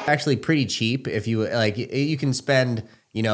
actually pretty cheap if you like. You can spend,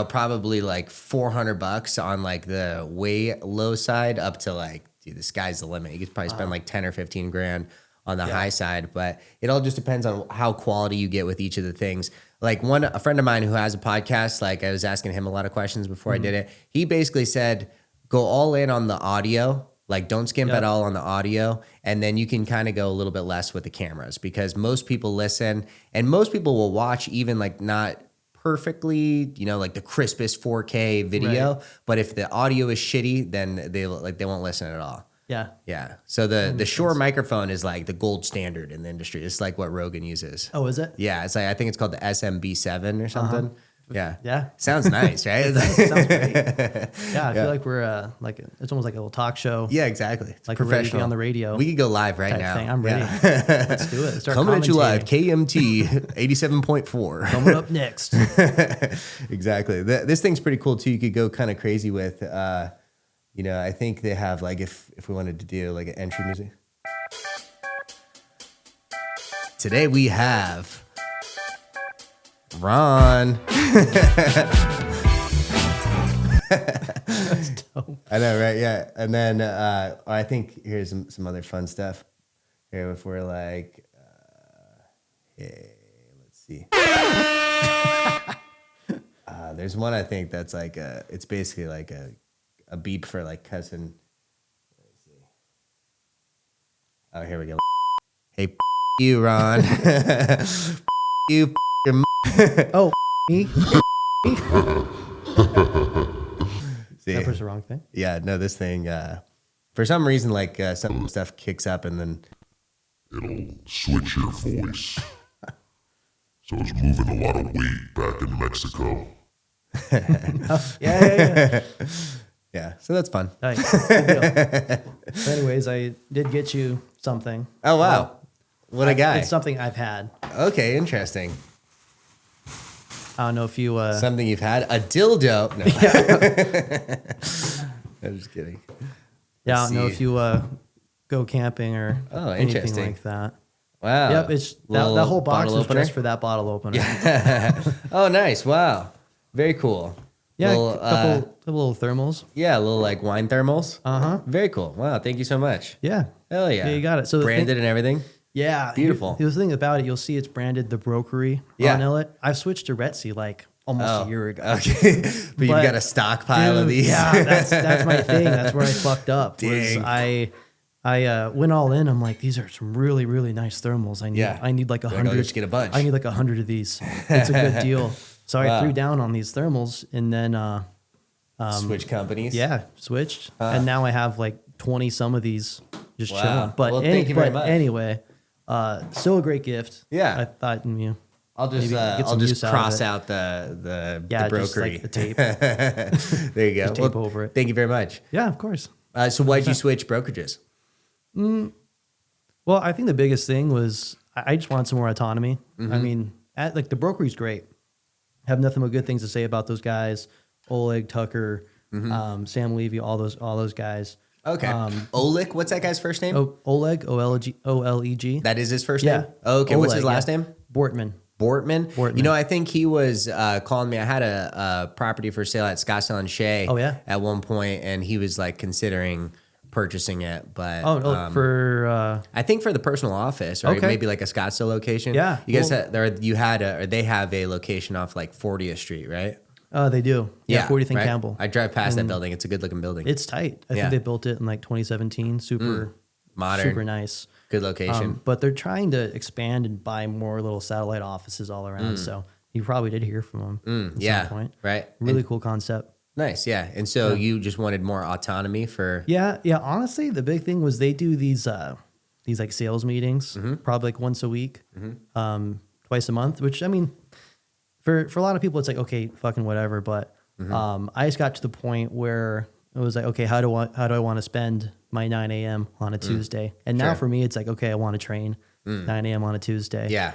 probably like $400 on like the way low side up to like, dude, the sky's the limit. You could probably spend like 10 or 15 grand on the high side, but it all just depends on how quality you get with each of the things. Like a friend of mine who has a podcast, like I was asking him a lot of questions before I did it. He basically said, go all in on the audio, like don't skimp at all on the audio. And then you can kind of go a little bit less with the cameras, because most people listen and most people will watch even like not perfectly, like the crispest 4K video. Right. But if the audio is shitty, then they won't listen at all. Yeah. Yeah. So the Shure microphone is like the gold standard in the industry. It's like what Rogan uses. Oh, is it? Yeah. It's like, I think it's called the SMB7 or something. Yeah. Yeah. Sounds nice, right? It sounds great. Yeah. I feel like we're it's almost like a little talk show. Yeah, exactly. It's like professional. On the radio. We could go live right now. Thing. I'm ready. Yeah. Let's do it. Start coming at you live, KMT 87.4. Coming up next. Exactly. This thing's pretty cool too. You could go kind of crazy with, I think they have like, if we wanted to do like an entry music. Today we have Ron. That's dope. I know, right? Yeah. And then I think here's some other fun stuff. Here, if we're like, hey, let's see. There's one I think that's like it's basically like a beep for like cussing. Let's see. Oh, here we go. Hey, you, Ron. You, your. Oh, me. See, that was the wrong thing. Yeah, no, this thing, for some reason, like some stuff kicks up and then it'll switch your voice. So I was moving a lot of weight back in Mexico. Yeah. Yeah, so that's fun. Nice. Good deal. So anyways, I did get you something. Oh, wow. What a guy. It's something I've had. Okay, interesting. I don't know if you... Something you've had? A dildo? No. I'm just kidding. Yeah, I don't know if you go camping or anything like that. Wow. Yep, it's that whole box is just for that bottle opener. Yeah. Oh, nice. Wow. Very cool. Yeah, a couple little thermals. Yeah, little like wine thermals. Uh-huh. Very cool. Wow, thank you so much. Yeah. Hell yeah. Yeah, you got it. So branded and everything? Yeah. Beautiful. The thing about it, you'll see it's branded The Brokery, Ron Ellett. I switched to Retsy like almost a year ago. Okay. But you've got a stockpile of these. Yeah, that's my thing. That's where I fucked up. Dang. I went all in. I'm like, these are some really, really nice thermals. I need like 100. I'll just get a bunch. I need like 100 of these. It's a good deal. So I threw down on these thermals and then switch companies. Yeah, switched. And now I have like 20 some of these just chilling. But, thank you very much. Anyway, still a great gift. Yeah. I thought I'll just cross out the brokery. Just like the tape. There you go. Just tape over it. Thank you very much. Yeah, of course. So why'd you switch brokerages? Well, I think the biggest thing was I just wanted some more autonomy. I mean, like the brokery's great. Have nothing but good things to say about those guys. Oleg, Tucker, Sam Levy, all those guys. Okay. Oleg, what's that guy's first name? Oleg, O-L-E-G. That is his first name? Oh, okay. Oleg, what's his last name? Bortman. Bortman. I think he was calling me. I had a property for sale at Scottsdale and Shea at one point, and he was like considering purchasing it, but I think for the personal office or maybe like a Scottsdale location. Yeah. You guys they have a location off like 40th Street, right? They do. Yeah, 40th and Campbell. I drive past that building. It's a good looking building. It's tight. I think they built it in like 2017. Super modern, super nice. Good location. But they're trying to expand and buy more little satellite offices all around. So you probably did hear from them at some point. Right. Really cool concept. Nice, yeah. And so you just wanted more autonomy for... Yeah. Honestly, the big thing was they do these like sales meetings, probably like once a week, twice a month, which I mean, for a lot of people, it's like, okay, fucking whatever. But I just got to the point where it was like, okay, how do I want to spend my 9 a.m. on a Tuesday? And now for me, it's like, okay, I want to train 9 a.m. on a Tuesday. Yeah.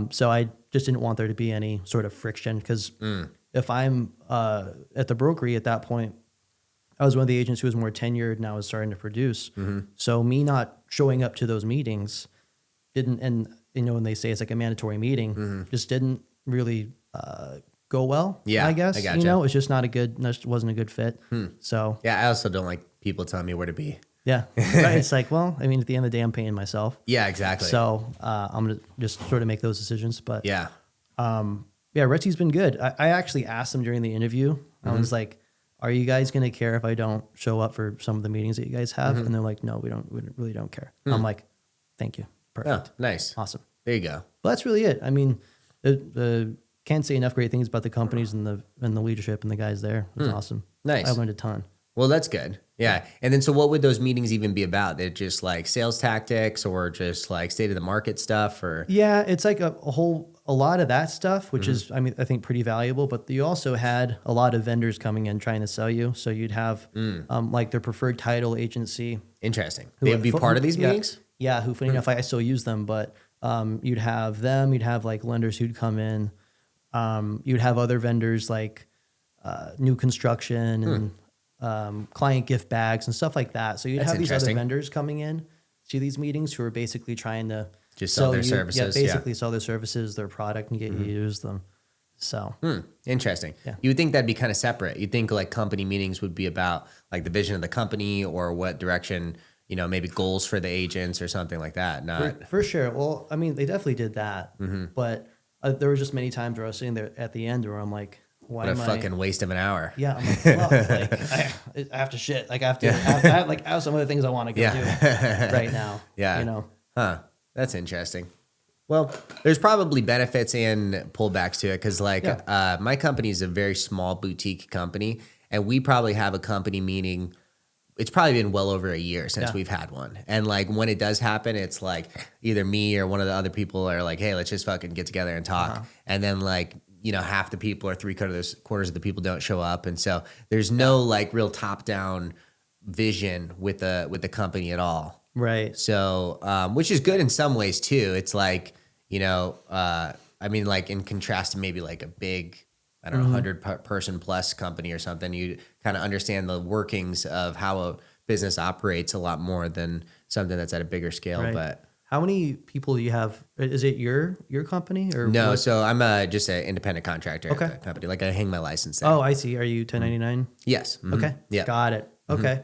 So I just didn't want there to be any sort of friction because... If I'm at the brokery at that point, I was one of the agents who was more tenured and I was starting to produce. So me not showing up to those meetings didn't, and when they say it's like a mandatory meeting, just didn't really go well. Yeah, I guess I gotcha. it's just wasn't a good fit. So Yeah, I also don't like people telling me where to be. yeah, right. It's like, well, I mean, at the end of the day, I'm paying myself. Yeah, exactly. So I'm gonna just sort of make those decisions. But yeah. yeah, Retsy's been good. I actually asked them during the interview. I was like, "Are you guys gonna care if I don't show up for some of the meetings that you guys have?" And they're like, "No, we don't. We really don't care." I'm like, "Thank you, Oh, perfect, nice. awesome." There you go. But that's really it. I mean, can't say enough great things about the companies and the leadership and the guys there. It's awesome. Nice. I learned a ton. Well, that's good. Yeah. And then so what would those meetings even be about? They're just like sales tactics or just like state of the market stuff or Yeah, it's like a lot of that stuff, which is, I mean, I think pretty valuable, but you also had a lot of vendors coming in trying to sell you. So you'd have like their preferred title agency. interesting. They would be part of these meetings? Yeah, who funny enough, I still use them, but you'd have them, you'd have like lenders who'd come in. You'd have other vendors like new construction and client gift bags and stuff like that. So you'd That's have these other interesting. vendors coming in to these meetings who are basically trying to Just sell their you, services, Yeah, yeah. basically sell their services, their product, and get you to use them. So Interesting. Yeah. You would think that'd be kind of separate. You'd think like company meetings would be about like the vision of the company or what direction, maybe goals for the agents or something like that. Not for sure. Well, I mean, they definitely did that, but there were just many times where I was sitting there at the end where I'm like, why what a am fucking waste of an hour. Yeah, I'm like, fuck, like I have to shit. Like I have some other things I want to go do right now. Yeah. Huh. That's interesting. Well, there's probably benefits and pullbacks to it because, like, my company is a very small boutique company, and we probably have a company meeting. It's probably been well over a year since we've had one. And, like, when it does happen, it's like either me or one of the other people are like, hey, let's just fucking get together and talk. And then, like, half the people or quarters of the people don't show up. And so there's no, like, real top-down vision with the company at all. Right. So, which is good in some ways too. It's like, I mean, like in contrast to maybe like a big, I don't know, 100 person plus company or something, you kind of understand the workings of how a business operates a lot more than something that's at a bigger scale. Right. But how many people do you have? Is it your company or no, what? so I'm just an independent contractor at the company. Like I hang my license there. Oh, I see. Are you 1099? Yes. Mhm. Okay. Yeah. Got it. Okay.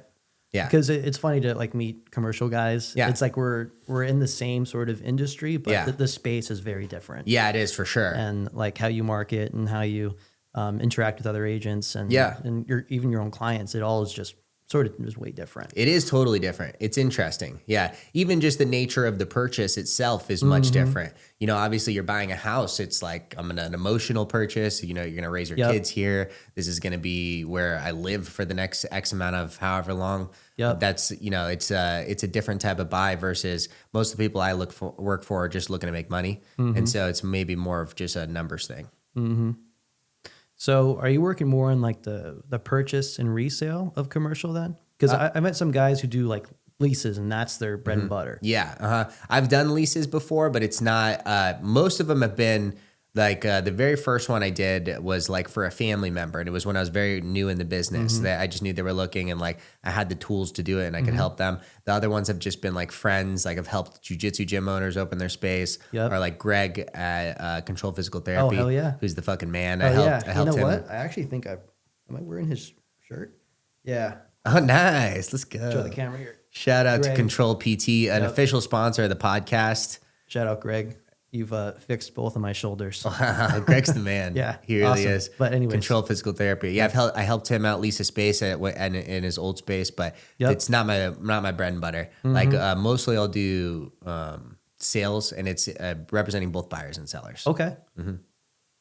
Yeah. Because it's funny to like meet commercial guys. Yeah. It's like we're in the same sort of industry, but Yeah. the space is very different. Yeah, it is for sure. And like how you market and how you interact with other agents and and even your own clients, it all is just sort of is way different. It is totally different. It's interesting. Yeah. Even just the nature of the purchase itself is much different. Obviously you're buying a house. It's like an emotional purchase. You're going to raise your kids here. This is going to be where I live for the next X amount of however long. Yep. That's, it's a different type of buy versus most of the people I work for are just looking to make money. And so it's maybe more of just a numbers thing. So are you working more on like the purchase and resale of commercial then? Because I met some guys who do like leases and that's their bread and butter. Yeah. I've done leases before, but it's not, most of them have been like, the very first one I did was like for a family member. And it was when I was very new in the business that I just knew they were looking and like I had the tools to do it and I could help them. The other ones have just been like friends, like I've helped jiu-jitsu gym owners open their space or like Greg at Control Physical Therapy, hell yeah. who's the fucking man. Oh, I helped you know him. what? I actually think am I wearing his shirt? Yeah. Oh, nice. Let's go. Show the camera here. Shout out Greg. to Control PT, an official sponsor of the podcast. Shout out, Greg. You've fixed both of my shoulders. Greg's the man. Yeah, he really awesome. is. But anyways. Control Physical Therapy. Yeah, I helped him out lease a space in his old space, but it's not my bread and butter. Like mostly I'll do sales, and it's representing both buyers and sellers. Okay.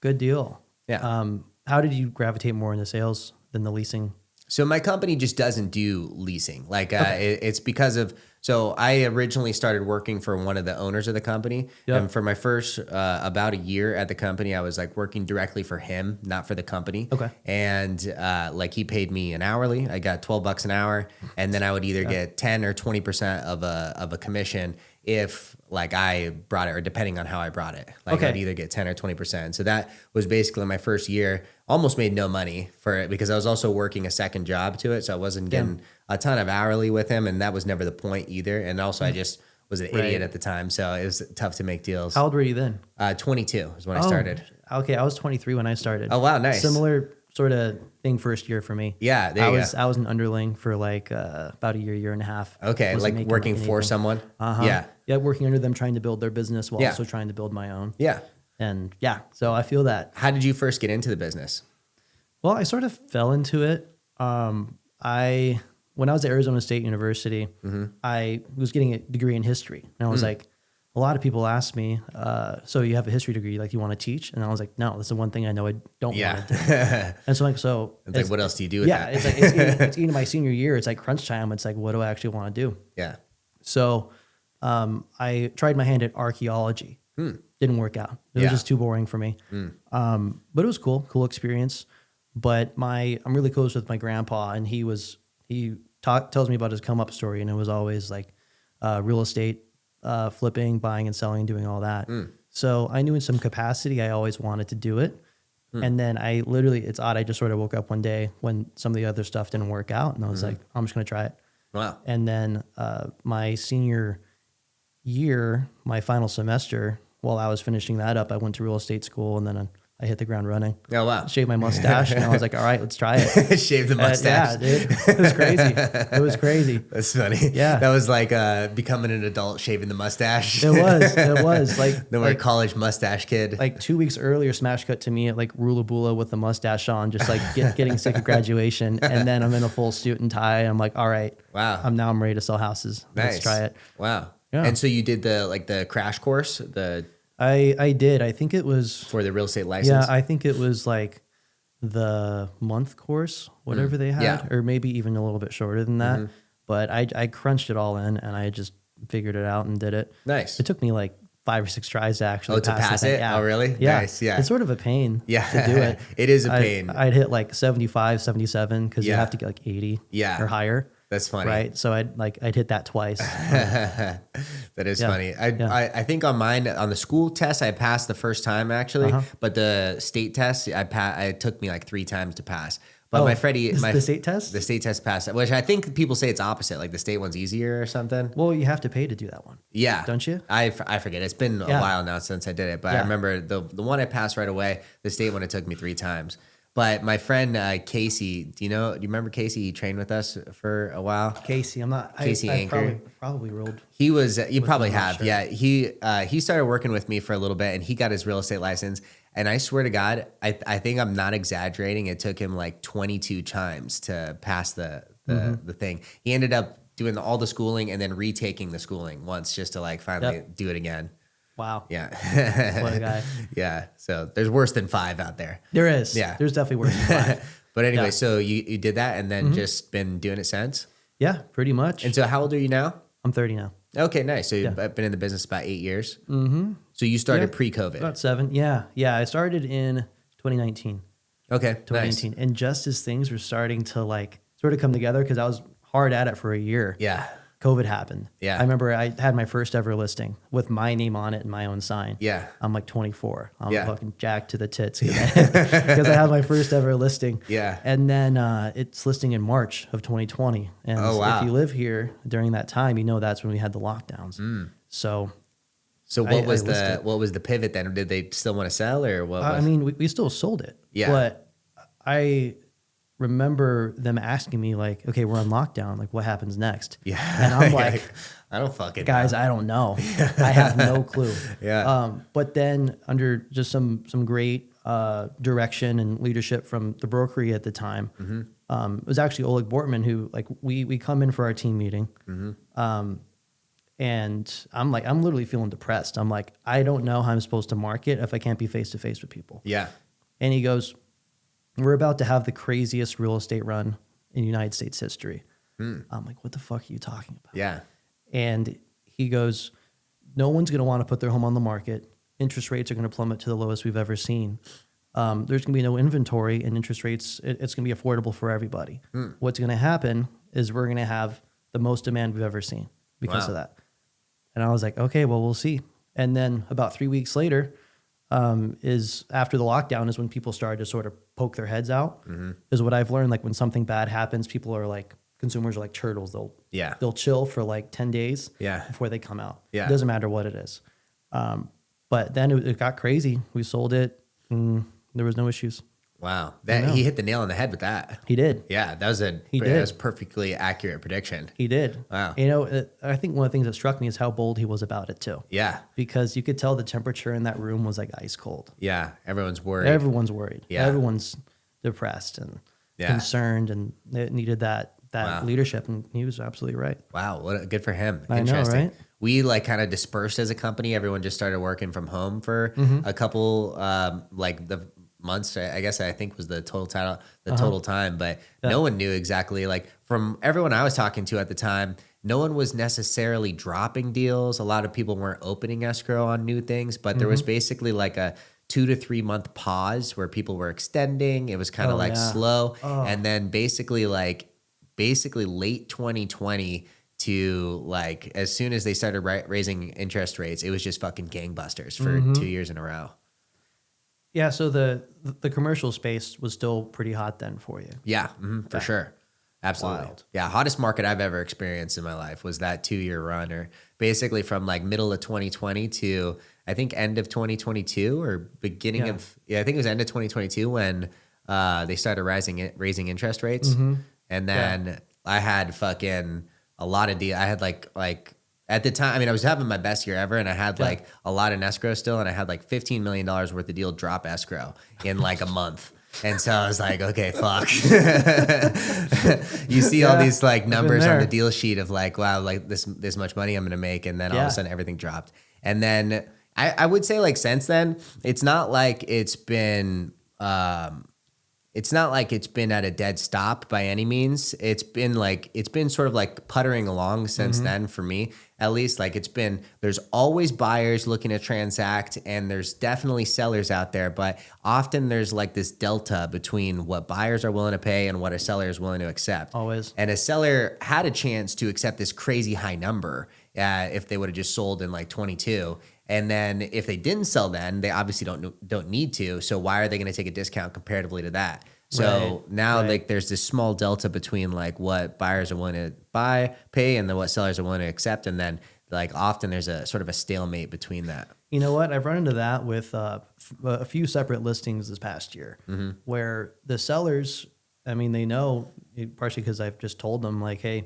Good deal. Yeah. How did you gravitate more into sales than the leasing? So my company just doesn't do leasing. Like it's because of, so I originally started working for one of the owners of the company. Yep. And for my first about a year at the company, I was like working directly for him, not for the company. Okay. And like he paid me an hourly. I got $12 an hour. And then I would either get 10 or 20% of a commission if like I brought it, or depending on how I brought it. Like I'd either get 10 or 20%. So that was basically my first year. Almost made no money for it because I was also working a second job to it. So I wasn't getting a ton of hourly with him, and that was never the point either. And also I just was an Right. idiot at the time, so it was tough to make deals. How old were you then? 22 is when I started. Okay, I was 23 when I started. Oh wow, nice. Similar sort of thing first year for me. Yeah, there you go. I was an underling for like about a year and a half. Okay, Wasn't like making working for anything. someone. Yeah. Yeah, working under them, trying to build their business while Yeah. also trying to build my own. Yeah. And yeah, so I feel that. How did you first get into the business? Well, I sort of fell into it. When I was at Arizona State University, I was getting a degree in history. And I was like, a lot of people ask me, so you have a history degree, like you want to teach? And I was like, no, that's the one thing I know I don't want to do. And so It's like, what else do you do with that? it's like, it's getting to my senior year. It's like crunch time. It's like, what do I actually want to do? Yeah. So I tried my hand at archaeology. Didn't work out. It was just too boring for me. But it was cool experience. But I'm really close with my grandpa, and he tells me about his come up story, and it was always like real estate, flipping, buying and selling, doing all that. So I knew in some capacity I always wanted to do it. And then it's odd, I just sort of woke up one day when some of the other stuff didn't work out, and I was like, I'm just going to try it. Wow. And then my senior year, my final semester, while I was finishing that up, I went to real estate school, and then I hit the ground running. Oh, wow. Shaved my mustache, and I was like, all right, let's try it. Shave the mustache. Yeah, dude. It was crazy. It was crazy. That's funny. Yeah. That was like becoming an adult, shaving the mustache. It was. Like, No more college mustache kid. like 2 weeks earlier, smash cut to me at like Rula Bula with the mustache on, just like getting sick of graduation. And then I'm in a full suit and tie. I'm like, all right. Wow. I'm ready to sell houses. Nice. Let's try it. Wow. Yeah. And so you did the crash course, I did. I think it was for the real estate license? Yeah, I think it was like the month course, whatever they had, Yeah. or maybe even a little bit shorter than that. But I crunched it all in, and I just figured it out and did it. Nice. It took me like 5 or 6 tries to actually to pass the thing. it? Yeah. Oh, really? Yeah. Nice, yeah. It's sort of a pain Yeah. to do it. It is a pain. I'd hit like 75, 77 because you Yeah. have to get like 80 Yeah. or higher. That's funny. Right. So I'd hit that twice. That is Yeah. funny. Yeah. I think on mine, on the school test, I passed the first time actually, but the state test, it took me like 3 times to pass. But Oh, my Freddie, the state test? The state test passed, which I think people say it's opposite, like the state one's easier or something. Well, you have to pay to do that one. Yeah. Don't you? I forget. It's been a Yeah. while now since I did it, but I Yeah. remember the one I passed right away, the state one, it took me 3 times. But my friend Casey, do you remember Casey? He trained with us for a while. Casey, I'm not. Casey I Anchor. probably rolled. He was, you probably I'm not have. sure. Yeah. He started working with me for a little bit, and he got his real estate license. And I swear to God, I think I'm not exaggerating. It took him like 22 times to pass the thing. He ended up doing all the schooling and then retaking the schooling once just to like finally do it again. Wow. Yeah. What a guy. Yeah. So there's worse than 5 out there. There is. Yeah. There's definitely worse than 5. But anyway, Yeah. so you did that and then just been doing it since? Yeah, pretty much. And so how old are you now? I'm 30 now. Okay, nice. So you've been in the business about 8 years? Mm-hmm. So you started pre-COVID? About 7. Yeah. Yeah. I started in 2019. Okay, nice. 2019. And just as things were starting to like sort of come together, because I was hard at it for a year. Yeah. COVID happened. Yeah. I remember I had my first ever listing with my name on it and my own sign. Yeah. I'm like 24. I'm Yeah. fucking jacked to the tits because I had my first ever listing. Yeah. And then it's listing in March of 2020. And Oh, wow. if you live here during that time, you know that's when we had the lockdowns. So what was listed. what was the pivot then? Did they still want to sell or what? I mean, we still sold it. Yeah. But I remember them asking me like, okay, we're on lockdown. Like, what happens next? Yeah. And I'm like, I don't fucking guys, know. I don't know. I have no clue. Yeah. But then under just some great direction and leadership from the brokery at the time, it was actually Oleg Bortman who like we come in for our team meeting. And I'm like, I'm literally feeling depressed. I'm like, I don't know how I'm supposed to market if I can't be face to face with people. Yeah. And he goes, we're about to have the craziest real estate run in United States history. I'm like, what the fuck are you talking about? Yeah. And he goes, no one's going to want to put their home on the market. Interest rates are going to plummet to the lowest we've ever seen. There's going to be no inventory, and interest rates, it's going to be affordable for everybody. What's going to happen is we're going to have the most demand we've ever seen because of that. And I was like, okay, well, we'll see. And then about 3 weeks later, is after the lockdown is when people started to sort of poke their heads out. Is what I've learned. Like when something bad happens, people are like, consumers are like turtles. Yeah. They'll chill for like 10 days Yeah. before they come out. Yeah. It doesn't matter what it is. But then it got crazy. We sold it and there was no issues. Wow. I know. He hit the nail on the head with that. He did. Yeah, that was a perfectly accurate prediction. He did. Wow. You know, I think one of the things that struck me is how bold he was about it too. Yeah. Because you could tell the temperature in that room was like ice cold. Yeah. Everyone's worried. Everyone's worried. Yeah. Everyone's depressed and concerned, and it needed that leadership, and he was absolutely right. Wow, good for him. I know, Interesting. right? We like kind of dispersed as a company. Everyone just started working from home for a couple like the months. I think was the total time, but no one knew exactly. Like from everyone I was talking to at the time, no one was necessarily dropping deals. A lot of people weren't opening escrow on new things, but there was basically like a 2 to 3 month pause where people were extending. It was kind of slow. And then basically late 2020 to like, as soon as they started raising interest rates, it was just fucking gangbusters for 2 years in a row. Yeah. So the commercial space was still pretty hot then for you. Yeah, for sure. Absolutely. Wild. Yeah. Hottest market I've ever experienced in my life was that 2-year run, or basically from like middle of 2020 to I think end of 2022 or beginning of, I think it was end of 2022 when they started raising interest rates. And then I had fucking a lot of I had like at the time, I mean, I was having my best year ever, and I had like a lot in escrow still, and I had like $15 million worth of deal drop escrow in like a month. And so I was like, okay, fuck. You see all these like numbers on the deal sheet of like, wow, like this much money I'm going to make. And then all of a sudden everything dropped. And then I would say like since then, it's not like it's been at a dead stop by any means. It's been sort of like puttering along since then for me, at least. Like there's always buyers looking to transact, and there's definitely sellers out there, but often there's like this delta between what buyers are willing to pay and what a seller is willing to accept. Always. And a seller had a chance to accept this crazy high number if they would have just sold in like 22. And then if they didn't sell then, they obviously don't need to. So why are they going to take a discount comparatively to that? So now like there's this small delta between like what buyers are willing to pay and then what sellers are willing to accept. And then like often there's a sort of a stalemate between that. You know what? I've run into that with a few separate listings this past year where the sellers, I mean, they know, partially because I've just told them like, hey,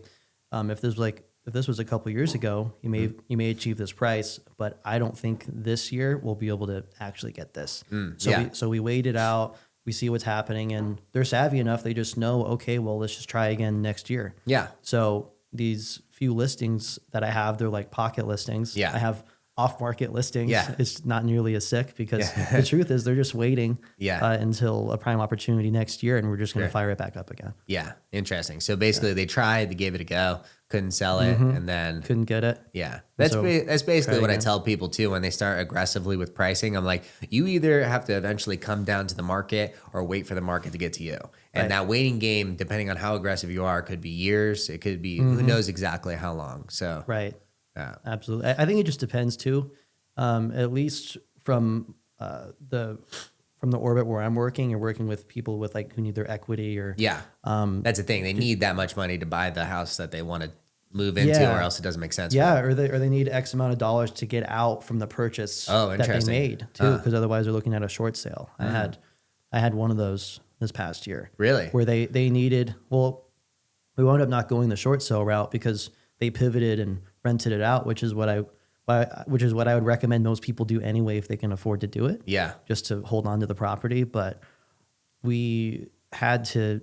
if this was a couple years ago, you may achieve this price, but I don't think this year we'll be able to actually get this. So we wait it out. We see what's happening, and they're savvy enough. They just know, okay, well, let's just try again next year. Yeah. So these few listings that I have, they're like pocket listings. Yeah. I have off-market listings. Yeah. It's not nearly as sick because the truth is they're just waiting until a prime opportunity next year, and we're just going to fire it back up again. Yeah. Interesting. So basically they tried, they gave it a go, couldn't sell it, and then couldn't get it. Yeah. That's basically what I tell people too when they start aggressively with pricing. I'm like, you either have to eventually come down to the market or wait for the market to get to you. And that waiting game, depending on how aggressive you are, could be years. It could be who knows exactly how long. So yeah, absolutely. I think it just depends too. At least from the orbit where I'm working, you're working with people with like who need their equity or that's the thing. They need that much money to buy the house that they want to move into, or else it doesn't make sense. Or they need X amount of dollars to get out from the purchase that they made too, because otherwise they're looking at a short sale. I had one of those this past year. Really? Where they needed. Well, we wound up not going the short sale route because they pivoted and rented it out, which is what I would recommend most people do anyway if they can afford to do it. Yeah. Just to hold on to the property. But we eventually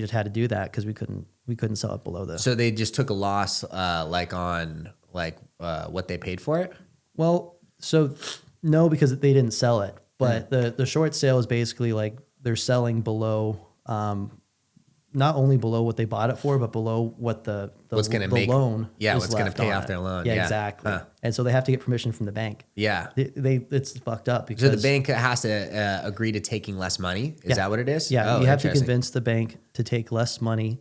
just had to do that because we couldn't sell it below this. So they just took a loss on what they paid for it? Well, so no, because they didn't sell it. But the short sale is basically like they're selling below not only below what they bought it for, but below what the loan. Yeah, what's going to pay off their loan. Yeah, exactly. And so they have to get permission from the bank. Yeah, it's fucked up because so the bank has to agree to taking less money. Is that what it is? Yeah, you have to convince the bank to take less money.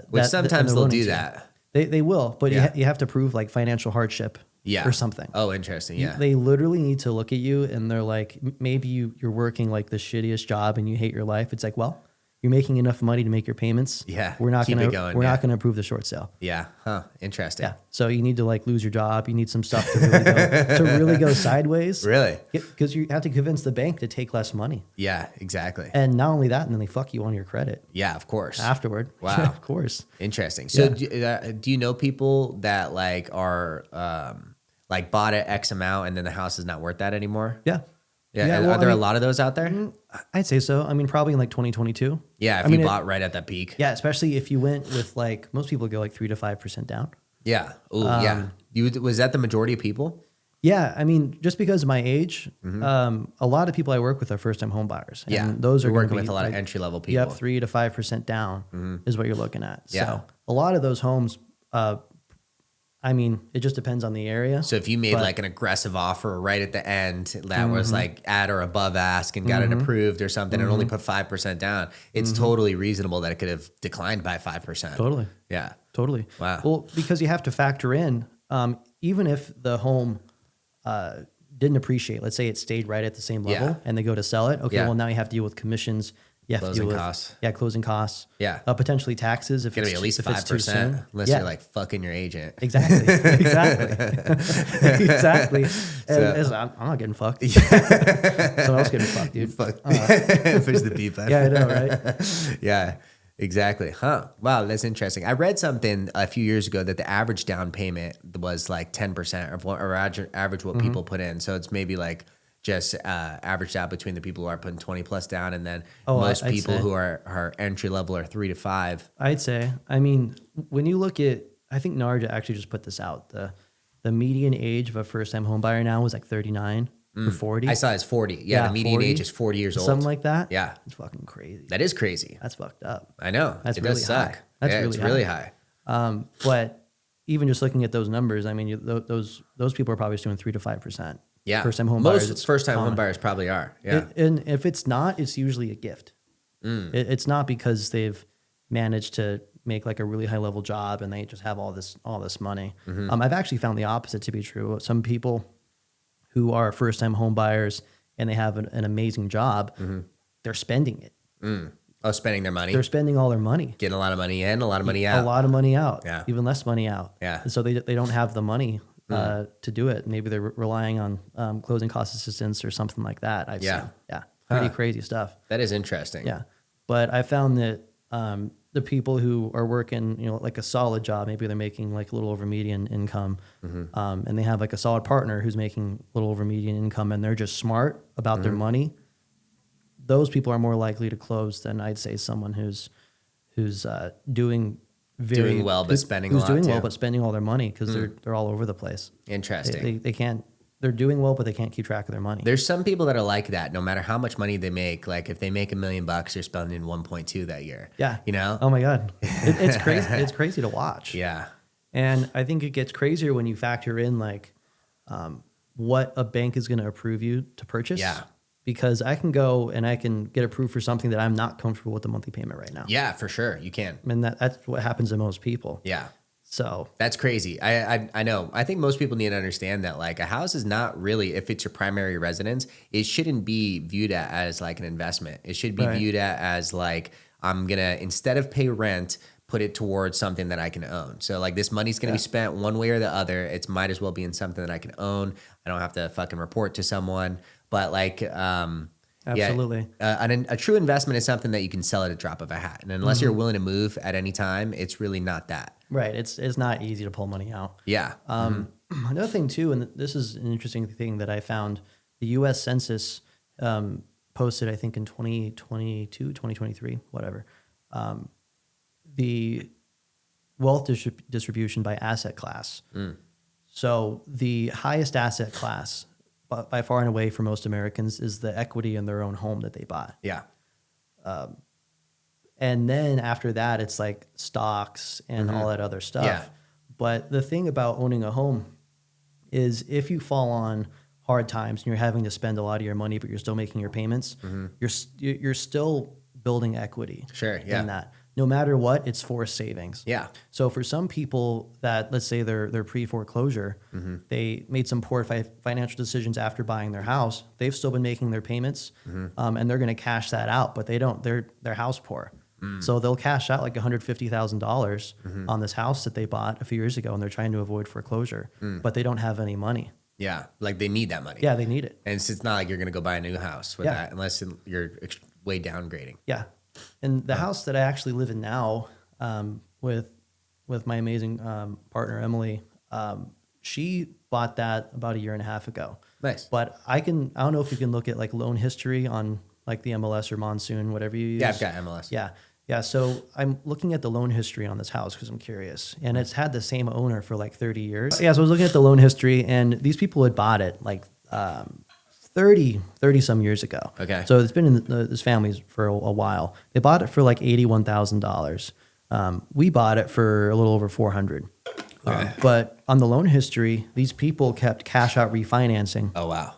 Which sometimes they'll do that. They will, but you have to prove like financial hardship. Or something. Oh, interesting. Yeah. They literally need to look at you and they're like, maybe you're working like the shittiest job and you hate your life. It's like, well, you're making enough money to make your payments. Yeah, we're not keep gonna it going, we're yeah. not gonna approve the short sale. Yeah. Huh. Interesting. Yeah. So you need to like lose your job. You need some stuff to really go sideways. Really? Because you have to convince the bank to take less money. Yeah, exactly. And not only that, and then they fuck you on your credit Yeah, of course. afterward. Wow. Of course. Interesting. So Yeah. do you know people that like are like bought at X amount and then the house is not worth that anymore? Yeah. Yeah. well, Are there I a mean, lot of those out there? I'd say so. I mean, probably in like 2022. Yeah. If I you mean, bought right at that peak. Yeah, especially if you went with like most people go like 3 to 5% down. Yeah. Oh, yeah. Was that the majority of people? Yeah, I mean, just because of my age, Mm-hmm. a lot of people I work with are first time home buyers. And Yeah. those are You're gonna working be with a lot of like, entry level people. Yep, 3 to 5% down is what you're looking at. Yeah. So a lot of those homes, I mean, it just depends on the area. So if you made like an aggressive offer right at the end that was like at or above ask and got it approved or something and only put 5% down, it's totally reasonable that it could have declined by 5%. Totally. Yeah. Totally. Wow. Well, because you have to factor in, even if the home didn't appreciate, let's say it stayed right at the same level Yeah. and they go to sell it. Okay, Yeah. well, now you have to deal with commissions. You have to Closing deal with costs. Yeah, closing costs. Yeah. Potentially taxes if It's gonna it's be at least if it's too 5% soon. unless Yeah. you're like fucking your agent. Exactly. Exactly. And I'm not getting fucked. Someone else getting fucked, dude. Fuck. Push the beep button. Yeah, I know, right? Yeah, exactly. Huh. Wow, that's interesting. I read something a few years ago that the average down payment was like 10% of what or average what people put in. So it's maybe like just averaged out between the people who are putting 20 plus down and then most I'd people say. who are entry level are 3 to 5. I'd say. I mean, when you look at, I think Narja actually just put this out. The median age of a first time home buyer now is like 39 or 40. I saw it's 40. Yeah, the median 40, age is 40 years old. something like that. Yeah. It's fucking crazy. That is crazy. That's fucked up. I know. That's it really does suck. high. That's yeah, really it's really high. But even just looking at those numbers, I mean, those people are probably just doing 3 to 5%. Yeah. First time home buyers. Most first time home common. buyers probably are. Yeah. And if it's not, it's usually a gift. It's not because they've managed to make like a really high level job and they just have all this money. I've actually found the opposite to be true. Some people who are first time home buyers and they have an amazing job, they're spending it. Oh, spending their money. They're spending all their money. Getting a lot of money in, a lot of money out. A lot of money out. Yeah. Even less money out. Yeah. And so they don't have the money to do it. Maybe they're relying on closing cost assistance or something like that. I've Yeah. seen. Yeah. Pretty crazy stuff. That is interesting. Yeah. But I found that the people who are working, like a solid job, maybe they're making like a little over median income, and they have like a solid partner who's making a little over median income and they're just smart about their money. Those people are more likely to close than I'd say someone who's doing well, but spending a lot doing too. well, but spending all their money because they're all over the place. Interesting. They can't. They're doing well, but they can't keep track of their money. There's some people that are like that. No matter how much money they make, like if they make $1 million, they're spending 1.2 that year. Yeah. You know? Oh my God. It's crazy. It's crazy to watch. Yeah. And I think it gets crazier when you factor in like what a bank is going to approve you to purchase. Yeah. Because I can go and I can get approved for something that I'm not comfortable with the monthly payment right now. Yeah, for sure. You can. And that's what happens to most people. Yeah. So That's crazy. I know. I think most people need to understand that like a house is not really, if it's your primary residence, it shouldn't be viewed as like an investment. It should be Right. viewed as like, I'm going to, instead of pay rent, put it towards something that I can own. So like this money's going to be spent one way or the other. It might as well be in something that I can own. I don't have to fucking report to someone, but like, Absolutely. Yeah, a true investment is something that you can sell at a drop of a hat. And unless you're willing to move at any time, it's really not that. right. It's not easy to pull money out. Yeah. Another thing too, and this is an interesting thing that I found, the U.S. Census posted, I think in 2022, 2023, whatever, the wealth distribution by asset class. So the highest asset class by far and away for most Americans is the equity in their own home that they bought. Yeah. And then after that, it's like stocks and all that other stuff. Yeah. But the thing about owning a home is if you fall on hard times and you're having to spend a lot of your money, but you're still making your payments, you're still building equity. Sure, yeah. In that. no matter what, it's forced savings. Yeah. So for some people that, let's say they're pre-foreclosure, they made some poor financial decisions after buying their house. They've still been making their payments, and they're going to cash that out, but they're house poor. So they'll cash out like $150,000 on this house that they bought a few years ago, and they're trying to avoid foreclosure, but they don't have any money. Yeah. Like they need that money. Yeah, they need it. And it's not like you're going to go buy a new house with that unless you're way downgrading. Yeah. And the house that I actually live in now, with my amazing partner Emily, she bought that about a year and a half ago. Nice. But I don't know if you can look at like loan history on like the MLS or Monsoon, whatever you use. Yeah, I've got MLS. Yeah. Yeah. So I'm looking at the loan history on this house because I'm curious. And it's had the same owner for like 30 years. Yeah. So I was looking at the loan history, and these people had bought it like 30 some years ago. Okay. So it's been in this family's for a while. They bought it for like $81,000. We bought it for a little over $400,000. Okay. But on the loan history, these people kept cash out refinancing. Oh, wow.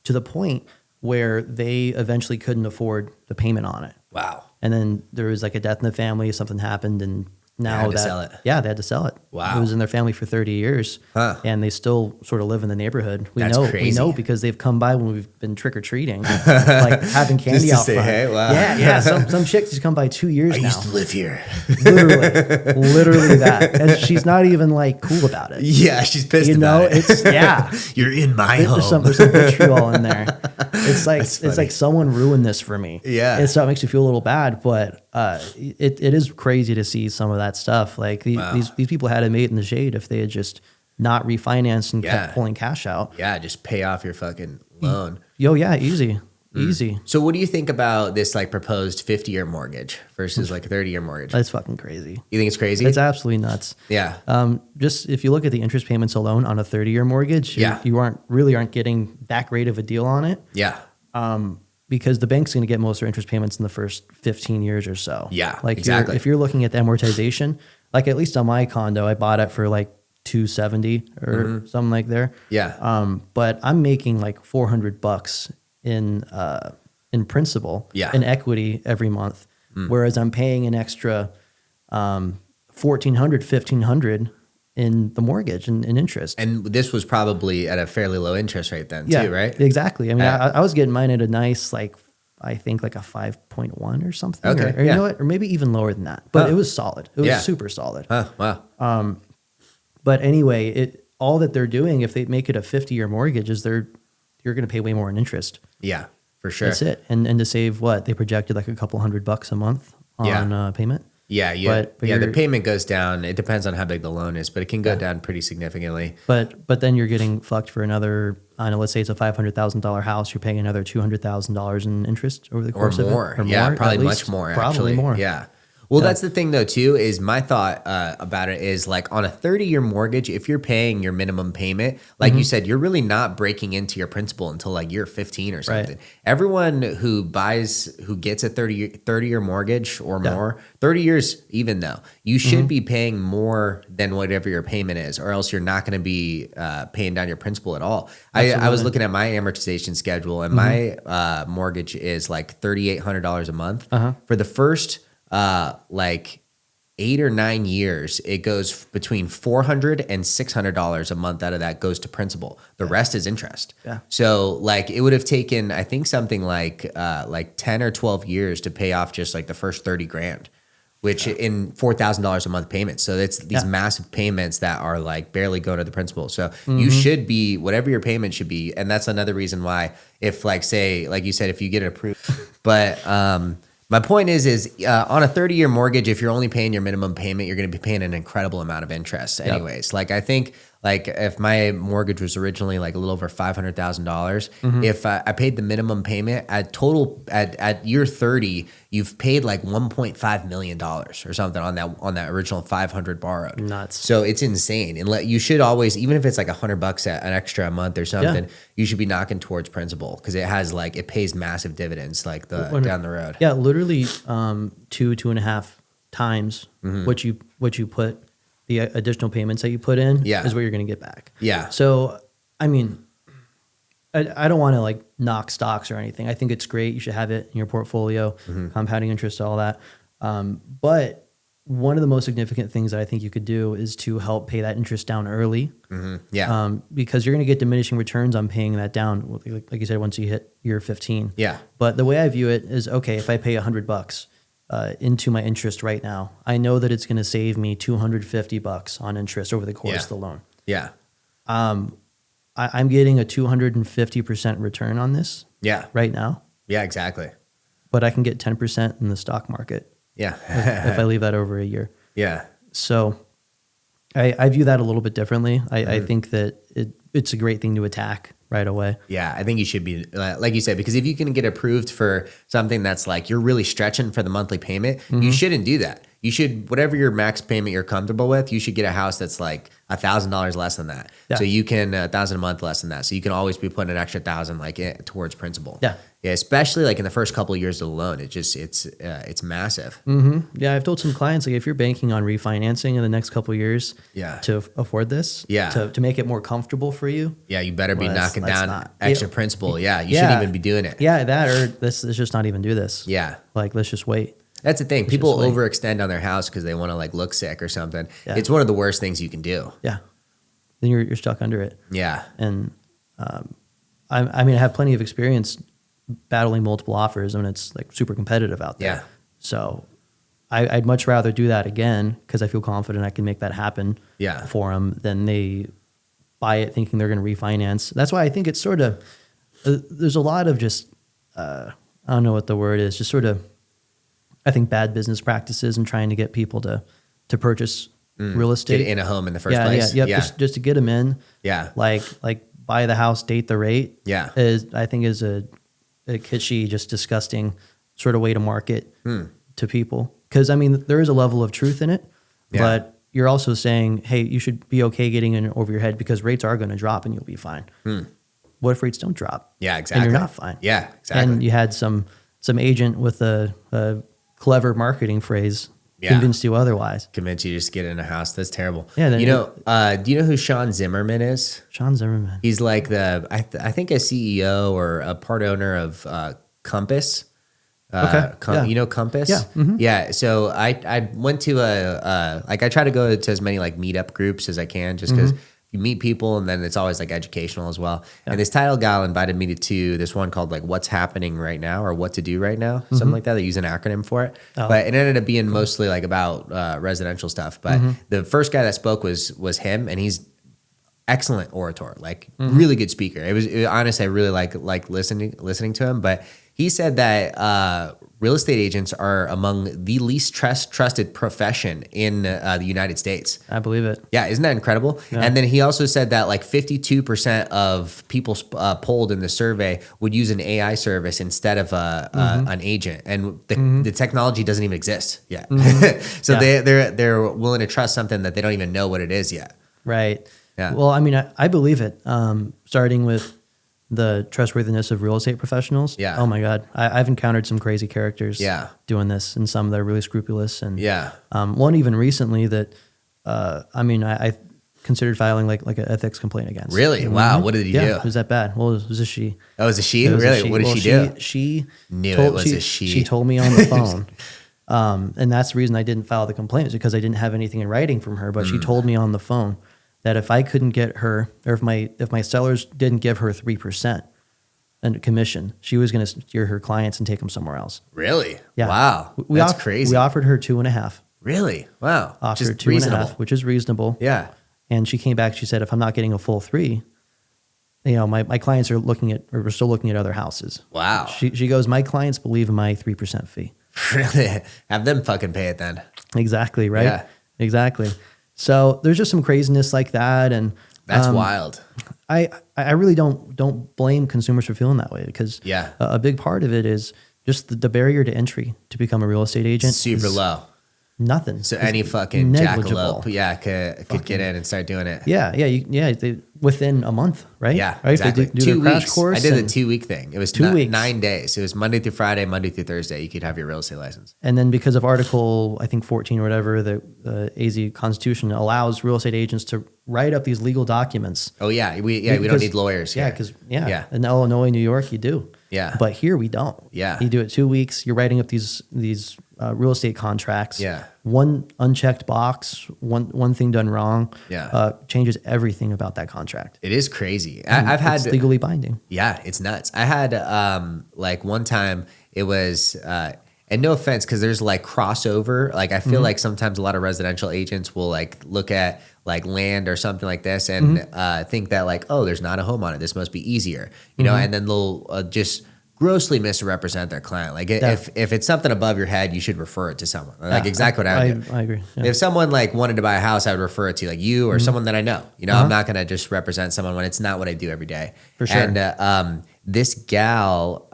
To the point where they eventually couldn't afford the payment on it. Wow. And then there was like a death in the family, something happened, and now had to sell it. Yeah, they had to sell it. Wow. It was in their family for 30 years. Huh. And they still sort of live in the neighborhood. That's We crazy. know because they've come by when we've been trick-or-treating, like having candy Just to out say, front. hey, wow. Yeah. Some chick just come by 2 years I now. used to live here. Literally that. And she's not even like cool about it. Yeah, she's pissed You about know, it. it's, yeah. You're in my home. There's some vitriol in there. It's like someone ruined this for me. Yeah. And so it makes you feel a little bad, but it is crazy to see some of that stuff. Like these people had it made in the shade if they had just not refinanced and kept pulling cash out. Yeah, just pay off your fucking loan. Yeah, easy. So what do you think about this like proposed 50-year mortgage versus like a 30-year mortgage? That's fucking crazy. You think it's crazy? It's absolutely nuts. Yeah. Just if you look at the interest payments alone on a 30-year mortgage, you aren't getting that great of a deal on it. Yeah. Because the bank's going to get most of their interest payments in the first 15 years or so. Yeah, like exactly. If you're looking at the amortization, like at least on my condo, I bought it for like $270 or something like there. Yeah. But I'm making like $400 in principal, in equity every month, whereas I'm paying an extra $1,400, $1,500 in the mortgage and interest. And this was probably at a fairly low interest rate then too, right? Exactly. I mean, I was getting mine at a nice, like, I think like a 5.1 or something. Okay. Or you know what? Or maybe even lower than that. But it was solid. It was super solid. Wow. But anyway, all that they're doing, if they make it a 50-year mortgage, is you're going to pay way more in interest. Yeah, for sure. That's it. And to save what? They projected like a couple $100 a month on payment. Yeah, But the payment goes down. It depends on how big the loan is, but it can go down pretty significantly. But then you're getting fucked for another, I don't know, let's say it's a $500,000 house, you're paying another $200,000 in interest over the course of it. Or more. Probably much more, actually. Probably more. Yeah. Well, that's the thing, though, too, is my thought about it is like on a 30-year mortgage, if you're paying your minimum payment, like you said, you're really not breaking into your principal until like year 15 or something. Right. Everyone who gets a 30-year mortgage or more, 30 years even though, you should be paying more than whatever your payment is, or else you're not going to be paying down your principal at all. I was looking at my amortization schedule, and my mortgage is like $3,800 a month. For the first like 8 or 9 years, it goes between $400 and $600 a month out of that goes to principal. The rest is interest. Yeah. So like it would have taken, I think something like 10 or 12 years to pay off just like the first 30 grand, which in $4,000 a month payments. So it's these massive payments that are like barely going to the principal. So you should be, whatever your payment should be. And that's another reason why if like, say, like you said, if you get it approved, but, my point is on a 30-year mortgage, if you're only paying your minimum payment, you're going to be paying an incredible amount of interest anyways. Like I think like if my mortgage was originally like a little over $500,000, if I paid the minimum payment at year 30, you've paid like $1.5 million or something on that original 500 borrowed. Nuts. So it's insane. And you should always, even if it's like $100 an extra a month or something, you should be knocking towards principal because it pays massive dividends like down the road. Yeah, literally 2.5 times what you put, the additional payments that you put in is what you're going to get back. Yeah. So, I mean, I don't want to like knock stocks or anything. I think it's great. You should have it in your portfolio, compounding interest, all that. But one of the most significant things that I think you could do is to help pay that interest down early. Yeah. Because you're going to get diminishing returns on paying that down, like you said, once you hit year 15. Yeah. But the way I view it is, okay, if I pay $100 into my interest right now, I know that it's going to save me $250 on interest over the course of the loan. Yeah. I'm getting a 250% return on this right now. Yeah, exactly. But I can get 10% in the stock market. Yeah. if I leave that over a year. Yeah. So I view that a little bit differently. I think that it's a great thing to attack right away. Yeah, I think you should be, like you said, because if you can get approved for something that's like you're really stretching for the monthly payment, you shouldn't do that. You should, whatever your max payment you're comfortable with, you should get a house that's like $1,000 less than that. Yeah. So you can, $1,000 a month less than that. So you can always be putting an extra $1,000 like towards principal. Yeah. Yeah. Especially like in the first couple of years of the loan, it's massive. Yeah. I've told some clients, like if you're banking on refinancing in the next couple of years to afford this, to make it more comfortable for you. Yeah. You better be knocking down extra principal. Yeah. You shouldn't even be doing it. Yeah. That, or let's just not even do this. Yeah. Like, let's just wait. That's the thing. People overextend on their house because they want to like look sick or something. Yeah. It's one of the worst things you can do. Yeah. Then you're stuck under it. Yeah. And I mean, I have plenty of experience battling multiple offers when it's like super competitive out there. Yeah. So I'd much rather do that again because I feel confident I can make that happen for them than they buy it thinking they're going to refinance. That's why I think it's sort of, there's a lot of just, I don't know what the word is, just sort of, I think bad business practices and trying to get people to purchase real estate. Get in a home in the first place. Yeah. Just to get them in. Yeah. Like buy the house, date the rate. Yeah. I think is a kitschy, just disgusting sort of way to market to people. Because I mean, there is a level of truth in it, but you're also saying, hey, you should be okay getting in over your head because rates are going to drop and you'll be fine. What if rates don't drop? Yeah, exactly. And you're not fine. Yeah, exactly. And you had some agent with a clever marketing phrase convinced you otherwise. Convinced you to just get in a house. That's terrible. Yeah. Do you know who Sean Zimmerman is? Sean Zimmerman. He's like I think a CEO or a part owner of Compass. Okay. You know Compass? Yeah. Mm-hmm. Yeah. So I went to I try to go to as many like meetup groups as I can just because you meet people and then it's always like educational as well. Yeah. And this title gal invited me to this one called like What's Happening Right Now or What to Do Right Now, something like that. They use an acronym for it. Oh. But it ended up being mostly like about residential stuff. But the first guy that spoke was him, and he's excellent orator, like really good speaker. It was honestly I really like listening to him. But he said that real estate agents are among the least trusted profession in the United States. I believe it. Yeah, isn't that incredible? Yeah. And then he also said that like 52% of people polled in the survey would use an AI service instead of an agent, and the technology doesn't even exist yet. So they're willing to trust something that they don't even know what it is yet. Right. Yeah. Well, I mean, I believe it. Starting with the trustworthiness of real estate professionals. Yeah. Oh my God. I've encountered some crazy characters doing this, and some that are really scrupulous. And one even recently that, I considered filing like an ethics complaint against. Really? Wow. What did he do? It was that bad. Well, it was a she. Oh, it was a she? Really? What did she do? She knew it was a she. She told me on the phone. And that's the reason I didn't file the complaint, is because I didn't have anything in writing from her, but she told me on the phone that if I couldn't get her, or if my sellers didn't give her 3% in commission, she was going to steer her clients and take them somewhere else. Really? Yeah. Wow. That's crazy. We offered her 2.5. Really? Wow. Offered her 2.5, which is reasonable. Yeah. And she came back. She said, if I'm not getting a full 3, my clients are we're still looking at other houses. Wow. She goes, my clients believe in my 3% fee. Really? Have them fucking pay it then. Exactly. Right. Yeah. Exactly. So there's just some craziness like that, and that's wild. I really don't blame consumers for feeling that way, because a big part of it is just the barrier to entry to become a real estate agent. Super low. Nothing. So any fucking jackalope, could get in and start doing it. They, within a month, right? Yeah, right. Exactly. If they do 2 their crash weeks. course. I did the 2 week thing. It was 2 weeks. 9 days. It was Monday through Friday, Monday through Thursday. You could have your real estate license. And then because of Article, I think 14 or whatever, the AZ Constitution allows real estate agents to write up these legal documents. Oh yeah, we don't need lawyers here. In Illinois, New York, you do. Yeah. But here we don't. Yeah. You do it 2 weeks. You're writing up these real estate contracts. Yeah. One unchecked box, one thing done wrong, changes everything about that contract. It is crazy. I've had it's legally binding. Yeah, it's nuts. I had like one time it was and no offense, because there's like crossover. Like I feel like sometimes a lot of residential agents will like look at like land or something like this and think that like, oh, there's not a home on it. This must be easier, you know, and then they'll just grossly misrepresent their client. Like if it's something above your head, you should refer it to someone. Like exactly what I would do. I agree. Yeah. If someone like wanted to buy a house, I would refer it to like you or someone that I know. You know, I'm not going to just represent someone when it's not what I do every day. For sure. And this gal,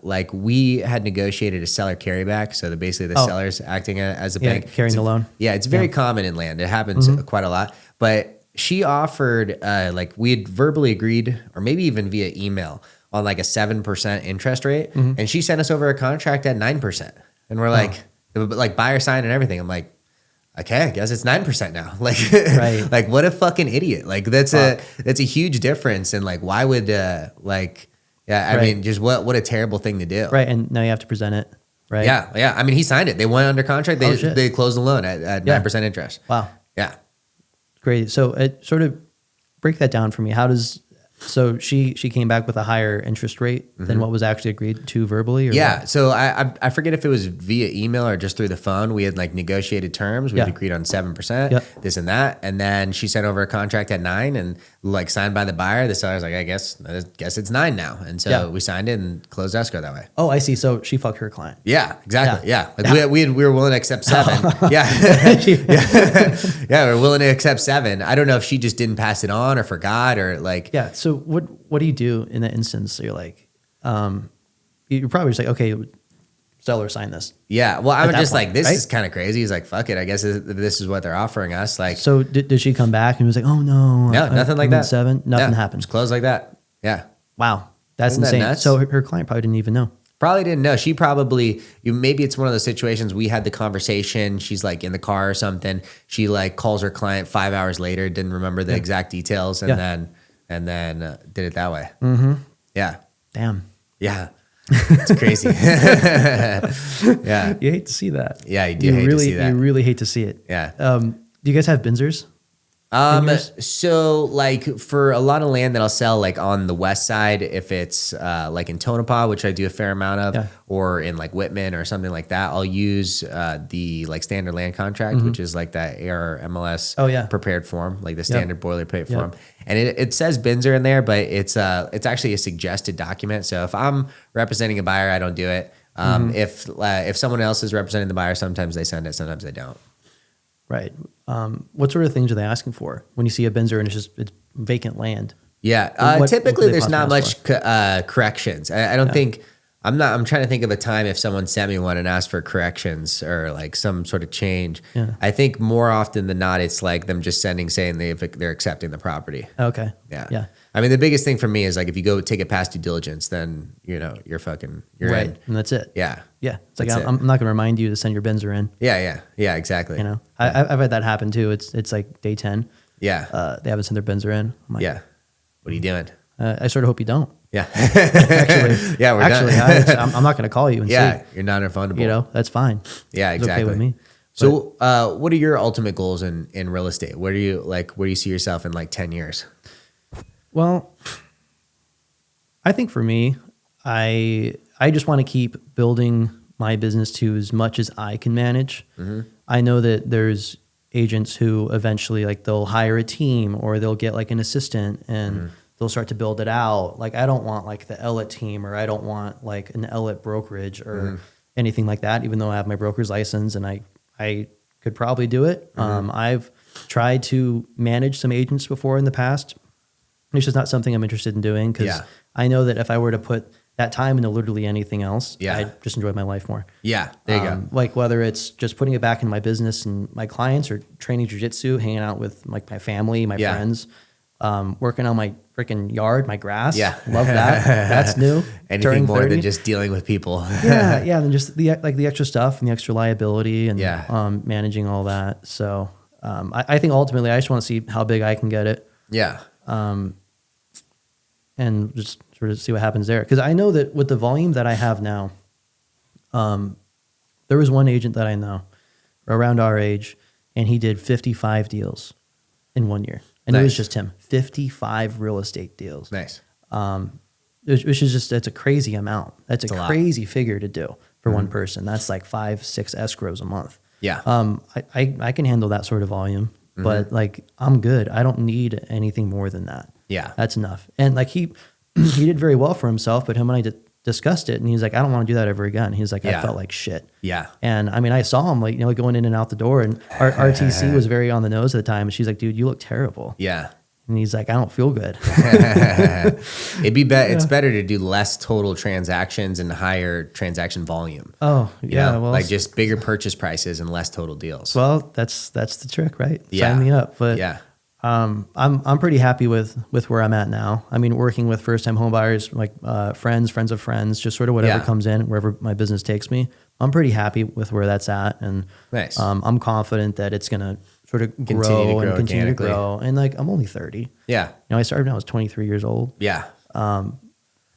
like we had negotiated a seller carryback. So basically the seller's acting as a bank. Carrying the loan. Yeah, it's very common in land. It happens quite a lot. But she offered, like we had verbally agreed, or maybe even via email, on like a 7% interest rate. And she sent us over a contract at 9%. And we're like buyer sign and everything. I'm like, okay, I guess it's 9% now. Like, like what a fucking idiot. Like that's a huge difference. And like, why would I mean, just what a terrible thing to do. Right. And now you have to present it. Right. Yeah. Yeah. I mean, he signed it. They went under contract. They closed the loan at 9% interest. Wow. Yeah. Great. So it sort of break that down for me. So she came back with a higher interest rate than what was actually agreed to verbally? Or yeah. what? So I forget if it was via email or just through the phone. We had like negotiated terms. We had agreed on 7%, this and that. And then she sent over a contract at 9% and like signed by the buyer. The seller's like, I guess it's 9% now. And so we signed it and closed escrow that way. Oh, I see. So she fucked her client. Yeah, exactly. Yeah. Like we were willing to accept 7%. Yeah, we're willing to accept 7%. I don't know if she just didn't pass it on or forgot or like. Yeah. So what do you do in that instance? So you're like, you're probably just like, okay, seller, sign this. Yeah. Well, I'm just point, like, this is kind of crazy. He's like, fuck it. I guess this is what they're offering us. Like, so did she come back and was like, oh no, nothing like that. 7, nothing happened. Just closed like that. Yeah. Wow. That's Isn't that insane. nuts? So her client probably didn't even know. Probably didn't know. She probably, maybe it's one of those situations we had the conversation. She's like in the car or something. She like calls her client 5 hours later, didn't remember the exact details, and then did it that way. Yeah. Damn. Yeah. It's crazy. Yeah. You hate to see that. Yeah, you do hate to see that. You really hate to see it. Yeah. Do you guys have Binzers? So like for a lot of land that I'll sell, like on the west side, if it's like in Tonopah, which I do a fair amount of, or in like Whitman or something like that, I'll use the like standard land contract, which is like that AR MLS prepared form, like the standard boilerplate form. And it says Binzer in there, but it's actually a suggested document. So if I'm representing a buyer, I don't do it. If someone else is representing the buyer, sometimes they send it, sometimes they don't. Right. What sort of things are they asking for when you see a Binzer and it's vacant land? Yeah. Typically there's not much corrections. I don't think, I'm trying to think of a time if someone sent me one and asked for corrections or like some sort of change. Yeah. I think more often than not, it's like them just saying they're accepting the property. Okay. Yeah. Yeah. I mean, the biggest thing for me is like, if you go take it past due diligence, then, you're right. in. And that's it. Yeah. Yeah. It's like, I'm not going to rremind you to send your Binzer in. Yeah. Exactly. You know, I've had that happen too. It's like day 10. Yeah. They haven't sent their Binzer in. I'm like, yeah. What are you doing? I sort of hope you don't. Yeah. Actually, yeah, we're done. I'm not going to call you and see. You're not refundable. You know, that's fine. Yeah, exactly. It's okay with me. So, what are your ultimate goals in real estate? Where do you see yourself in like 10 years? Well, I think for me, I just want to keep building my business to as much as I can manage. I know that there's agents who eventually like they'll hire a team or they'll get like an assistant and they'll start to build it out. Like I don't want like the Ellett team or I don't want like an Ellett brokerage or anything like that, even though I have my broker's license and I could probably do it. I've tried to manage some agents before in the past. It's just not something I'm interested in doing because I know that if I were to put that time into literally anything else, I'd just enjoy my life more. Yeah, there you go. Like whether it's just putting it back in my business and my clients or training jiu-jitsu, hanging out with like my family, my friends, working on my freaking yard, my grass. Yeah. Love that. That's new. Anything more than just dealing with people. Yeah. And just the extra stuff and the extra liability and managing all that. So I think ultimately I just want to see how big I can get it. Yeah. And just sort of see what happens there. Because I know that with the volume that I have now, There was one agent that I know around our age, and he did 55 deals in 1 year. And it was just him, 55 real estate deals. Nice. Which is just, that's a crazy amount. That's a crazy figure to do for one Mm-hmm. person. That's like 5-6 escrows a month. Yeah. I can handle that sort of volume, but like I'm good. I don't need anything more than that. Yeah. That's enough. And like he did very well for himself, but him and I discussed it, and he's like, I don't want to do that ever again. He's like, I felt like shit. Yeah. And I mean, I saw him like, you know, going in and out the door, and our RTC was very on the nose at the time. And she's like, dude, you look terrible. Yeah. And he's like, I don't feel good. It's better to do less total transactions and higher transaction volume. Oh, You yeah. know? Well, Like just bigger purchase prices and less total deals. well, that's the trick, right? Yeah. Sign me up. But Yeah. I'm pretty happy with where I'm at now. I mean, working with first time home buyers, like friends of friends, just sort of whatever Yeah. comes in, wherever my business takes me. I'm pretty happy with where that's at, and Nice. I'm confident that it's gonna sort of Continue to grow grow and continue to organically. grow. And like I'm only 30. Yeah. You know, I started when I was 23 years old. Yeah.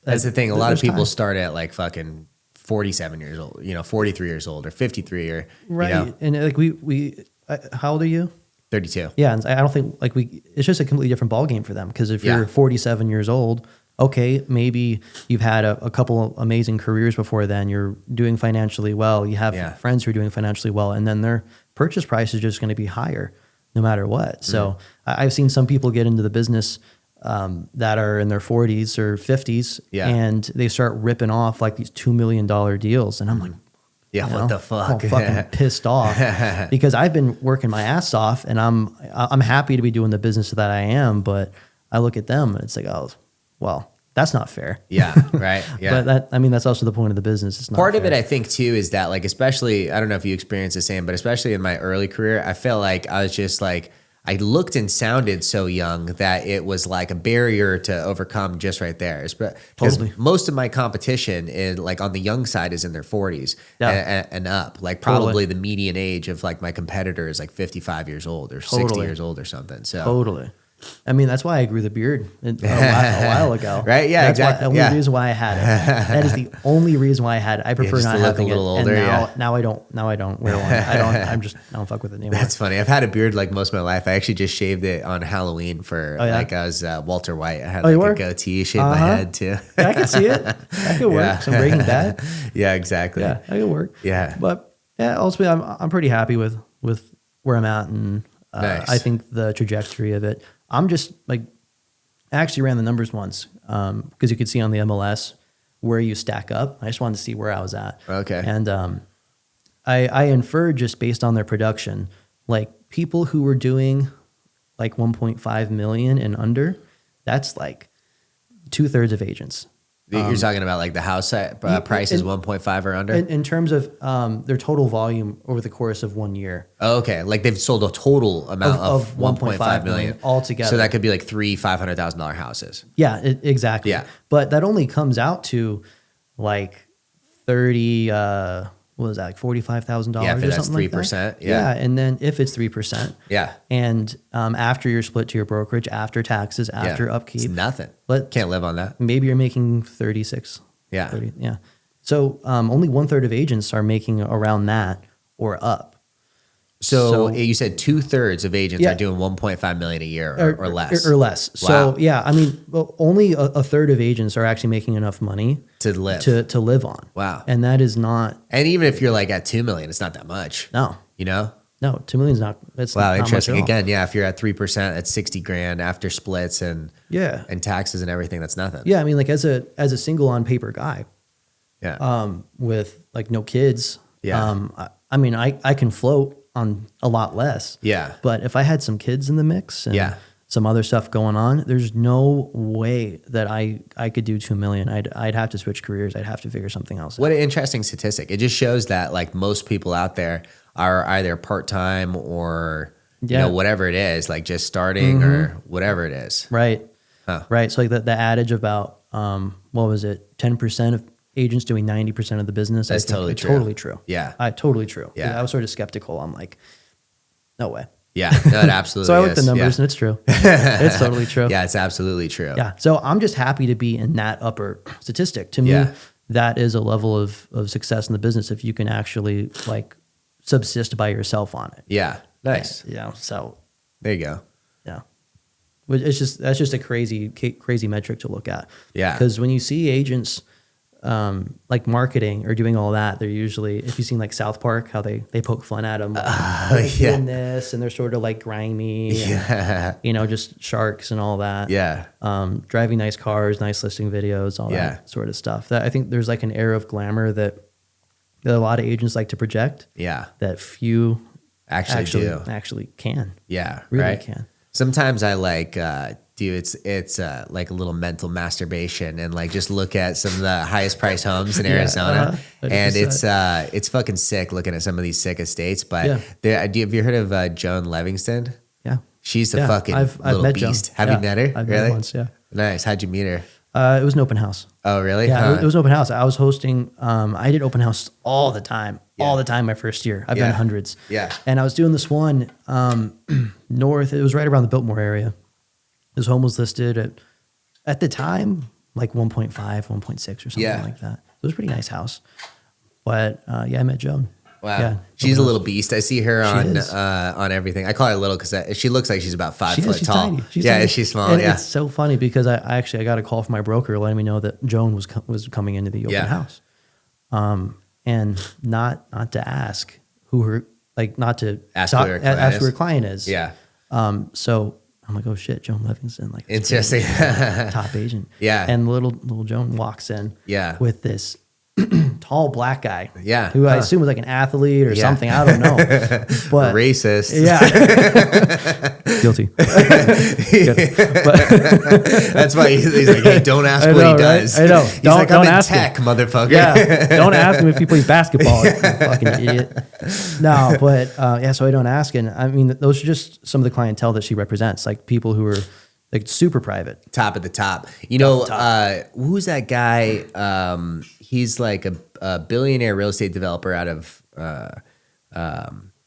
That's the thing. A lot of there's people time. start at like fucking 47 years old, 43 years old or 53 or, Right. And like how old are you? 32. Yeah, and I don't think like it's just a completely different ballgame for them, because if Yeah. you're 47 years old, okay, maybe you've had a couple of amazing careers before then. You're doing financially well. You have friends who are doing financially well, and then their purchase price is just going to be higher no matter what. So I've seen some people get into the business that are in their 40s or 50s, and they start ripping off like these $2 million deals, and I'm like, Yeah. you What know, the fuck? I'm fucking pissed off because I've been working my ass off, and I'm happy to be doing the business that I am. But I look at them and it's like, oh, well, that's not fair. Yeah. Right. Yeah. But that's also the point of the business. It's not Part of fair. it, I think, too, is that like, especially, I don't know if you experienced the same, but especially in my early career, I felt like I was just like, I looked and sounded so young that it was like a barrier to overcome just right there. Because Totally. most of my competition is like on the young side is in their 40s and up. Like probably the median age of like my competitor is like 55 years old or 60 years old or something. So Totally. I mean, that's why I grew the beard a while ago. Right? Yeah, that's exactly. The only reason why I had it. That is the only reason why I had it. I prefer just not to look having a little it. older, And now I don't wear one. I don't fuck with it anymore. That's funny. I've had a beard like most of my life. I actually just shaved it on Halloween for like I was Walter White. I had like a goatee, shaved my head too. Yeah, I can see it. That could work. Some Breaking Bad. Yeah, exactly. Yeah, that could work. Yeah. But yeah, ultimately, I'm pretty happy with where I'm at, and Nice. I think the trajectory of it. I'm just like, I actually ran the numbers once because you could see on the MLS where you stack up. I just wanted to see where I was at. Okay. And I inferred just based on their production, like people who were doing like 1.5 million and under, that's like 2/3 of agents. You're talking about like the house price is 1.5 or under? In terms of their total volume over the course of 1 year. Oh, okay. Like they've sold a total amount of 1.5 million altogether. So that could be like three $500,000 houses. Yeah, exactly. Yeah. But that only comes out to like 30, what was that, like $45,000 Yeah, if or that's something like that? 3%, yeah. And then if it's 3%. Yeah. And after you're split to your brokerage, after taxes, after It's upkeep. nothing. But Can't live on that. maybe you're making 36. Yeah. 30, yeah. So only 1/3 of agents are making around that or up. So you said 2/3 of agents Yeah. are doing 1.5 million a year or less. Or less. Wow. So yeah, I mean, well, only a third of agents are actually making enough money To live. to live on. Wow. And that is not, And even if you're like at 2 million, it's not that much. no, You know? 2 million is not, that's Wow, not much interesting. at all. Again, yeah, if you're at 3%, that's 60 grand after splits and Yeah. taxes and everything, that's nothing. Yeah. I mean, like as a single on paper guy, Yeah. with like no kids, Yeah. I mean, I can float on a lot less. Yeah. But if I had some kids in the mix and Yeah. some other stuff going on, there's no way that I could do 2 million. I'd have to switch careers. I'd have to figure something else out. What an interesting statistic. It just shows that like most people out there are either part-time or you know, whatever it is, like just starting or whatever it is. Right. Huh. Right. So like the adage about, what was it? 10% of agents doing 90% of the business. That's I think totally it's true. Totally true. Yeah. Totally true. Yeah. I was sort of skeptical. I'm like, no way. Yeah, no, it absolutely So I looked is. at the numbers Yeah. and it's true. It's totally true. Yeah, it's absolutely true. Yeah. So I'm just happy to be in that upper statistic. To me, Yeah. that is a level of success in the business if you can actually like subsist by yourself on it. Yeah. Nice. Yeah. So There you go. yeah, that's just a crazy metric to look at. Yeah. Because when you see agents like marketing or doing all that, they're usually, if you've seen like South Park, how they poke fun at them, doing this, and they're sort of like grimy, and, you know, just sharks and all that. Yeah. Driving nice cars, nice listing videos, all that sort of stuff. That I think there's like an air of glamour that a lot of agents like to project. Yeah. That few actually can. Yeah. Really right. can. Sometimes I like, it's like a little mental masterbation and like just look at some of the highest priced homes in Arizona, and it's fucking sick looking at some of these sick estates. But have you heard of Joan Livingston? Yeah, she's the fucking I've little met beast. Joan. Have you met her? I've really? met her once. Yeah. Nice. How'd you meet her? It was an open house. Oh, really? Yeah, it was an open house. I was hosting. I did open house all the time my first year. I've done hundreds. Yeah. And I was doing this one north. It was right around the Biltmore area. This home was listed at the time like 1.5, 1.6 or something like that. It was a pretty nice house. But I met Joan. Wow. Yeah, she's a little beast. I see her on everything. I call her little because she looks like she's about 5 foot she's tall. Tiny. Tiny. She's small. And it's so funny because I got a call from my broker letting me know that Joan was coming into the open house. And not to ask who her, like not to ask who her client is. Yeah. So I'm like, oh shit, Joan Livingston, like interesting, top agent. Yeah. And little Joan walks in. Yeah. With this tall black guy. Yeah. Who I assume was like an athlete or something. I don't know. But racist. Yeah. Guilty. That's why he's like, hey, don't ask what he does. Right? I know. He's like, I'm in tech, motherfucker. Yeah. Don't ask him if he plays basketball. You fucking idiot. No, but so I don't ask. And I mean, those are just some of the clientele that she represents, like people who are like super private. Top of the top. You know, who's that guy? He's like a billionaire real estate developer out of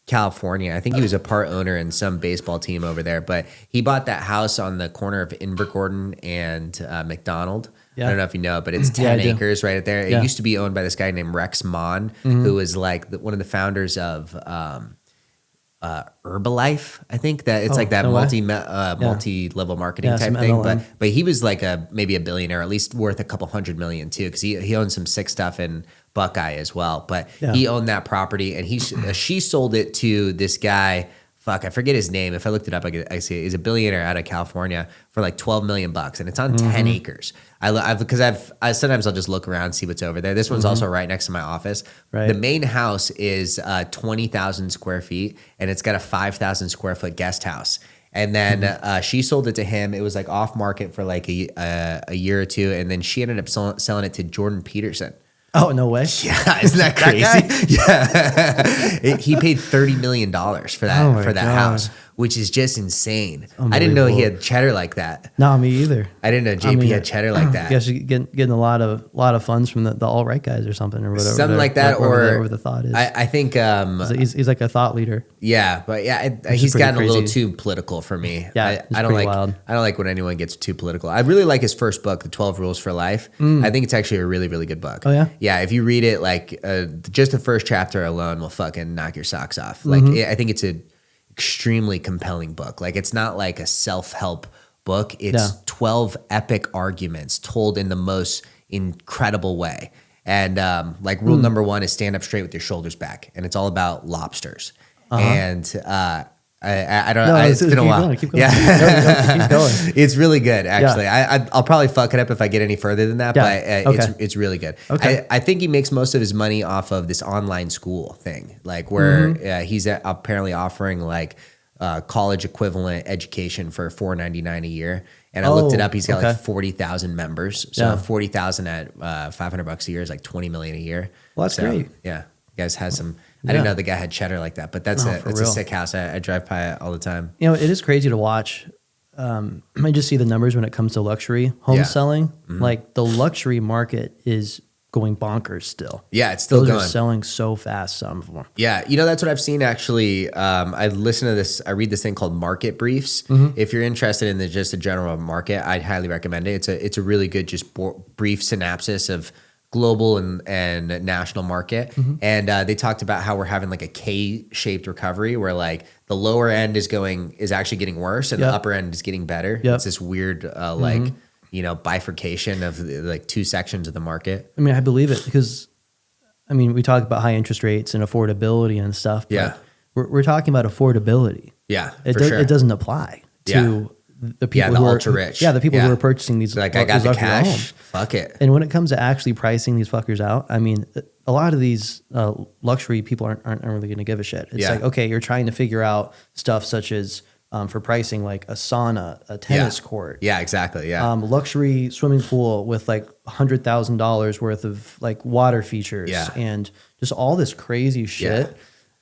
California. I think he was a part owner in some baseball team over there, but he bought that house on the corner of Invergordon and McDonald. Yeah. I don't know if you know, but it's 10 acres right there. It used to be owned by this guy named Rex Mon, who was like one of the founders of Herbalife. I think that it's like that multi-level marketing type thing. But he was like maybe a billionaire, at least worth a couple $100 million too, because he owned some sick stuff in Buckeye as well. But he owned that property, and she sold it to this guy. Fuck, I forget his name. If I looked it up, I see it. He's a billionaire out of California for like $12 million, and it's on 10 acres. Because sometimes I'll just look around, see what's over there. This one's also right next to my office. Right. The main house is 20,000 square feet, and it's got a 5,000 square foot guest house. And then she sold it to him. It was like off market for like a year or two, and then she ended up selling it to Jordan Peterson. Oh, no way. Yeah, isn't that crazy? Yeah. He paid $30 million for that house, which is just insane. I didn't know he had cheddar like that. No, me either. I didn't know JP had cheddar like that. I guess you're getting a lot of funds from the alt-right guys or something or whatever. Something like that, or the thought is. I think he's like a thought leader. Yeah, but he's gotten a little too political for me. Yeah, I don't like when anyone gets too political. I really like his first book, The 12 Rules for Life. I think it's actually a really, really good book. Oh yeah? Yeah, if you read it, like just the first chapter alone will fucking knock your socks off. Like I think it's an extremely compelling book. Like it's not like a self-help book. It's 12 epic arguments told in the most incredible way. And like rule number 1 is stand up straight with your shoulders back, and it's all about lobsters. And I don't know. It's been a while. Keep going. Yeah, keep going. It's really good, actually. Yeah. I'll probably fuck it up if I get any further than that, but it's really good. Okay. I think he makes most of his money off of this online school thing, like where he's apparently offering like college equivalent education for $4.99 a year. And I looked it up. He's got like 40,000 members. So 40,000 at $500 a year is like 20 million a year. Well, that's great. Yeah, you guys had some. I didn't know the guy had cheddar like that, but it's a sick house. I drive by it all the time. You know, it is crazy to watch. I just see the numbers when it comes to luxury home selling. Like the luxury market is going bonkers still. Yeah, it's still going. Those are selling so fast, some of them. Yeah, you know, that's what I've seen actually. I listen to this, I read this thing called Market Briefs. If you're interested in just the general market, I'd highly recommend it. It's a really good just brief synopsis of global and national market. And they talked about how we're having like a K-shaped recovery where like the lower end is actually getting worse and the upper end is getting better. It's this weird like, bifurcation of like two sections of the market. I mean, I believe it because, I mean, we talk about high interest rates and affordability and stuff. But we're talking about affordability. Yeah, It doesn't apply to the people who are ultra rich. Yeah, the people who are purchasing these. Like, I got the cash. Homes. Fuck it. And when it comes to actually pricing these fuckers out, I mean, a lot of these luxury people aren't really going to give a shit. It's like, okay, you're trying to figure out stuff such as for pricing, like a sauna, a tennis court. Yeah, exactly. Luxury swimming pool with like $100,000 worth of like water features and just all this crazy shit.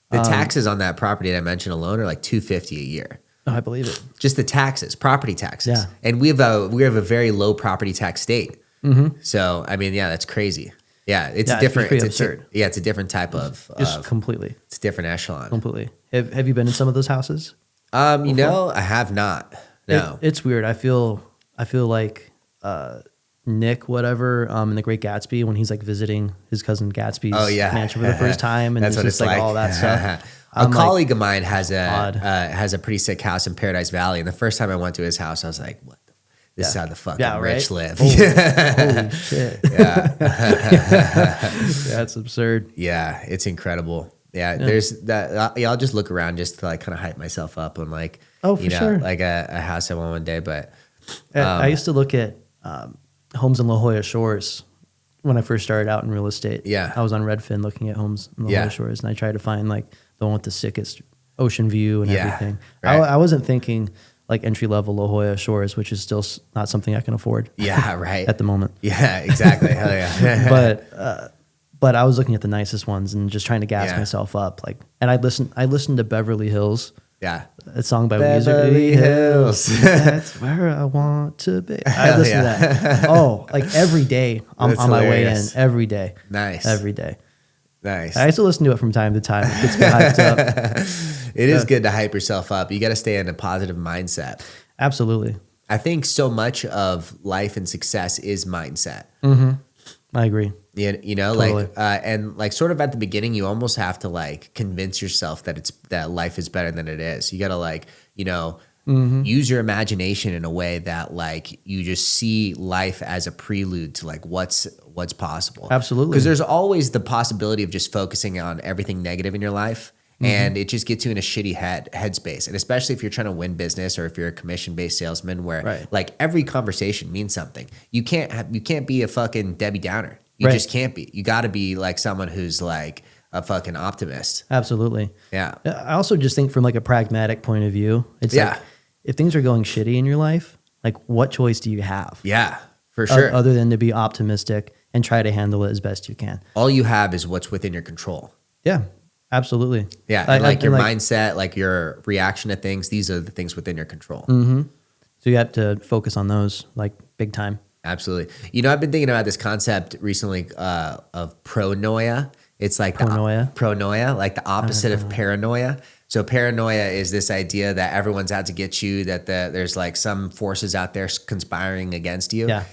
The taxes on that property that I mentioned alone are like $250 a year. Oh, I believe it. Just the taxes, property taxes. Yeah. And we have a very low property tax state. So, I mean, that's crazy. Yeah, it's different. It's absurd. It's a different type of completely. It's a different echelon. Completely. Have you been in some of those houses? I have not. No. It's weird. I feel like Nick, whatever, in The Great Gatsby, when he's like visiting his cousin Gatsby's mansion for the first time, and that's what it's like all that stuff. A colleague of mine has a pretty sick house in Paradise Valley, and the first time I went to his house, I was like, "What? This is how the fucking rich live." Holy shit! That's absurd. Yeah, it's incredible. Yeah, there's that. I'll just look around just to like kind of hype myself up on like, sure, like a house I want one day. But I used to look at homes in La Jolla Shores when I first started out in real estate. Yeah, I was on Redfin looking at homes in La Jolla Shores, and I tried to find like the one with the sickest ocean view and everything. Right. I wasn't thinking like entry level La Jolla Shores, which is still not something I can afford. Yeah, right. At the moment. Yeah, exactly. Hell yeah. But I was looking at the nicest ones and just trying to gas myself up. Like, and I listened to Beverly Hills. Yeah. A song by Beverly Hills. That's where I want to be. I listen to that. Oh, like every day on my way in. Every day. Nice. Every day. Nice. I also listen to it from time to time. It gets me hyped up. It is good to hype yourself up. You got to stay in a positive mindset. Absolutely. I think so much of life and success is mindset. I agree. You know, totally. And like sort of at the beginning, you almost have to like convince yourself that life is better than it is. You got to like, use your imagination in a way that like you just see life as a prelude to like what's possible. Absolutely. Because there's always the possibility of just focusing on everything negative in your life. And it just gets you in a shitty headspace. And especially if you're trying to win business or if you're a commission-based salesman where like every conversation means something. You can't be a fucking Debbie Downer. You just can't be. You got to be like someone who's like a fucking optimist. Absolutely. Yeah. I also just think from like a pragmatic point of view, it's like if things are going shitty in your life, like what choice do you have? Yeah, for sure. Other than to be optimistic and try to handle it as best you can. All you have is what's within your control. Yeah. Absolutely. Yeah. And like your mindset, like your reaction to things, these are the things within your control. So you have to focus on those like big time. Absolutely. I've been thinking about this concept recently of pronoia. It's like pronoia, like the opposite of paranoia. So paranoia is this idea that everyone's out to get you, that there's like some forces out there conspiring against you. Yeah.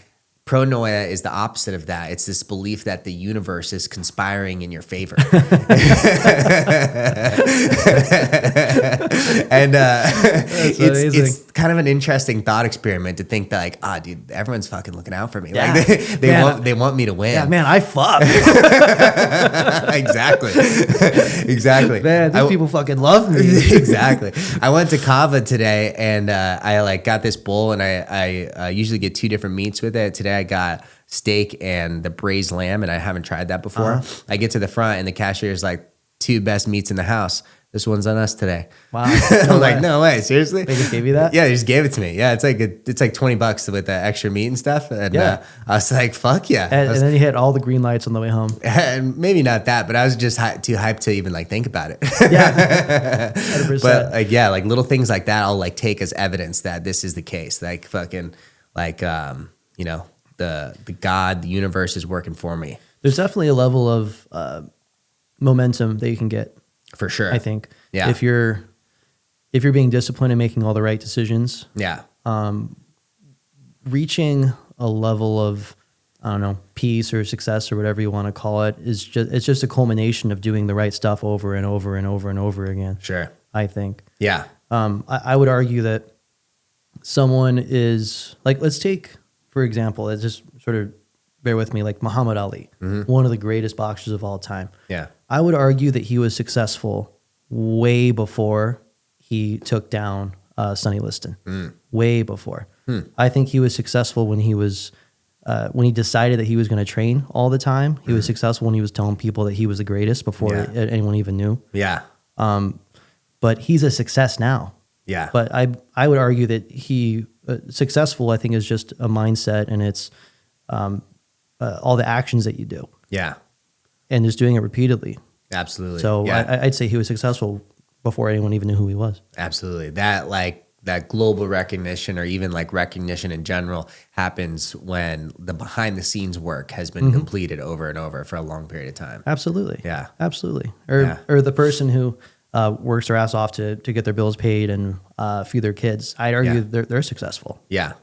Pronoia is the opposite of that. It's this belief that the universe is conspiring in your favor. And it's kind of an interesting thought experiment to think that like, dude, everyone's fucking looking out for me. Yeah. Like they want me to win. Yeah, man, I fuck. Exactly. Man, these people fucking love me. Exactly. I went to Kava today and I like got this bowl and I usually get 2 different meats with it. Today I got steak and the braised lamb, and I haven't tried that before. I get to the front, and the cashier is like, 2 best meats in the house. This one's on us today. Wow. I'm like, no way, seriously? They just gave you that? Yeah, they just gave it to me. Yeah, it's like $20 with the extra meat and stuff. And I was like, fuck yeah. And then you hit all the green lights on the way home. And maybe not that, but I was just too hyped to even like think about it. Yeah, 100%. But like, like little things like that, I'll like take as evidence that this is the case. Like fucking, like, the God, the universe is working for me. There's definitely a level of momentum that you can get. For sure. I think. Yeah. If you're being disciplined and making all the right decisions. Yeah. Reaching a level of I don't know, peace or success or whatever you want to call it, it's just a culmination of doing the right stuff over and over and over and over again. Sure. I think. Yeah. I would argue that someone is like, let's take, for example, let's just sort of bear with me, like Muhammad Ali, one of the greatest boxers of all time. Yeah. I would argue that he was successful way before he took down Sonny Liston. Way before. I think he was successful when he was when he decided that he was going to train all the time. He was successful when he was telling people that he was the greatest before anyone even knew. Yeah. But he's a success now. Yeah. But I would argue that he successful, I think, is just a mindset, and it's all the actions that you do. Yeah. And just doing it repeatedly. Absolutely. So yeah. I'd say he was successful before anyone even knew who he was. Absolutely. That global recognition, or even like recognition in general, happens when the behind the scenes work has been completed over and over for a long period of time. Absolutely. Yeah. Absolutely. Or the person who works their ass off to get their bills paid and feed their kids. I'd argue they're successful. Yeah.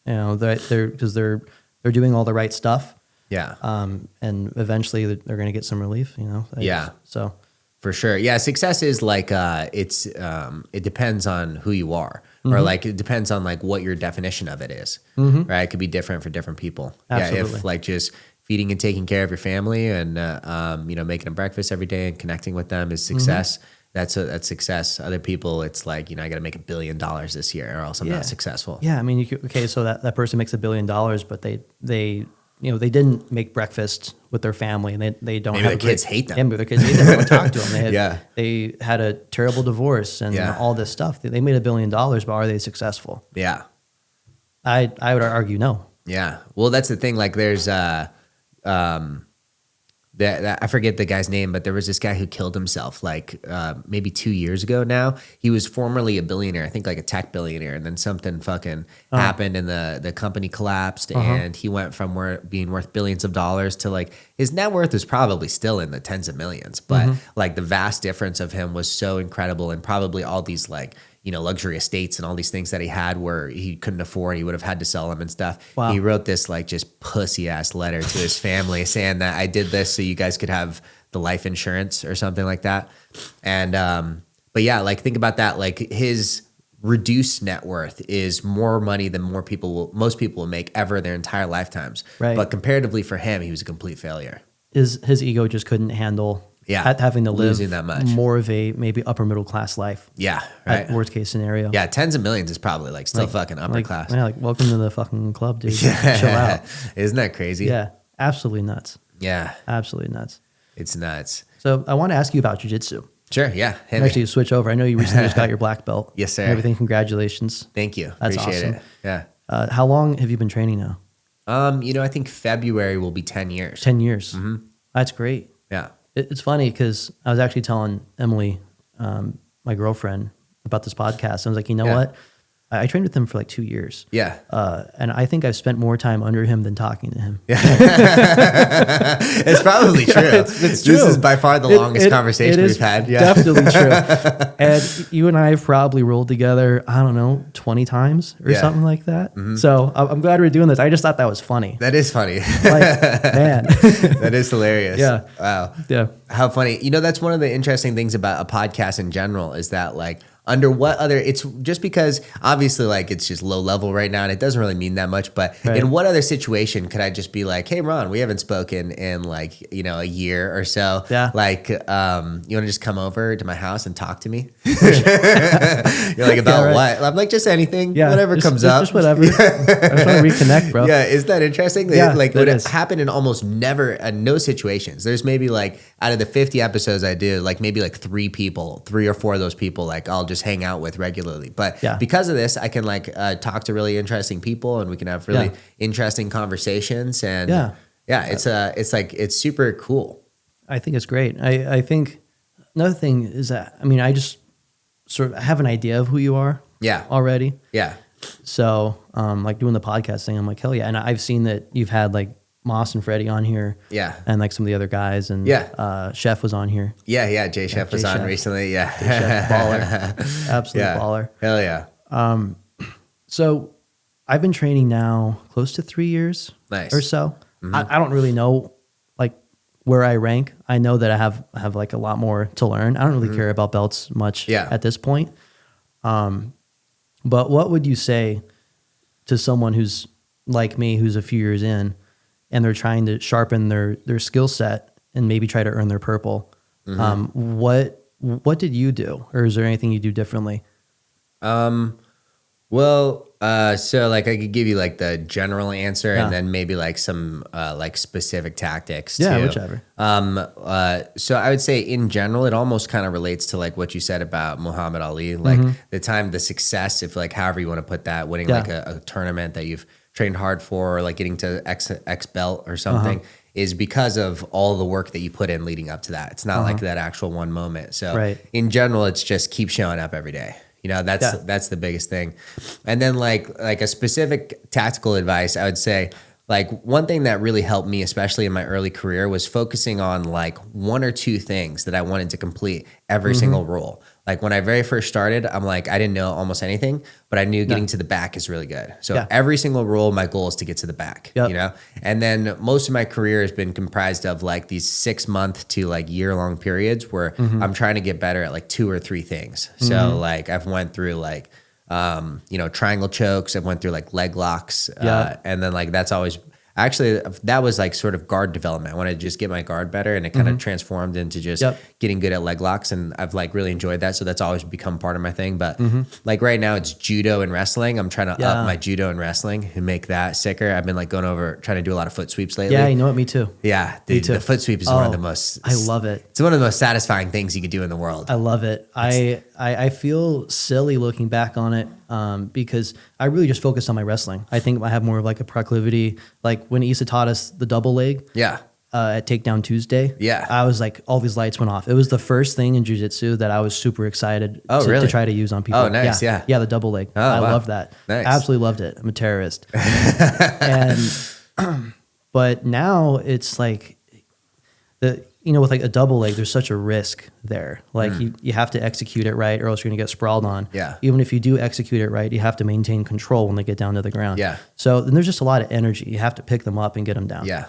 You know, because they're doing all the right stuff. Yeah. And eventually they're going to get some relief, you know? Yeah. So. For sure. Yeah. Success is like, it depends on who you are, or like, it depends on like what your definition of it is, right? It could be different for different people. Absolutely. Yeah. If like just feeding and taking care of your family and, making them breakfast every day and connecting with them is success. That's success. Other people, it's like, I got to make $1 billion this year or else I'm not successful. Yeah. I mean, so that person makes $1 billion, but they didn't make breakfast with their family, and they don't. Maybe their kids hate them. Yeah, maybe their kids hate them. They don't talk to them. They They had a terrible divorce and all this stuff. They made $1 billion, but are they successful? Yeah. I would argue no. Yeah. Well, that's the thing. Like, there's I forget the guy's name, but there was this guy who killed himself like maybe 2 years ago now. He was formerly a billionaire, I think like a tech billionaire, and then something fucking happened and the company collapsed, and he went from being worth billions of dollars to like his net worth is probably still in the tens of millions, but like the vast difference of him was so incredible, and probably all these like luxury estates and all these things that he had where he couldn't afford, he would have had to sell them and stuff. Wow. He wrote this like just pussy ass letter to his family saying that I did this so you guys could have the life insurance or something like that. And, but yeah, like think about that. Like his reduced net worth is more money than most people will make ever their entire lifetimes. Right. But comparatively for him, he was a complete failure. His ego just couldn't handle having to live that much. More of a maybe upper middle class life. Yeah, right. Worst case scenario. Yeah, tens of millions is probably like still fucking upper class. Yeah, like welcome to the fucking club, dude. Chill out. Isn't that crazy? Yeah, absolutely nuts. Yeah, absolutely nuts. It's nuts. So I want to ask you about jiu-jitsu. Sure. Yeah. Actually, switch over. I know you recently just got your black belt. Yes, sir. And everything. Congratulations. Thank you. That's Appreciate awesome. it. Yeah. How long have you been training now? I think February will be 10 years. 10 years. That's great. Yeah. It's funny because I was actually telling Emily, my girlfriend, about this podcast. I was like, you know what? I trained with him for like 2 years. Yeah. And I think I've spent more time under him than talking to him. Yeah. It's probably true. It's true. This is by far the longest conversation we've had. Yeah. Definitely true. And you and I have probably rolled together, I don't know, 20 times or something like that. So I'm glad we're doing this. I just thought that was funny. That is funny. Like, man. That is hilarious. Yeah. Wow. Yeah. How funny. That's one of the interesting things about a podcast in general is that like, under what other, it's just because obviously like it's just low level right now and it doesn't really mean that much, but in what other situation could I just be like, hey Ron, we haven't spoken in like, a year or so. Yeah. Like, you want to just come over to my house and talk to me? You're like, about what? I'm like, just anything, whatever comes up. Just whatever. I just want to reconnect, bro. Yeah. Isn't that interesting? Yeah, like it would happen in almost no situations. There's maybe like out of the 50 episodes I do, like maybe like 3 or 4 of those people, like I'll just hang out with regularly. But because of this, I can like talk to really interesting people and we can have really interesting conversations. And it's super cool. I think it's great. I think another thing is that, I just sort of have an idea of who you are already. Yeah. So like doing the podcast thing, I'm like, hell yeah. And I've seen that you've had like Moss and Freddie on here. Yeah. And like some of the other guys. And Chef was on here. Yeah. Jay Chef was on recently. Yeah. Jay Chef, baller. Absolute baller. Hell yeah. So I've been training now close to 3 years or so. I don't really know like where I rank. I know that I have like a lot more to learn. I don't really care about belts much at this point. But what would you say to someone who's like me, who's a few years in, and they're trying to sharpen their skill set and maybe try to earn their purple? What did you do, or is there anything you do differently? Well, so like I could give you like the general answer and then maybe like some like specific tactics too. Whichever. So I would say in general, it almost kind of relates to like what you said about Muhammad Ali, like the success, if like however you want to put that, winning like a tournament that you've trained hard for, or like getting to X belt or something, is because of all the work that you put in leading up to that. It's not like that actual one moment. So in general, it's just keep showing up every day. You know, that's the biggest thing. And then like a specific tactical advice, I would say like one thing that really helped me, especially in my early career, was focusing on like one or two things that I wanted to complete every single role. Like when I very first started, I'm like, I didn't know almost anything, but I knew getting to the back is really good. So every single role, my goal is to get to the back, you know? And then most of my career has been comprised of like these 6 month to like year-long periods where I'm trying to get better at like 2 or 3 things. So like I've went through like, you know, triangle chokes. I've went through like leg locks. And then like, that's always actually, that was like sort of guard development. I wanted to just get my guard better, and it kind of transformed into just getting good at leg locks. And I've like really enjoyed that. So that's always become part of my thing. But like right now it's judo and wrestling. I'm trying to up my judo and wrestling and make that sicker. I've been like going over, trying to do a lot of foot sweeps lately. Yeah, you know what? Me too. Yeah. Dude, me too. The foot sweep is one of the most, I love it. It's one of the most satisfying things you could do in the world. I love it. I feel silly looking back on it because I really just focused on my wrestling. I think I have more of like a proclivity. Like when Issa taught us the double leg at Takedown Tuesday, I was like, all these lights went off. It was the first thing in jiu-jitsu that I was super excited to try to use on people. Oh, nice. Yeah, the double leg. I love that. Nice. Absolutely loved it. I'm a terrorist. But now it's like with like a double leg, there's such a risk there. Like you have to execute it right, or else you're gonna get sprawled on. Yeah. Even if you do execute it right, you have to maintain control when they get down to the ground. Yeah. So then there's just a lot of energy. You have to pick them up and get them down. Yeah.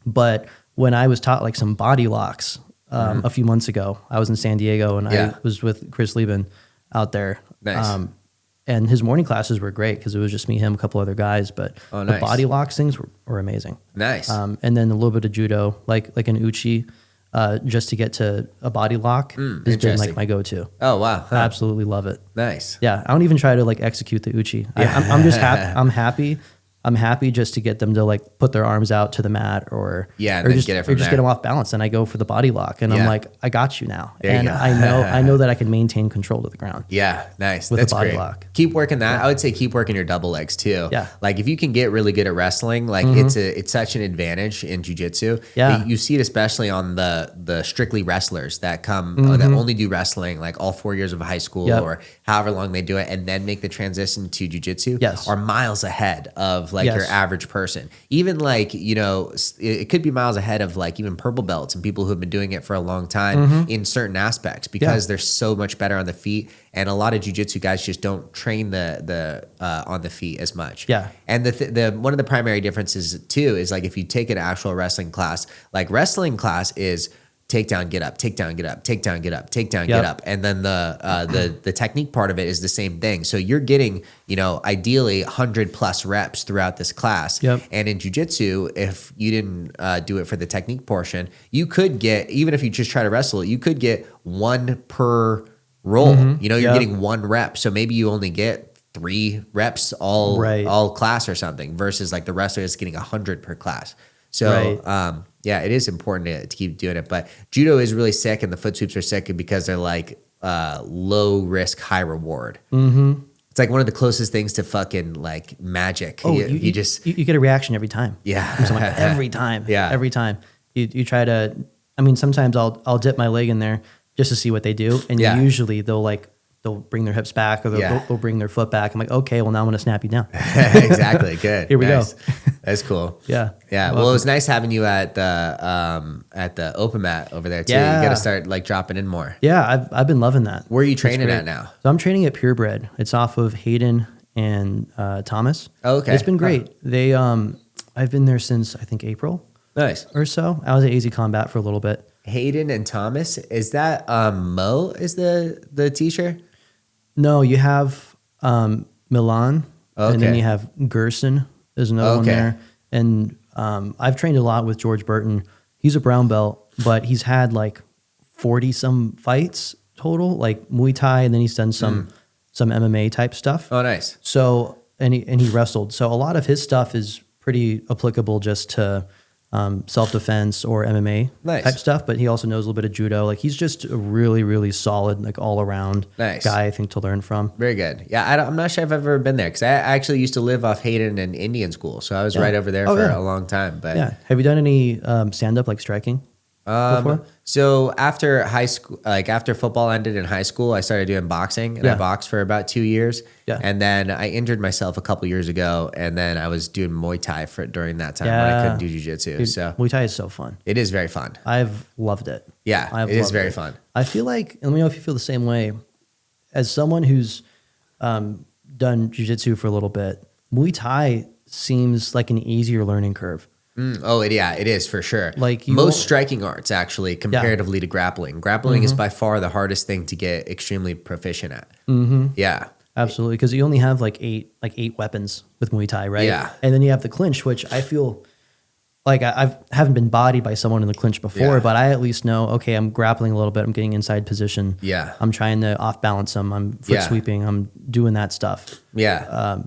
But when I was taught like some body locks a few months ago, I was in San Diego and I was with Chris Lieben out there. Nice. And his morning classes were great because it was just me, him, a couple other guys. But the body locks things were amazing. Nice. And then a little bit of judo, like an uchi, just to get to a body lock has been like my go-to. Oh, wow. I absolutely love it. Nice. Yeah. I don't even try to like execute the uchi. I'm just happy. I'm happy just to get them to like put their arms out to the mat or just get them off balance. And I go for the body lock and I'm like, I got you now. I know that I can maintain control to the ground. Yeah. Nice. That's a body lock. Keep working that. I would say keep working your double legs too. Yeah. Like if you can get really good at wrestling, like it's such an advantage in jiu-jitsu. Yeah. You see it especially on the strictly wrestlers that come, that only do wrestling like all 4 years of high school or however long they do it and then make the transition to jiu-jitsu are miles ahead of like your average person. Even like, it could be miles ahead of like even purple belts and people who have been doing it for a long time in certain aspects because they're so much better on the feet. And a lot of jiu-jitsu guys just don't train the on the feet as much. Yeah. And the one of the primary differences too is like if you take an actual wrestling class, like wrestling class is takedown, get up, takedown, get up, takedown, get up, takedown, get up. And then the technique part of it is the same thing. So you're getting, ideally 100+ reps throughout this class. Yep. And in jiu-jitsu, if you didn't do it for the technique portion, you could get, even if you just try to wrestle it, you could get 1 per roll. You're getting 1 rep. So maybe you only get 3 reps all class or something versus like the wrestler is getting 100 per class. So, yeah, it is important to keep doing it. But judo is really sick and the foot sweeps are sick because they're like low risk, high reward. It's like one of the closest things to fucking like magic. Oh, you get a reaction every time. Yeah. Every time. Yeah. Every time. You try to, sometimes I'll dip my leg in there just to see what they do. And usually they'll bring their hips back or they'll bring their foot back. I'm like, okay, well now I'm going to snap you down. Exactly. Good. Here we go. That's cool. Yeah. Yeah. Well, it was nice having you at the open mat over there too. Yeah. You got to start like dropping in more. Yeah. I've been loving that. Where are you training at now? So I'm training at Purebred. It's off of Hayden and Thomas. Oh, okay. It's been great. They, I've been there since I think April Nice. or so. I was at AZ Combat for a little bit. Hayden and Thomas. Is that Mo is the teacher? No, you have Milan, and then Okay. you have Gerson. There's another one Okay. there. And I've trained a lot with George Burton. He's a brown belt, but he's had like 40 some fights total, like Muay Thai, and then he's done some MMA type stuff. Oh, nice. So and he wrestled. So a lot of his stuff is pretty applicable just to self defense or MMA Nice. type stuff. But he also knows a little bit of judo. Like he's just a really really solid like all around Nice. guy I think to learn from. Very good. Yeah, I'm not sure if I've ever been there because I actually used to live off Hayden and Indian School, so I was right over there for a long time. But Yeah. Have you done any stand up like striking before? So after high school, like after football ended in high school, I started doing boxing, and I Yeah. boxed for about 2 years. Yeah. And then I injured myself a couple years ago, and then I was doing Muay Thai during that time when I couldn't do jiu-jitsu. Dude, So Muay Thai is so fun. it is very fun. I've loved it. Yeah, I've it is loved very fun. I feel like, and let me know if you feel the same way. As someone who's done jiu-jitsu for a little bit, Muay Thai seems like an easier learning curve. It is for sure. Like, you most won't- striking arts, actually, comparatively to grappling. Grappling is by far the hardest thing to get extremely proficient at. Mm-hmm. Yeah. Absolutely, because you only have like eight weapons with Muay Thai, right? Yeah. And then you have the clinch, which I feel like I haven't been bodied by someone in the clinch before, Yeah. but I at least know, okay, I'm grappling a little bit, I'm getting inside position. Yeah. I'm trying to off balance them, I'm foot Yeah. sweeping, I'm doing that stuff. Yeah.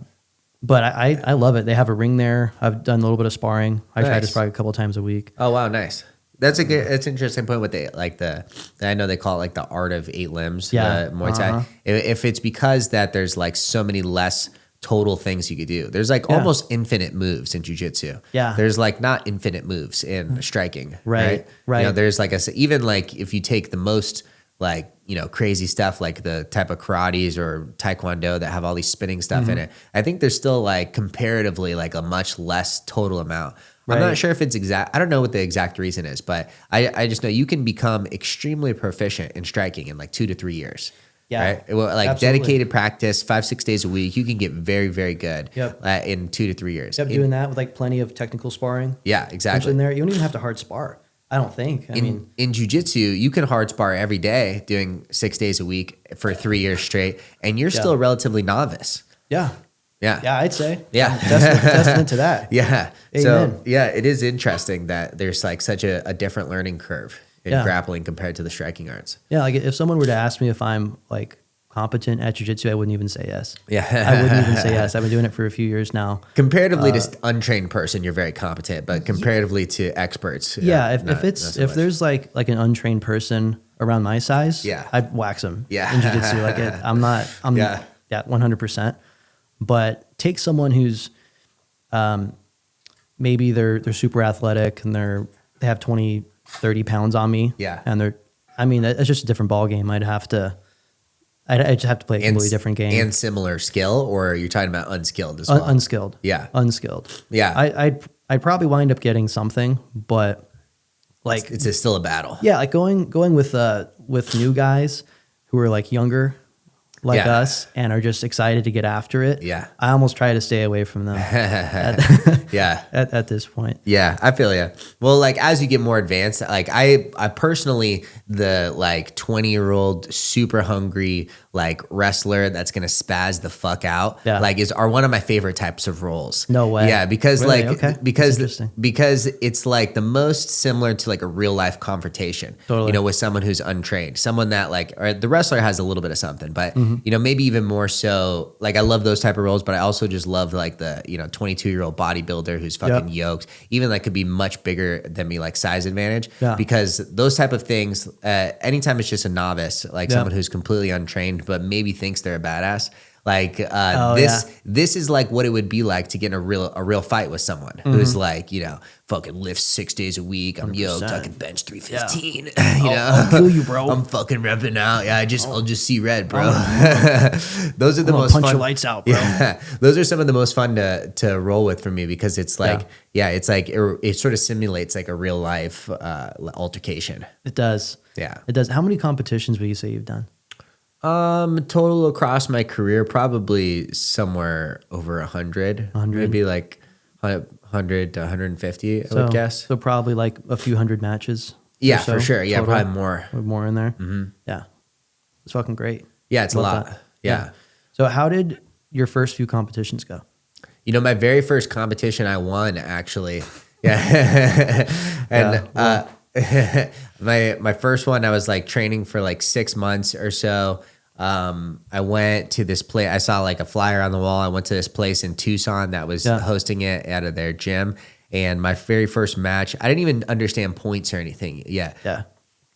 But I love it. They have a ring there. I've done a little bit of sparring. I try to Nice. spar a couple times a week. Oh wow, nice. That's an interesting point with I know they call it like the art of 8 limbs. Yeah. Muay Thai. If it's because that there's like so many less total things you could do. There's like Yeah. almost infinite moves in jiu-jitsu. Yeah. There's like not infinite moves in striking. Right. You know, there's like even like if you take the most like, you know, crazy stuff like the type of karates or taekwondo that have all these spinning stuff in it, I think there's still like comparatively like a much less total amount. I'm Right. not sure if it's exact. I don't know what the exact reason is, but I just know you can become extremely proficient in striking in like 2 to 3 years. Yeah, Right. Well, like absolutely. dedicated practice, 5-6 days a week, you can get very, very good. Yep. In 2 to 3 years. Yep, doing that with like plenty of technical sparring. Yeah, exactly. In there, you don't even have to hard spar. I don't think. I mean, In jiu-jitsu, you can hard spar every day doing 6 days a week for 3 years straight, and you're still a relatively novice. yeah, Yeah. I'd say. Yeah. Testament to that. Yeah. Amen. So yeah, it is interesting that there's like such a different learning curve in Yeah. grappling compared to the striking arts. Yeah, like if someone were to ask me if I'm like competent at jiu-jitsu, I wouldn't even say yes. Yeah. I wouldn't even say yes. I've been doing it for a few years now. Comparatively to untrained person, you're very competent, but comparatively to experts, Yeah, if not so much. there's like an untrained person around my size, Yeah. I'd wax them. Yeah. in jiu-jitsu, like I'm Yeah. 100%. But take someone who's, maybe they're super athletic and they have 20, 30 pounds on me. Yeah. and it's just a different ball game. I'd just have to play a completely different game. and similar skill, or you're talking about unskilled as well. Unskilled. Yeah. Unskilled. Yeah. I'd probably wind up getting something, but like It's still a battle. yeah, like going with new guys who are like younger, like Yeah. us, and are just excited to get after it. Yeah. I almost try to stay away from them Yeah. at this point. Yeah, I feel you. Well, like as you get more advanced, like I personally, the like 20-year-old super hungry like wrestler that's gonna spaz the fuck out, Yeah. like are one of my favorite types of roles. No way. Yeah, because Really? like Okay. That's because interesting. it's like the most similar to like a real life confrontation. Totally. You know, with someone who's untrained, someone that like, or the wrestler has a little bit of something, but you know, maybe even more so. Like I love those type of roles, but I also just love like the 22-year-old bodybuilder who's fucking yoked. Even that could be much bigger than me, like size advantage. Yeah. Because those type of things, anytime it's just a novice, like Yeah. someone who's completely untrained, but maybe thinks they're a badass. Like Oh, this is like what it would be like to get in a real fight with someone who's like, fucking lifts 6 days a week. I'm yoked. I can bench 315. I'll kill you, bro. I'm fucking repping out. Yeah, I'll just see red, bro. Those are the I'm gonna most punch fun. your lights out, bro. Yeah, those are some of the most fun to roll with for me because it's like, it's like it sort of simulates like a real life altercation. It does. Yeah. It does. How many competitions would you say you've done? Total across my career, probably somewhere over 100. 100? Maybe like 100 to 150, I would guess. So probably like a few hundred matches. Yeah, or so for sure. Yeah, total. probably more. More in there. Mm-hmm. Yeah. It's fucking great. Yeah, it's Love a lot. that. Yeah. So how did your first few competitions go? You know, my very first competition I won, actually. Yeah. And my first one, I was like training for like 6 months or so. I went to this place. I saw like a flyer on the wall. I went to this place in Tucson that was hosting it out of their gym. And my very first match, I didn't even understand points or anything yet. Yeah.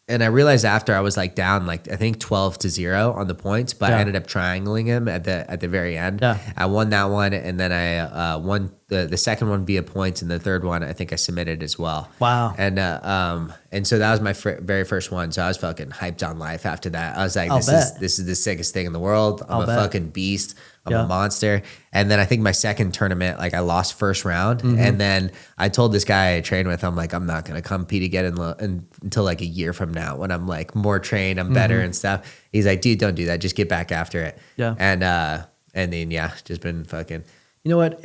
And I realized after I was like down, like I think 12-0 on the points, but I ended up triangling him at the very end. Yeah. I won that one, and then I won the second one via points, and the third one I think I submitted as well. Wow. And so that was my very first one. So I was fucking hyped on life after that. I was like, this is the sickest thing in the world. I'm a fucking beast. I'm a monster. And then I think my second tournament, like I lost first round. And then I told this guy I trained with, I'm like, I'm not going to compete again until like a year from now when I'm like more trained, I'm better and stuff. He's like, dude, don't do that. Just get back after it. Yeah. And then, yeah, just been fucking. You know what?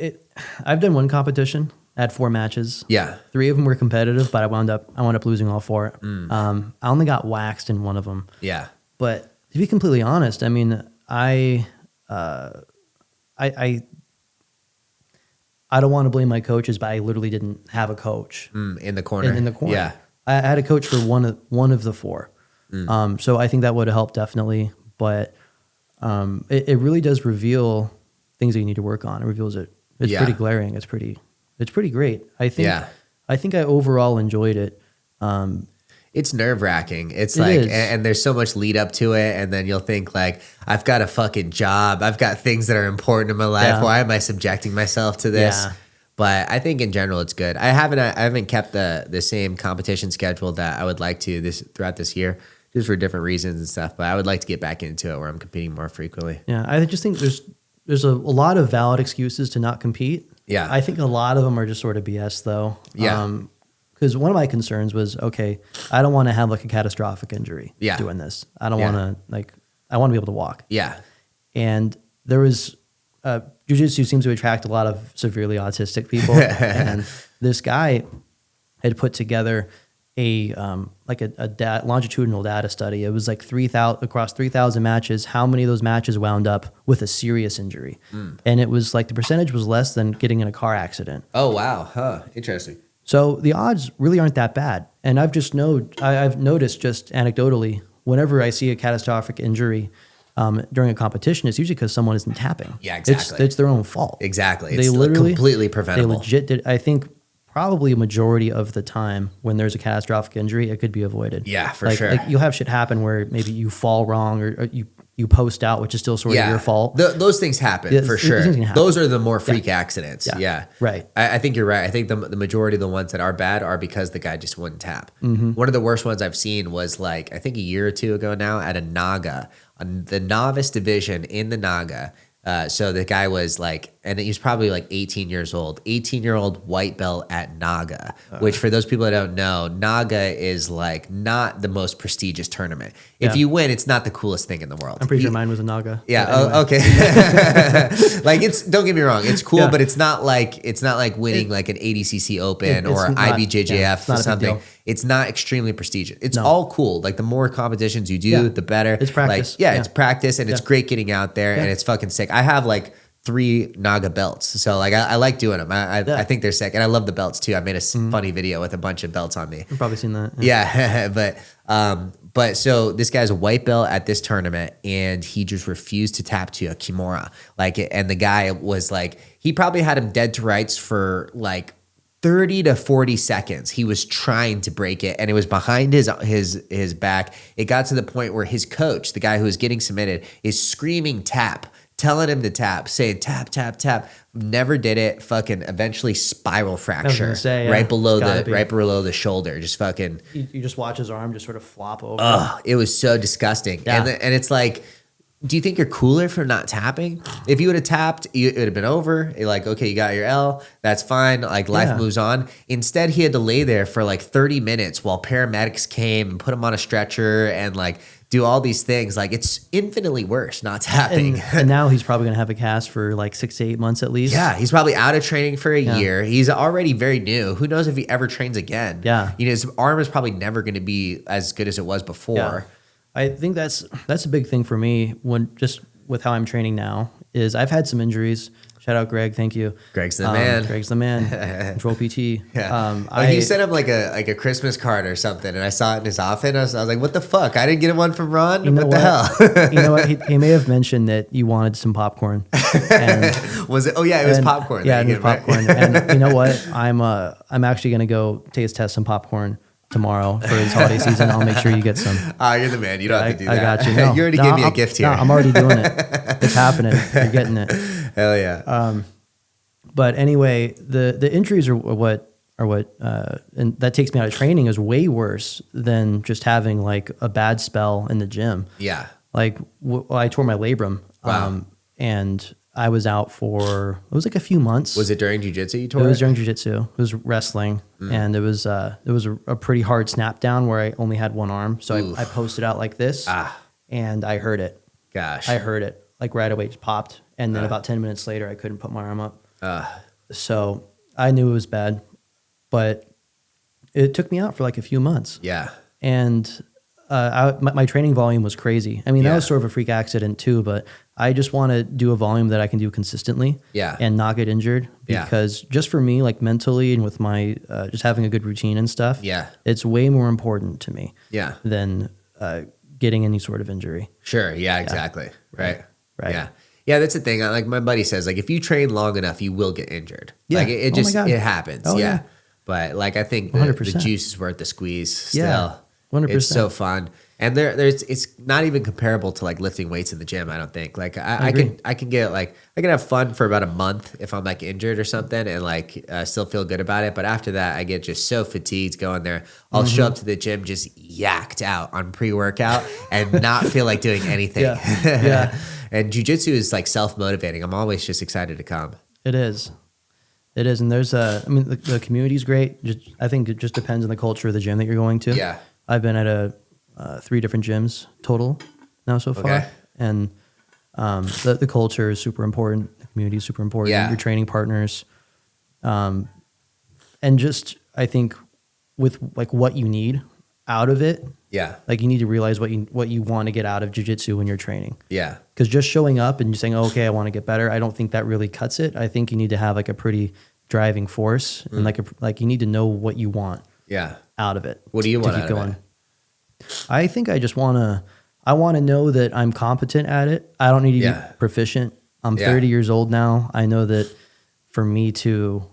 I've done one competition. I had 4 matches. Yeah. 3 of them were competitive, but I wound up losing all 4. I only got waxed in one of them. Yeah. But to be completely honest, I mean, I don't want to blame my coaches, but I literally didn't have a coach In the corner. in the corner. Yeah. I had a coach for one of the 4. So I think that would have helped definitely. But it really does reveal things that you need to work on. It reveals it. It's pretty glaring. It's pretty great. I think I overall enjoyed it. It's nerve wracking. It's like, and there's so much lead up to it. And then you'll think like, I've got a fucking job. I've got things that are important in my life. Yeah. Why am I subjecting myself to this? Yeah. But I think in general, it's good. I haven't kept the same competition schedule that I would like to throughout this year, just for different reasons and stuff. But I would like to get back into it where I'm competing more frequently. Yeah. I just think there's a lot of valid excuses to not compete. Yeah. I think a lot of them are just sort of BS though. Yeah. Because one of my concerns was, okay, I don't want to have like a catastrophic injury doing this. I don't want to I want to be able to walk. Yeah. And there was, jiu-jitsu seems to attract a lot of severely autistic people. And this guy had put together a longitudinal data study. It was like 3,000 across 3,000 matches. How many of those matches wound up with a serious injury? And it was like the percentage was less than getting in a car accident. Oh, wow. Huh. Interesting. So the odds really aren't that bad. And I've noticed just anecdotally, whenever I see a catastrophic injury during a competition, it's usually because someone isn't tapping. Yeah, exactly. It's their own fault. Exactly. They It's literally completely preventable. They legit did. I think probably a majority of the time when there's a catastrophic injury, it could be avoided. Yeah, for sure. Like you'll have shit happen where maybe you fall wrong or you post out, which is still sort of your fault. Those things happen for sure. Those are the more freak accidents. Yeah. Right. I think you're right. I think the majority of the ones that are bad are because the guy just wouldn't tap. One of the worst ones I've seen was like, I think a year or two ago now at a Naga, on the novice division in the Naga. So the guy was like, and he was probably like 18 years old, 18-year-old white belt at Naga, which for those people that don't know, Naga is like not the most prestigious tournament. If you win, it's not the coolest thing in the world. I'm pretty sure mine was a Naga. Yeah. Anyway. Okay. Like don't get me wrong. It's cool, but it's not like winning like an ADCC Open or IBJJF or something. It's not extremely prestigious. It's all cool. Like the more competitions you do, the better. It's practice. Like, it's practice and it's great getting out there and it's fucking sick. I have like 3 Naga belts. So like I like doing them. I think they're sick. And I love the belts too. I made a funny video with a bunch of belts on me. I've probably seen that. Yeah. But so this guy's a white belt at this tournament and he just refused to tap to a Kimura. And the guy was like, he probably had him dead to rights for like 30 to 40 seconds. He was trying to break it and it was behind his back. It got to the point where his coach, the guy who was getting submitted, is screaming tap, telling him to tap, saying tap, tap, tap. Never did it. Fucking eventually spiral fracture right below the shoulder. Just fucking. You just watch his arm just sort of flop over. It was so disgusting. Yeah. And it's like, do you think you're cooler for not tapping? If you would have tapped, it would have been over. You're like, okay, you got your L. That's fine. Like life moves on. Instead, he had to lay there for like 30 minutes while paramedics came and put him on a stretcher and like do all these things. Like it's infinitely worse not tapping. And now he's probably going to have a cast for like 6 to 8 months at least. Yeah, he's probably out of training for a year. He's already very new. Who knows if he ever trains again? Yeah. You know, his arm is probably never going to be as good as it was before. Yeah. I think that's a big thing for me when just with how I'm training now is I've had some injuries. Shout out Greg, thank you. Greg's the man. Greg's the man. Control PT. Yeah. You sent him like a Christmas card or something, and I saw it in his office. I was like, "What the fuck? I didn't get one from Ron. What the hell?" You know what? He may have mentioned that you wanted some popcorn. And, was it? Oh yeah, it was popcorn. Yeah, it was popcorn. And you know what? I'm actually gonna go taste test some popcorn tomorrow for this holiday season. I'll make sure you get some. You're the man. You don't have to do that. I got you. No, you already gave me a gift here. No, I'm already doing it. It's happening. You're getting it. Hell yeah. But anyway, the injuries are what and that takes me out of training is way worse than just having like a bad spell in the gym. Yeah. Like I tore my labrum. Wow. And I was out for it was like a few months. Was it during jiu-jitsu you tore it? It was during jiu-jitsu. It was wrestling, and it was a pretty hard snap down where I only had one arm. So I posted out like this, and I heard it. Gosh. I heard it like right away, just popped, and then about 10 minutes later, I couldn't put my arm up. So I knew it was bad, but it took me out for like a few months. Yeah. And my training volume was crazy. I mean, that was sort of a freak accident too, but I just want to do a volume that I can do consistently and not get injured because just for me, like mentally and with my, just having a good routine and stuff, it's way more important to me than getting any sort of injury. Sure. Yeah, exactly. Right. Right. Yeah. Yeah, that's the thing. Like my buddy says, like if you train long enough, you will get injured. Yeah. Like it just, it happens. Oh, yeah. But like, I think the juice is worth the squeeze still. Yeah. 100%. It's so fun. And it's not even comparable to like lifting weights in the gym. I don't think like I can get like, I can have fun for about a month if I'm like injured or something and like still feel good about it. But after that, I get just so fatigued going there. I'll show up to the gym just yacked out on pre-workout and not feel like doing anything. Yeah. And jiu-jitsu is like self-motivating. I'm always just excited to come. It is. And there's the community's great. I think it just depends on the culture of the gym that you're going to. Yeah. I've been at 3 different gyms total now so far. Okay. And the culture is super important. The community is super important. Yeah. Your training partners. And just, I think with like what you need out of it. Yeah. Like you need to realize what you want to get out of jiu-jitsu when you're training. Yeah. Because just showing up and just saying, oh, okay, I want to get better, I don't think that really cuts it. I think you need to have like a pretty driving force and like you need to know what you want out of it. What do you want to out keep of going. it? I think I just want to know that I'm competent at it. I don't need to be proficient. I'm 30 years old now. I know that for me to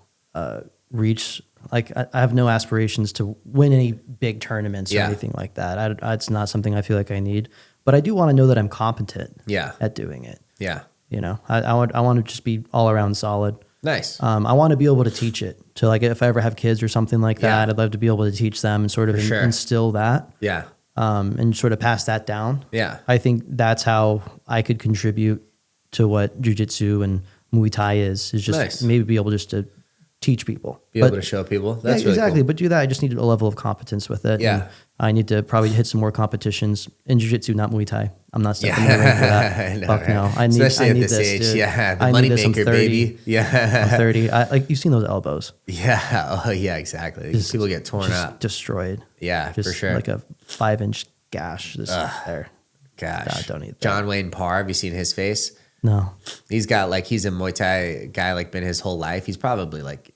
reach, like I have no aspirations to win any big tournaments or anything like that. It's not something I feel like I need. But I do want to know that I'm competent at doing it. Yeah. You know, I want to just be all around solid. Nice. I want to be able to teach it to like if I ever have kids or something like that, I'd love to be able to teach them and sort of instill that. Yeah. And sort of pass that down. Yeah. I think that's how I could contribute to what jiu-jitsu and Muay Thai is just maybe be able just to teach people. Be able to show people. That's really exactly. cool. But do that. I just need a level of competence with it. Yeah. And I need to probably hit some more competitions in jiu-jitsu, not Muay Thai. I'm not stepping in the ring for that. I know, Fuck right? no. Especially I need at this age. dude. Yeah. The I money need this. maker, I'm 30. baby. Yeah. I'm 30. Like you've seen those elbows. Yeah. Oh, yeah, exactly. People get torn up. Destroyed. Yeah, just for sure. Like a 5-inch gash there. Gosh. God, don't eat that. John Wayne Parr, have you seen his face? No. He's got like, he's a Muay Thai guy, like been his whole life. He's probably like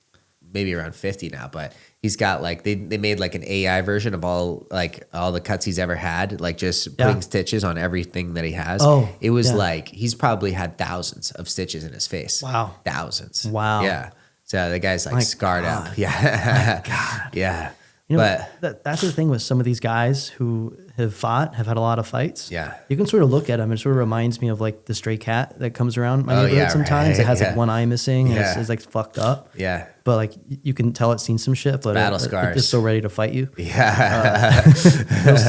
maybe around 50 now, but he's got like, they made like an AI version of all the cuts he's ever had, like just putting stitches on everything that he has. Oh, it was like, he's probably had thousands of stitches in his face. Wow. Thousands. Wow. Yeah. So the guy's like My scarred God. up. Yeah. My God. Yeah. You know, that's the thing with some of these guys who have had a lot of fights. Yeah. You can sort of look at them. It sort of reminds me of like the stray cat that comes around my neighborhood sometimes. Right. It has like one eye missing. And Yeah. it's like fucked up. Yeah. But like you can tell it's seen some shit, but Battle scars. It's so ready to fight you. Yeah.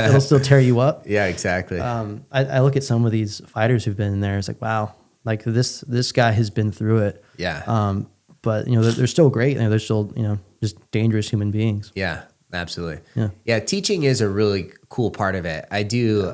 It'll still tear you up. Yeah, exactly. I look at some of these fighters who've been in there. It's like, wow, like this guy has been through it. Yeah. But you know, they're still great. They're still, you know, just dangerous human beings. Yeah, absolutely. Yeah. Yeah. Teaching is a really cool part of it. I do,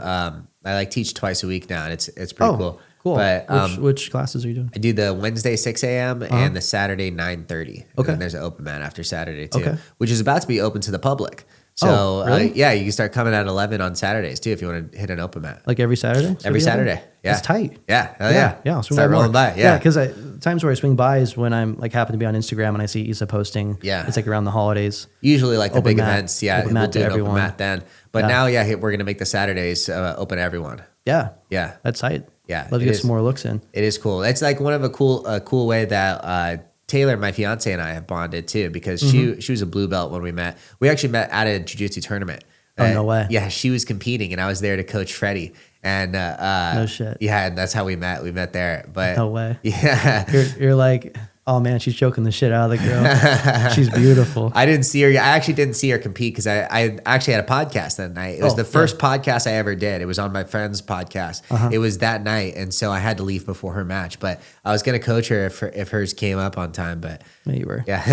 I like teach twice a week now, and it's pretty cool. Cool. But Which classes are you doing? I do the Wednesday 6 a.m. and the Saturday 9:30. Okay. And there's an open mat after Saturday too, Okay. which is about to be open to the public. So really? yeah, you can start coming at 11 on Saturdays too if you want to hit an open mat. Like every Saturday? Every Saturday. Yeah. That's tight. Yeah. Hell yeah. Yeah. I'll swing Start by more. rolling by. Yeah. Yeah. Because times where I swing by is when I'm like happen to be on Instagram and I see Isa posting. Yeah. It's like around the holidays. Usually like the Open big mat. events. Yeah. Open mat We'll do to an open everyone. mat then. But now, we're going to make the Saturdays open to everyone. Yeah. Yeah. That's tight. Yeah, Love to it get is. some more looks in. It is cool. It's like one of a cool way that Taylor, my fiance, and I have bonded too, because she was a blue belt when we met. We actually met at a jiu-jitsu tournament. Oh, no way. Yeah, she was competing, and I was there to coach Freddie. And No shit. Yeah, and that's how we met. We met there. But No way. Yeah. You're like, oh man, she's choking the shit out of the girl. She's beautiful. I didn't see her. I actually didn't see her compete because I actually had a podcast that night. It was the first podcast I ever did. It was on my friend's podcast. It was that night, and so I had to leave before her match. But I was gonna coach her if hers came up on time. But Yeah, you were. yeah,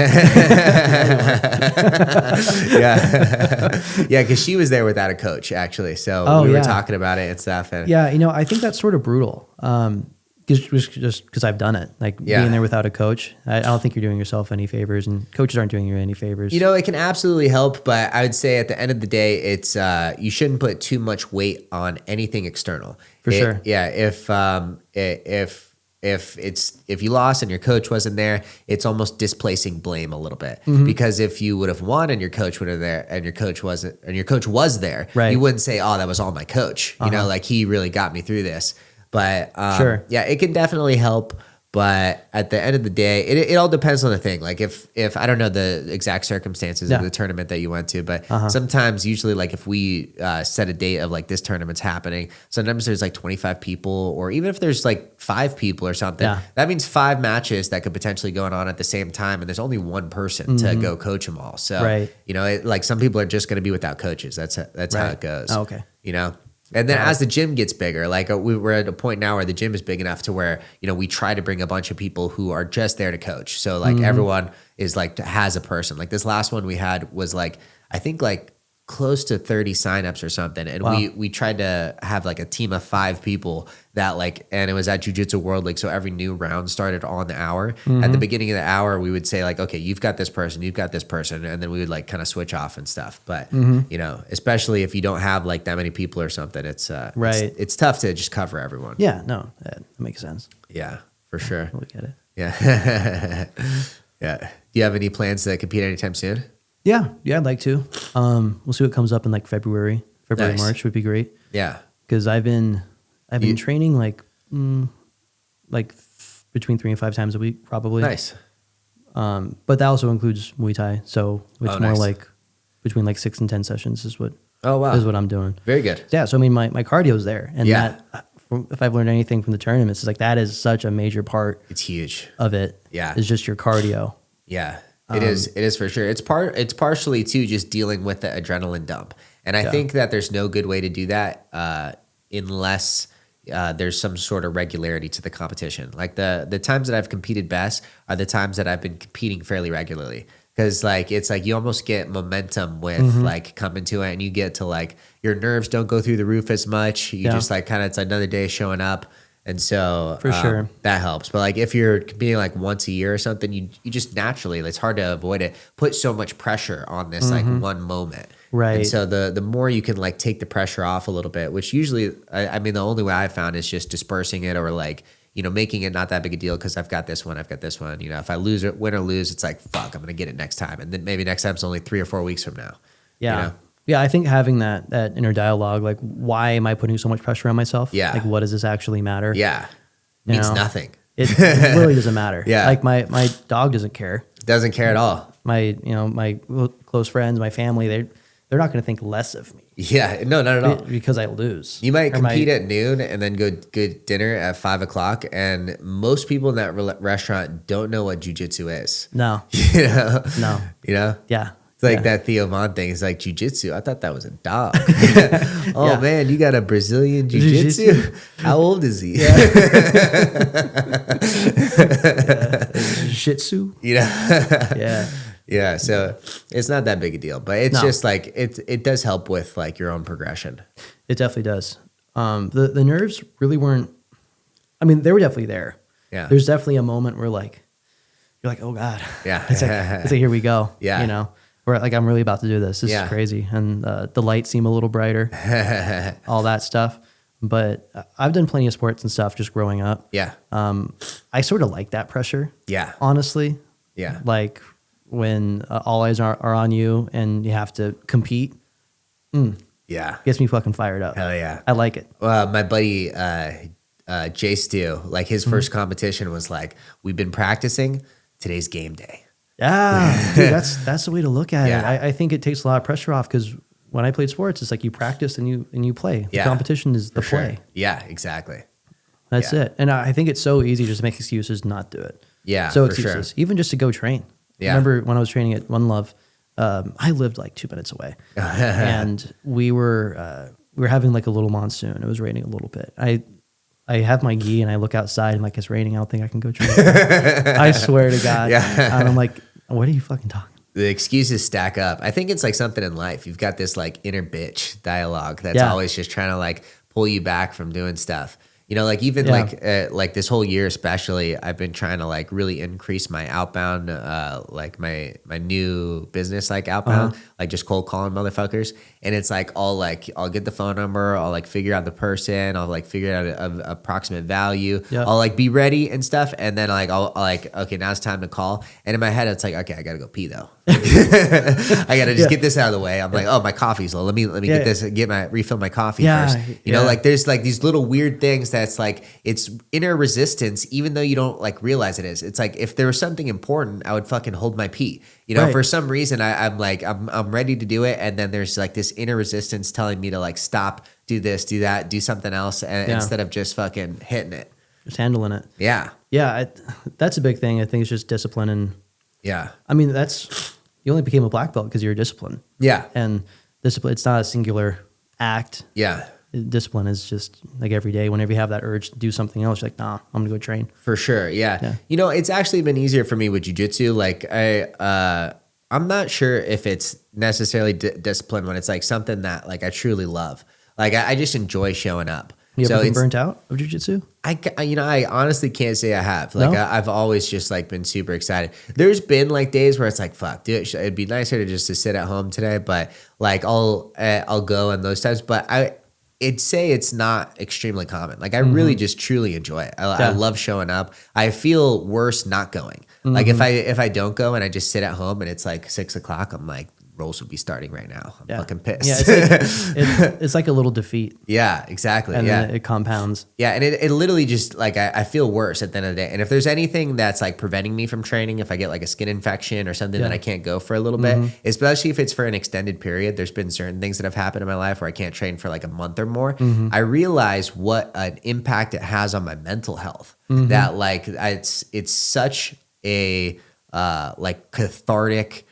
yeah, because she was there without a coach actually. So we were talking about it and stuff. And Yeah, I think that's sort of brutal. Just because I've done it, like being there without a coach, I don't think you're doing yourself any favors, and coaches aren't doing you any favors. it can absolutely help, but I would say at the end of the day, it's you shouldn't put too much weight on anything external. For sure. Yeah, if you lost and your coach wasn't there, it's almost displacing blame a little bit. Because if you would have won and your coach would have there and your coach wasn't and your coach was there, Right. you wouldn't say, "Oh, that was all my coach." Like he really got me through this. But Sure. yeah, it can definitely help. But at the end of the day, it all depends on the thing. Like if I don't know the exact circumstances of the tournament that you went to, but sometimes usually like if we set a date of like this tournament's happening, sometimes there's like 25 people, or even if there's like 5 people or something, that means 5 matches that could potentially go on at the same time, and there's only one person to go coach them all. So Right. like some people are just going to be without coaches. That's how it goes. Oh, okay. And then as the gym gets bigger, like we're at a point now where the gym is big enough to where, we try to bring a bunch of people who are just there to coach. So like everyone is like has a person. Like this last one we had was like, I think like close to 30 signups or something. And we tried to have like a team of 5 people that and it was at Jiu-Jitsu World League. So every new round started on the hour. At the beginning of the hour, we would say like, okay, you've got this person, you've got this person. And then we would like kind of switch off and stuff. But, especially if you don't have like that many people or something, it's, Right. it's tough to just cover everyone. Yeah, no, that makes sense. Yeah, for sure. Look at it. Yeah. Yeah. Do you have any plans to compete anytime soon? Yeah, I'd like to. We'll see what comes up in like February, Nice. March would be great. Yeah. Because I've been training between 3 and 5 times a week, probably. Nice. But that also includes Muay Thai, so it's more nice. like between like 6 and 10 sessions is what Oh, wow. is what I'm doing. Very good. Yeah, so I mean my cardio's there, and Yeah. if I've learned anything from the tournaments, it's like that is such a major part It's huge. of it. Yeah. is just your cardio. Yeah, it is. It is for sure. It's partially too just dealing with the adrenaline dump, and I think that there's no good way to do that unless there's some sort of regularity to the competition. Like the times that I've competed best are the times that I've been competing fairly regularly, because like it's like you almost get momentum with like coming to it, and you get to like your nerves don't go through the roof as much. You just like kind of it's another day showing up. And so For sure. that helps. But like if you're competing like once a year or something, you just naturally, it's hard to avoid it, put so much pressure on this like one moment. Right. And so the more you can like take the pressure off a little bit, which usually, I mean, the only way I've found is just dispersing it, or like, making it not that big a deal because I've got this one. If I lose it, win or lose, it's like, fuck, I'm going to get it next time. And then maybe next time's only 3 or 4 weeks from now. Yeah. Yeah, I think having that inner dialogue, like, why am I putting so much pressure on myself? Yeah. Like, what does this actually matter? Yeah. You Means know? nothing. It really doesn't matter. Yeah. Like my dog doesn't care. Doesn't care at all. My close friends, my family, they're not going to think less of me. Yeah. No, not at all. Because I lose. You might compete at noon and then go good dinner at 5 o'clock. And most people in that restaurant don't know what jiu-jitsu is. No. No. Yeah. It's like that Theo Von thing. It's like jiu-jitsu. I thought that was a dog. Man, you got a Brazilian jiu-jitsu? How old is he? Shih Tzu? Yeah. Yeah. Yeah. So it's not that big a deal, but it's just like, it does help with like your own progression. It definitely does. The nerves really weren't. I mean, they were definitely there. Yeah. There's definitely a moment where like you're like, oh God. Yeah. It's like here we go. Yeah. You know, where like I'm really about to do this. This Yeah. is crazy, and the lights seem a little brighter. All that stuff. But I've done plenty of sports and stuff just growing up. Yeah. I sort of like that pressure. Yeah. Honestly. Yeah. Like when all eyes are on you and you have to compete. Yeah. Gets me fucking fired up. Hell yeah. I like it. My buddy, Jay Steele, like his Mm-hmm. first competition was like, we've been practicing, today's game day. Yeah, dude, that's the way to look at Yeah. it. I think it takes a lot of pressure off because when I played sports, it's like you practice and you play. Yeah. The competition is the For sure. play. Yeah, exactly. That's Yeah. it. And I think it's so easy just to make excuses not do it. Yeah, So for sure. excuses, even just to go train. Yeah. I remember when I was training at One Love, I lived like 2 minutes away, and we were having like a little monsoon. It was raining a little bit. I have my gi and I look outside and like it's raining. I don't think I can go train. I swear to God. Yeah. And I'm like, what are you fucking talking? The excuses stack up. I think it's like something in life. You've got this like inner bitch dialogue that's Yeah. always just trying to like pull you back from doing stuff. You know, like even Yeah. like this whole year especially, I've been trying to like really increase my outbound, like my new business, like outbound, like just cold calling motherfuckers. And it's like I'll get the phone number, I'll like figure out the person, I'll like figure out a approximate value, Yeah. I'll like be ready and stuff, and then like I'll like, okay, now it's time to call. And in my head, it's like, okay, I gotta go pee though. I gotta just get this out of the way. I'm like, oh, my coffee's low. Let me get this, refill my coffee first. You know, like there's like these little weird things that's like it's inner resistance, even though you don't like realize it is. It's like if there was something important, I would fucking hold my pee. You know, for some reason, I'm like I'm ready to do it, and then there's like this inner resistance telling me to like stop, do this, do that, do something else, and instead of just fucking hitting it, Just handling it. Yeah. Yeah, that's a big thing. I think it's just discipline, and Yeah. I mean you only became a black belt because you're disciplined. Yeah. And discipline, it's not a singular act. Yeah. Discipline is just like every day. Whenever you have that urge to do something else, you're like, nah, I'm gonna go train. For sure. Yeah. You know, it's actually been easier for me with jiu-jitsu. Like I'm not sure if it's necessarily discipline when it's like something that like I truly love. Like I just enjoy showing up. You ever So been it's, burnt out of jiu-jitsu? I honestly can't say I have. Like No? I've always just like been super excited. There's been like days where it's like, fuck, dude, it'd be nicer to just to sit at home today. But like I'll go in those times. But I'd say it's not extremely common. Like I really just truly enjoy it. I love showing up. I feel worse not going. Like if I don't go and I just sit at home and it's like 6 o'clock, I'm like, rolls would be starting right now. I'm fucking pissed. Yeah, it's like, it's like a little defeat. Yeah, exactly. And yeah. then it compounds. Yeah, and it literally just like I feel worse at the end of the day. And if there's anything that's like preventing me from training, if I get like a skin infection or something that I can't go for a little bit, especially if it's for an extended period, there's been certain things that have happened in my life where I can't train for like a month or more. I realize what an impact it has on my mental health. That like it's such a like cathartic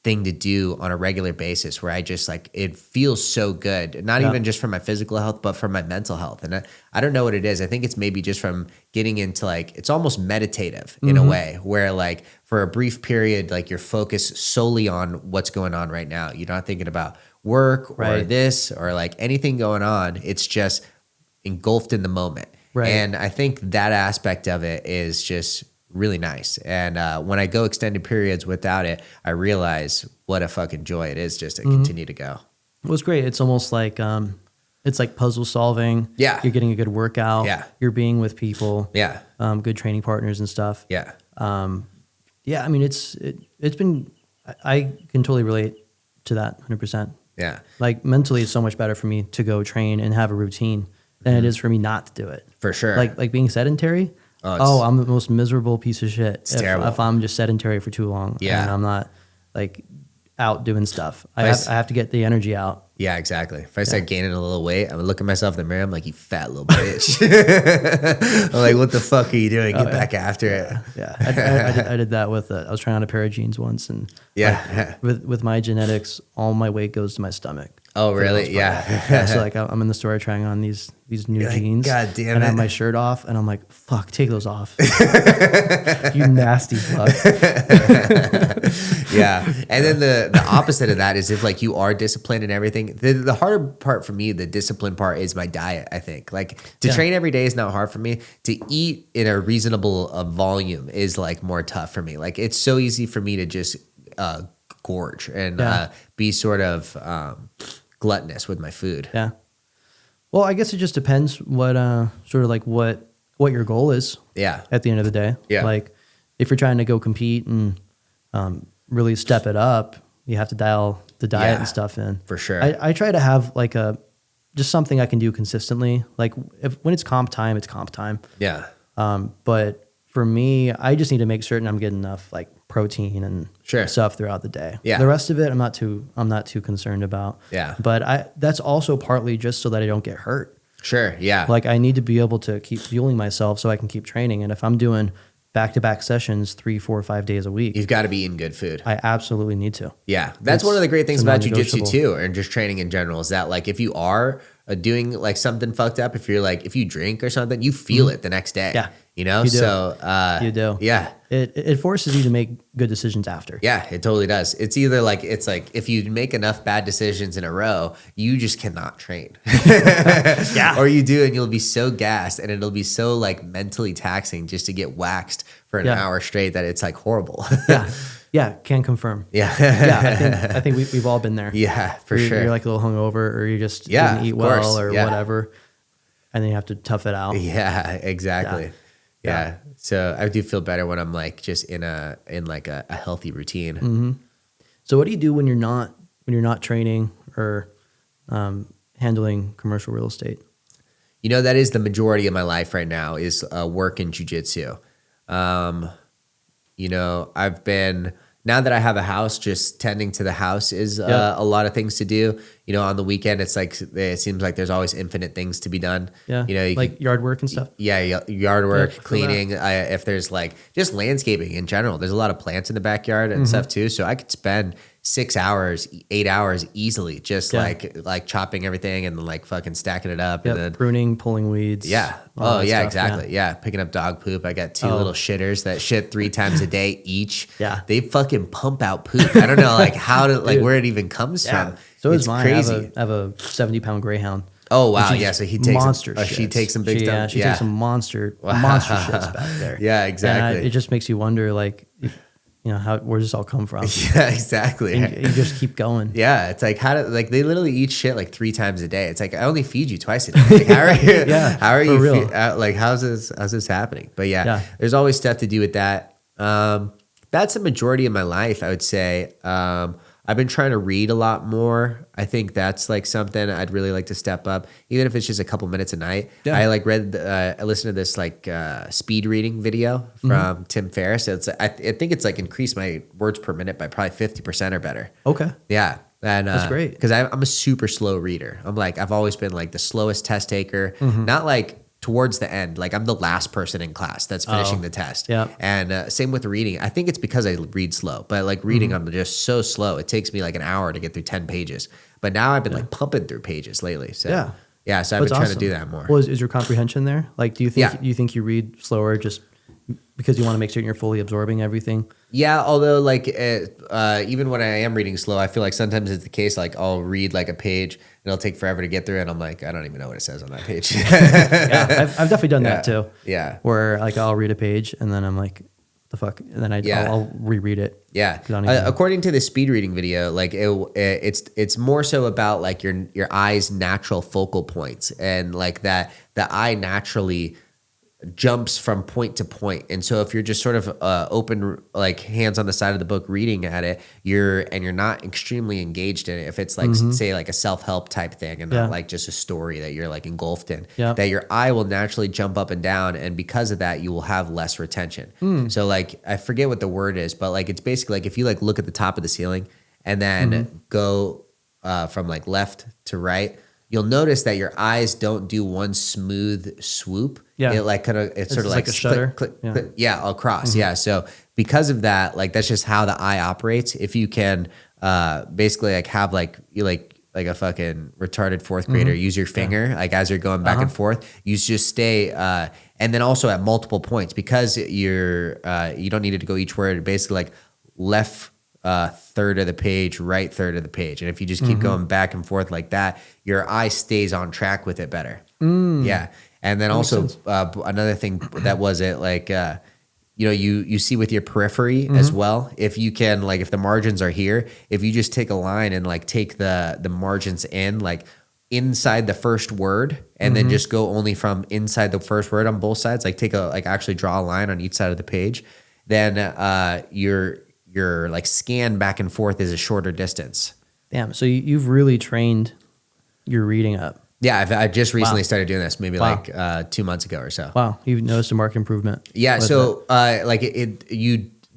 thing to do on a regular basis where I just like it feels so good, not even just for my physical health but for my mental health. And I don't know what it is. I think it's maybe just from getting into like it's almost meditative in a way where like for a brief period like you're focused solely on what's going on right now. You're not thinking about work or this or like anything going on. It's just engulfed in the moment. And I think that aspect of it is just really nice. And when I go extended periods without it, I realize what a fucking joy it is just to continue to go. It was great. It's almost like it's like puzzle solving. Yeah. You're getting a good workout. Yeah. You're being with people. Yeah. Good training partners and stuff. Yeah. Yeah, I mean it's been I can totally relate to that 100%. Yeah. Like mentally it's so much better for me to go train and have a routine than it is for me not to do it. For sure. Like being sedentary. I'm the most miserable piece of shit if I'm just sedentary for too long. Yeah. And I'm not like out doing stuff. I have to get the energy out. Yeah, exactly. If I start gaining a little weight, I'm looking at myself in the mirror. I'm like, you fat little bitch. I'm like, what the fuck are you doing? Get back after it. Yeah. I did that with I was trying on a pair of jeans once, and like, with my genetics, all my weight goes to my stomach. Oh, for the really? most part. Yeah. Yeah. So like I'm in the store trying on these new jeans. God damn and I it. have my shirt off, and I'm like, fuck, take those off. You nasty fuck. Yeah. And then the opposite of that is if like you are disciplined and everything. The harder part for me, the discipline part, is my diet. I think like to train every day is not hard for me. To eat in a reasonable volume is like more tough for me. Like it's so easy for me to just gorge and be sort of gluttonous with my food. Yeah. Well, I guess it just depends what sort of like what your goal is. Yeah. At the end of the day. Yeah. Like if you're trying to go compete and really step it up, you have to dial the diet and stuff in. For sure. I try to have like just something I can do consistently. Like when it's comp time, it's comp time. Yeah. But for me, I just need to make certain I'm getting enough like protein and Sure. stuff throughout the day. Yeah. The rest of it, I'm not too concerned about. Yeah. But that's also partly just so that I don't get hurt. Sure. Yeah. Like I need to be able to keep fueling myself so I can keep training. And if I'm doing back-to-back sessions 3, 4, 5 days a week, You've got to be eating good food. I absolutely need to. Yeah. That's one of the great things it's about jujitsu non-negotiable. too, and just training in general, is that like if you are doing like something fucked up, if you drink or something, you feel it the next day. Yeah. You know? You do. So You do. Yeah. It forces you to make good decisions after. Yeah, it totally does. It's either like if you make enough bad decisions in a row, you just cannot train. Yeah. Or you do, and you'll be so gassed, and it'll be so like mentally taxing just to get waxed for an hour straight that it's like horrible. Yeah. Yeah. Can confirm. Yeah. Yeah. I think we've all been there. Yeah, for you're, sure. You're like a little hungover, or you just Yeah, didn't eat of well course. or Yeah. whatever. And then you have to tough it out. Yeah, exactly. Yeah. So I do feel better when I'm like just in like a healthy routine. Mm-hmm. So what do you do when you're not training or handling commercial real estate? You know, that is the majority of my life right now is work in jiu-jitsu. You know, I've been, now that I have a house, just tending to the house is a lot of things to do. You know, on the weekend, it's like, it seems like there's always infinite things to be done. Yeah. You know, like yard work and stuff. Yeah, yard work, Yeah, cleaning. If there's like just landscaping in general, there's a lot of plants in the backyard and stuff too. So I could spend 6 hours, 8 hours easily just like chopping everything and like fucking stacking it up. And then Pruning, pulling weeds. yeah. all Oh that yeah, stuff, exactly. Yeah. Picking up dog poop. I got 2 little shitters that shit 3 times a day each. Yeah. They fucking pump out poop. I don't know like how to like where it even comes from. So it's is mine. crazy. I have a 70-pound greyhound. Oh wow. She's Yeah. So he takes monster. she shits. takes some big She, stuff. she takes some monster shits back there. Yeah, exactly. And it just makes you wonder, like, you know, where does this all come from? Yeah, exactly. And you just keep going. Yeah, it's like they literally eat shit like 3 times a day. It's like I only feed you twice a day. Like, how are you? How are you? real. Like how's this happening? But yeah, there's always stuff to do with that. That's the majority of my life, I would say. I've been trying to read a lot more. I think that's like something I'd really like to step up, even if it's just a couple minutes a night. Yeah. I like I listened to this like speed reading video from Tim Ferriss. I think it's like increased my words per minute by probably 50% or better. Okay. Yeah. And That's great. Because I'm a super slow reader. I've always been like the slowest test taker, not like towards the end. Like I'm the last person in class that's finishing the test. Yeah. And same with reading. I think it's because I read slow, but like reading, I'm just so slow. It takes me like an hour to get through 10 pages. But now I've been like pumping through pages lately. So yeah. So I've been trying to do that more. Well, is your comprehension there? Like, do you think you read slower just because you want to make certain you're fully absorbing everything? Yeah, although like even when I am reading slow, I feel like sometimes it's the case. Like I'll read like a page and it'll take forever to get through, and I'm like, I don't even know what it says on that page. Yeah, I've definitely done that too. Yeah, where like I'll read a page and then I'm like, what the fuck, and then I'll reread it. Yeah. 'Cause I don't even know. According to the speed reading video, like it's more so about like your eye's natural focal points, and like that the eye naturally jumps from point to point. And so if you're just sort of open, like hands on the side of the book reading at it, you're not extremely engaged in it. If it's like say like a self-help type thing and not like just a story that you're like engulfed in, that your eye will naturally jump up and down, and because of that you will have less retention. So like I forget what the word is, but like it's basically like if you like look at the top of the ceiling and then go from like left to right, you'll notice that your eyes don't do one smooth swoop. Yeah. It like kind of, it's sort of like a shutter. click, click, across. Yeah. So because of that, like that's just how the eye operates. If you can basically like have like you like like a fucking retarded fourth grader, use your finger, like as you're going back and forth, you just stay, and then also at multiple points, because you don't need it to go each word, basically like left third of the page, right third of the page. And if you just keep going back and forth like that, your eye stays on track with it better. Yeah. And then also another thing that was it, like, you see with your periphery as well. If you can, like, if the margins are here, if you just take a line and like take the margins in, like inside the first word, and then just go only from inside the first word on both sides, like actually draw a line on each side of the page, then your like scan back and forth is a shorter distance. Damn. So you've really trained your reading up. Yeah, I just recently started doing this, maybe like 2 months ago or so. Wow, you've noticed a marked improvement. Yeah, so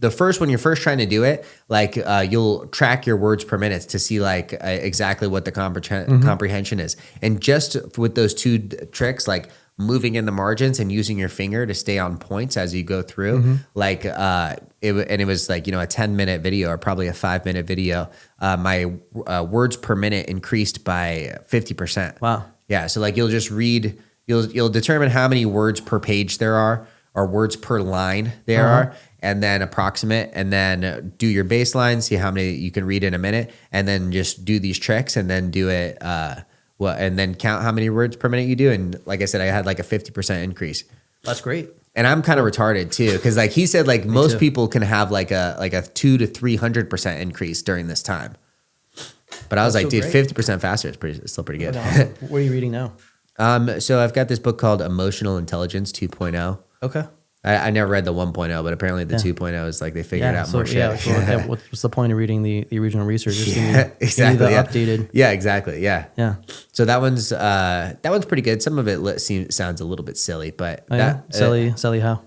the first, when you're first trying to do it, like you'll track your words per minute to see like exactly what the comprehension is, and just with those two tricks, like moving in the margins and using your finger to stay on points as you go through, like it was like, a 10-minute video or probably a 5-minute video. My words per minute increased by 50%. Wow. Yeah. So like you'll just read, you'll determine how many words per page there are, or words per line there are, and then approximate, and then do your baseline, see how many you can read in a minute, and then just do these tricks, and then do it, and then count how many words per minute you do. And like I said, I had like a 50% increase. That's great. And I'm kind of retarded too, because like he said, like most people can have like a 200 to 300% increase during this time. But I was like, dude, 50% faster is still pretty good. What are you reading now? So I've got this book called Emotional Intelligence 2.0. Okay. I never read the 1.0, but apparently the 2.0 is like they figured out more shit. Yeah, what's the point of reading the original research? Just Exactly. Updated. Yeah, exactly. Yeah. Yeah. So that one's pretty good. Some of it sounds a little bit silly, but silly how?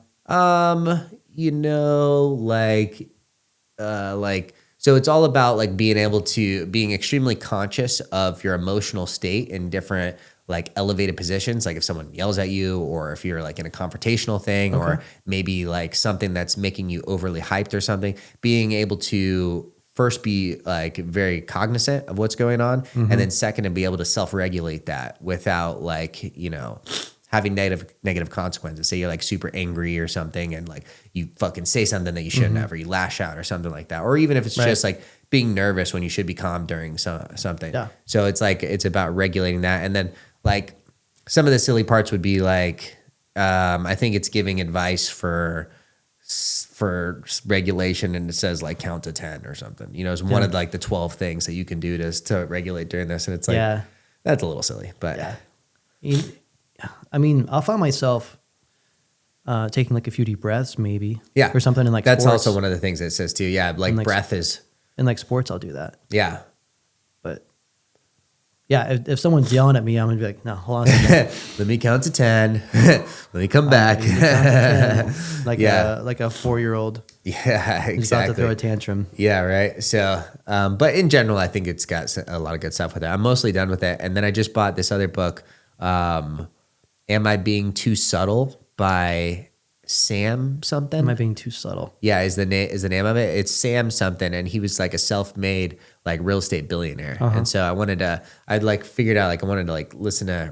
So it's all about like being extremely conscious of your emotional state in different like elevated positions, like if someone yells at you, or if you're like in a confrontational thing, or maybe like something that's making you overly hyped or something, being able to first be like very cognizant of what's going on, and then second, to be able to self-regulate that without like, having negative consequences. Say you're like super angry or something, and like you fucking say something that you shouldn't have, or you lash out or something like that. Or even if it's just like being nervous when you should be calm during something. Yeah. So it's like, it's about regulating that. And then like some of the silly parts would be like, I think it's giving advice for regulation, and it says like count to 10 or something, it's one of like the 12 things that you can do to regulate during this. And it's like, that's a little silly, but I mean, I'll find myself taking like a few deep breaths, maybe, or something in like that's sports. also one of the things that it says too. Yeah, like breath is in like sports. I'll do that. Yeah, but yeah, if someone's yelling at me, I'm gonna be like, no, hold on a second. Let me count to 10. Let me come back. Like a 4-year-old. Yeah, exactly. He's about to throw a tantrum. Yeah, right. So, but in general, I think it's got a lot of good stuff with it. I'm mostly done with it, and then I just bought this other book. Am I Being Too Subtle by Sam something? Am I Being Too Subtle? Yeah, is the name of it. It's Sam something, and he was like a self-made like real estate billionaire. And so I wanted to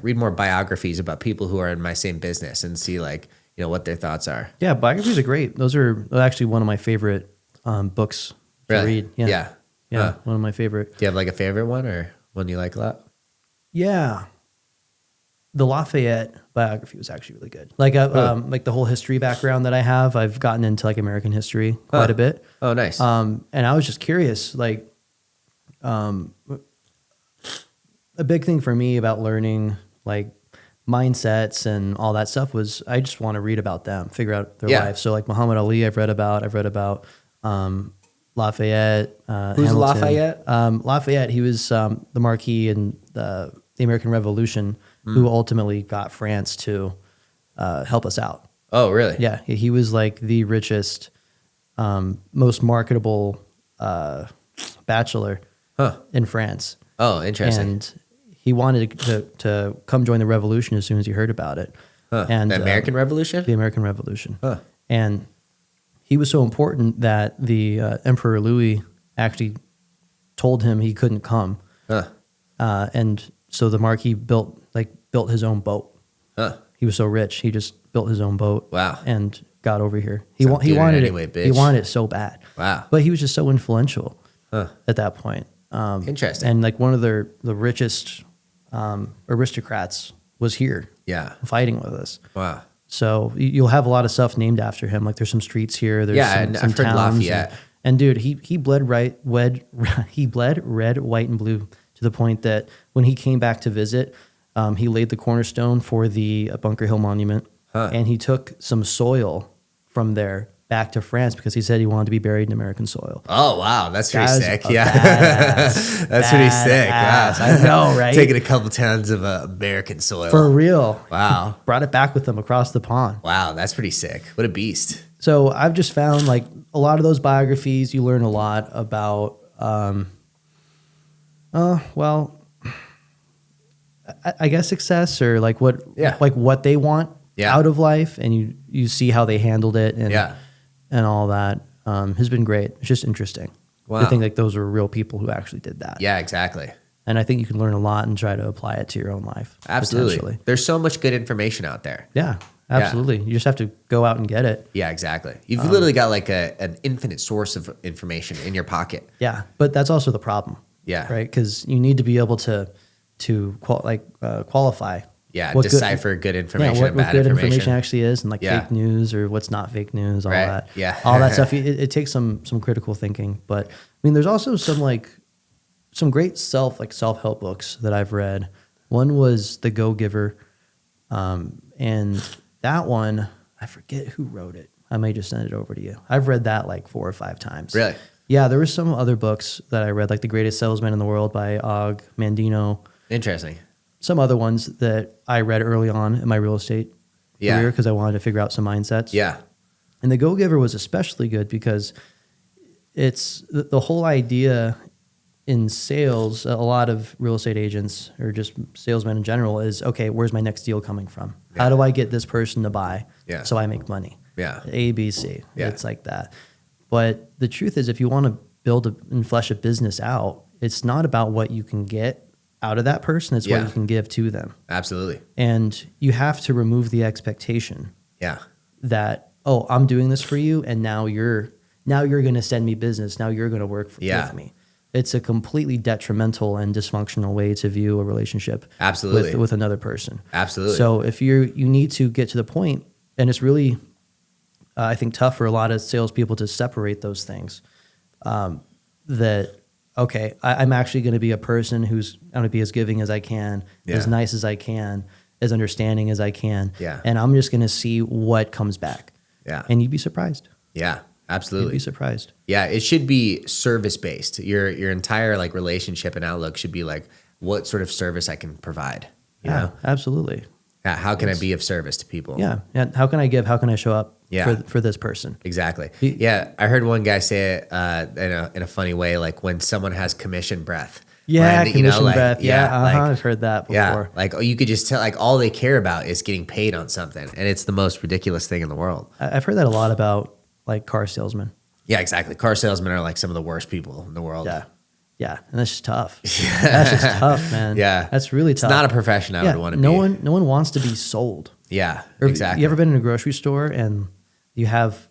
read more biographies about people who are in my same business and see like, what their thoughts are. Yeah, biographies are great. Those are actually one of my favorite books to read. Yeah. One of my favorite. Do you have like a favorite one, or one you like a lot? Yeah. The Lafayette biography was actually really good. Like like the whole history background that I have, I've gotten into like American history quite a bit. Oh, nice. And I was just curious, like, a big thing for me about learning like mindsets and all that stuff was I just want to read about them, figure out their life. So like Muhammad Ali, I've read about Lafayette. Who's Hamilton. Lafayette? Lafayette, he was the Marquis in the American Revolution, who ultimately got France to help us out. Oh, really? Yeah, he was like the richest, most marketable bachelor in France. Oh, interesting. And he wanted to come join the revolution as soon as he heard about it. And the American Revolution? The American Revolution. And he was so important that the Emperor Louis actually told him he couldn't come. And so the Marquis built his own boat. Huh. He was so rich, he just built his own boat. Wow. And got over here. He Stop doing it wanted anyway, it. bitch. He wanted it so bad. Wow. But he was just so influential Huh. at that point. Interesting. And like one of the richest aristocrats was here Yeah. fighting with us. Wow. So you'll have a lot of stuff named after him. Like there's some streets here. There's Yeah, some, and some I've heard towns. Lafayette. And dude, he bled red, white, and blue to the point that when he came back to visit, he laid the cornerstone for the Bunker Hill Monument, and he took some soil from there back to France because he said he wanted to be buried in American soil. Oh wow, that's pretty Guy's sick. a Yeah, badass, that's pretty sick. Wow. badass. I know, right? Taking a couple tons of American soil. For real. Wow. Brought it back with him across the pond. Wow, that's pretty sick. What a beast. So I've just found like a lot of those biographies, you learn a lot about, I guess success or like what they want out of life, and you see how they handled it and all that has been great. It's just interesting. Wow. I think like those were real people who actually did that. Yeah, exactly. And I think you can learn a lot and try to apply it to your own life. Absolutely. Potentially. There's so much good information out there. Yeah, absolutely. You just have to go out and get it. Yeah, exactly. You've literally got like an infinite source of information in your pocket. Yeah, but that's also the problem. Yeah. Right? Because you need to be able to qualify. Yeah, what decipher good information and what bad good information actually is, and like fake news or what's not fake news, all that. Yeah. All that stuff. It takes some critical thinking. But I mean, there's also some great self-help books that I've read. One was The Go-Giver. And that one, I forget who wrote it. I may just send it over to you. I've read that like 4 or 5 times. Really? Yeah, there were some other books that I read, like The Greatest Salesman in the World by Og Mandino. Interesting. Some other ones that I read early on in my real estate career because I wanted to figure out some mindsets. Yeah. And The Go-Giver was especially good because it's the whole idea in sales, a lot of real estate agents or just salesmen in general is, okay, where's my next deal coming from? Yeah. How do I get this person to buy so I make money? Yeah. A, B, C. Yeah. It's like that. But the truth is, if you want to build and flesh a business out, it's not about what you can get out of that person. It's what you can give to them. Absolutely. And you have to remove the expectation that, oh, I'm doing this for you, and now you're going to send me business. Now you're going to work with me. It's a completely detrimental and dysfunctional way to view a relationship with another person. Absolutely. So if you need to get to the point, and it's really, I think, tough for a lot of salespeople to separate those things, that, okay, I'm actually going to be a person who's going to be as giving as I can, as nice as I can, as understanding as I can. Yeah. And I'm just going to see what comes back. Yeah. And you'd be surprised. Yeah. Absolutely. You'd be surprised. Yeah, it should be service based. Your entire like relationship and outlook should be like, what sort of service I can provide. You know? Absolutely. Yeah, how can I be of service to people? Yeah. And how can I give? How can I show up for this person? Exactly. Yeah, I heard one guy say it in a funny way, like when someone has commission breath. Yeah, when, commission breath. I've heard that before. Yeah, like you could just tell, like all they care about is getting paid on something, and it's the most ridiculous thing in the world. I've heard that a lot about like car salesmen. Yeah, exactly. Car salesmen are like some of the worst people in the world. Yeah. Yeah. And that's just tough. That's just tough, man. Yeah. That's really tough. It's not a profession I would want to be. No one wants to be sold. Yeah, exactly. You ever been in a grocery store and you have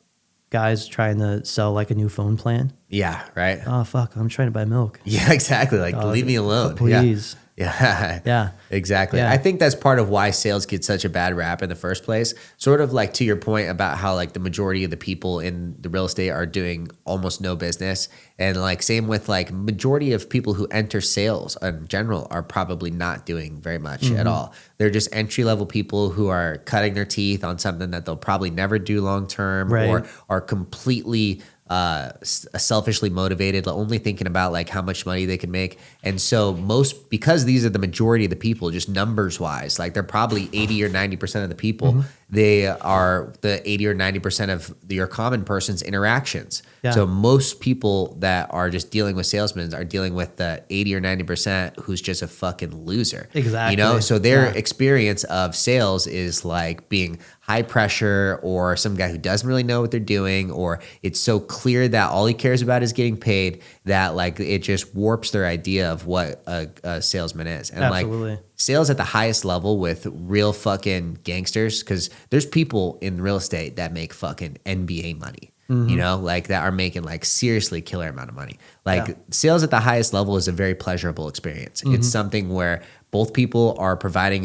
guys trying to sell like a new phone plan? Yeah, right. Oh, fuck. I'm trying to buy milk. Yeah, exactly. Like, leave me alone. Please. Yeah. Yeah. Exactly. Yeah. I think that's part of why sales get such a bad rap in the first place. Sort of like to your point about how like the majority of the people in the real estate are doing almost no business. And like same with like majority of people who enter sales in general are probably not doing very much at all. They're just entry level people who are cutting their teeth on something that they'll probably never do long term or are completely selfishly motivated, only thinking about like how much money they can make. And so because these are the majority of the people, just numbers wise, like they're probably 80 or 90% of the people, they are the 80 or 90% of your common person's interactions. Yeah. So most people that are just dealing with salesmen are dealing with the 80 or 90% who's just a fucking loser. Exactly. You know, so their experience of sales is like being high pressure or some guy who doesn't really know what they're doing, or it's so clear that all he cares about is getting paid that like it just warps their idea of what a salesman is. And Absolutely. like sales at the highest level with real fucking gangsters, because there's people in real estate that make fucking NBA money. You know, like that are making like seriously killer amount of money. Like sales at the highest level is a very pleasurable experience. It's something where both people are providing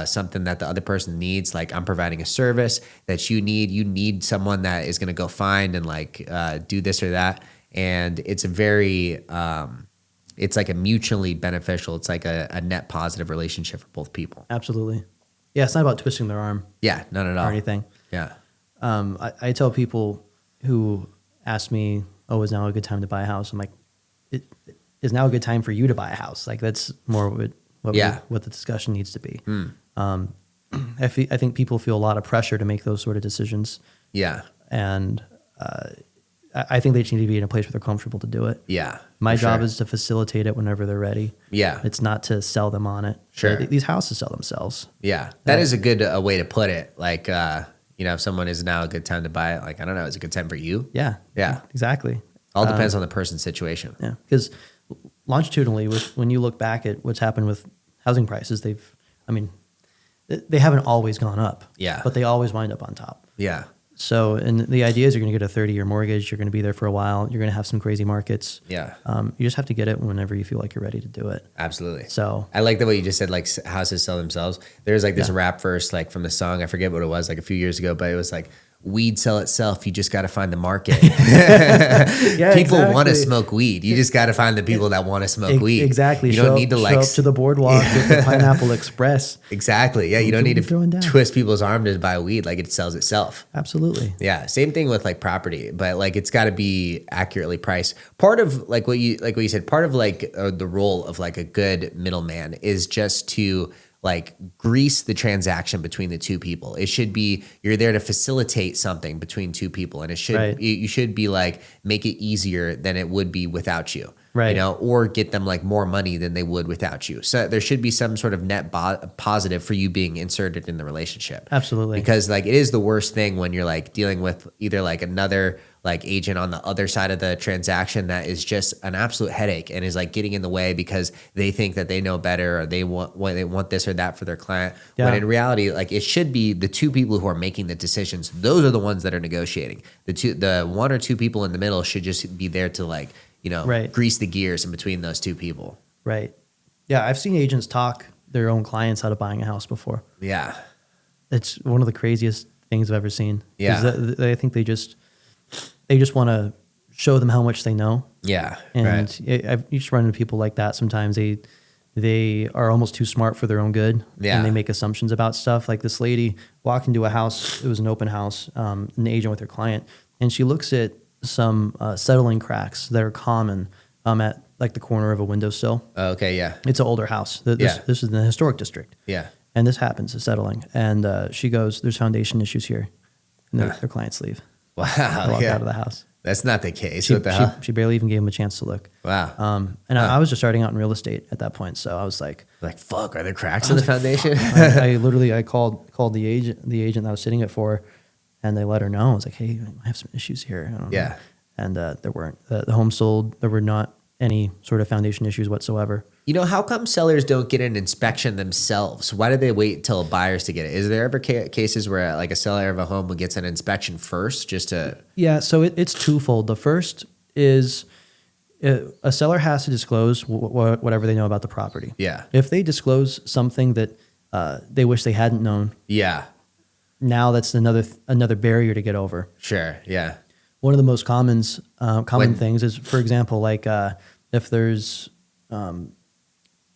something that the other person needs. Like I'm providing a service that you need. You need someone that is going to go find and like do this or that. And it's a very, it's like a mutually beneficial. It's like a net positive relationship for both people. Absolutely. Yeah, it's not about twisting their arm. Yeah, not at all. Or anything. Yeah. I tell people who ask me, "Oh, is now a good time to buy a house?" I'm like, "It is now a good time for you to buy a house." Like that's more what the discussion needs to be. I think people feel a lot of pressure to make those sort of decisions. Yeah. And I think they just need to be in a place where they're comfortable to do it. Yeah. My job is to facilitate it whenever they're ready. Yeah. It's not to sell them on it. Sure. These houses sell themselves. Yeah. That is a good way to put it. Like, you know, if someone is now a good time to buy it, like, I don't know, is it a good time for you? Yeah. Yeah. Exactly. All depends on the person's situation. Yeah. Because longitudinally, when you look back at what's happened with housing prices, they haven't always gone up. Yeah. But they always wind up on top. Yeah. So, and the idea is you're going to get a 30-year mortgage. You're going to be there for a while. You're going to have some crazy markets. Yeah. You just have to get it whenever you feel like you're ready to do it. Absolutely. So I like the way you just said, like, houses sell themselves. There's like this rap verse, like from the song, I forget what it was, like a few years ago, but it was like, weed sell itself. You just got to find the market. People want to smoke weed. You just got to find the people that want to smoke weed. Exactly. You don't need to show like up to the boardwalk with the Pineapple Express. Exactly. Yeah. You don't need to twist people's arm to buy weed. Like it sells itself. Absolutely. Yeah. Same thing with like property, but like it's got to be accurately priced. Part of like what you said, part of like the role of like a good middleman is just to like grease the transaction between the two people. It should be, you're there to facilitate something between two people. And it should, you should be like, make it easier than it would be without you. Right. You know, or get them like more money than they would without you. So there should be some sort of net positive for you being inserted in the relationship. Absolutely. Because like it is the worst thing when you're like dealing with either like another like agent on the other side of the transaction that is just an absolute headache and is like getting in the way because they think that they know better or they want this or that for their client. Yeah. When in reality, like it should be the two people who are making the decisions. Those are the ones that are negotiating. The one or two people in the middle should just be there to like, you know, grease the gears in between those two people. Right. Yeah. I've seen agents talk their own clients out of buying a house before. Yeah. It's one of the craziest things I've ever seen. Yeah. I think they just want to show them how much they know. Yeah. And you just run into people like that. Sometimes they are almost too smart for their own good. Yeah. And they make assumptions about stuff. Like this lady walked into a house. It was an open house, an agent with her client. And she looks at some settling cracks that are common at like the corner of a windowsill. Oh, okay, yeah. It's an older house. This is in the historic district. Yeah. And this happens, is settling. And she goes, "There's foundation issues here." And their clients leave. Wow. They walk out of the house. That's not the case. What the hell? She barely even gave him a chance to look. Wow. I was just starting out in real estate at that point, so I was like, fuck, are there cracks in the foundation? I called the agent that I was sitting it for, and they let her know. I was like, "Hey, I have some issues here." I don't know. And there weren't. The home sold. There were not any sort of foundation issues whatsoever. You know, how come sellers don't get an inspection themselves? Why do they wait till buyers to get it? Is there ever cases where like a seller of a home gets an inspection first just to? Yeah, so it's twofold. The first is a seller has to disclose whatever they know about the property. Yeah. If they disclose something that they wish they hadn't known. Yeah. Now that's another barrier to get over. Sure. Yeah. One of the most common things is, for example, like if there's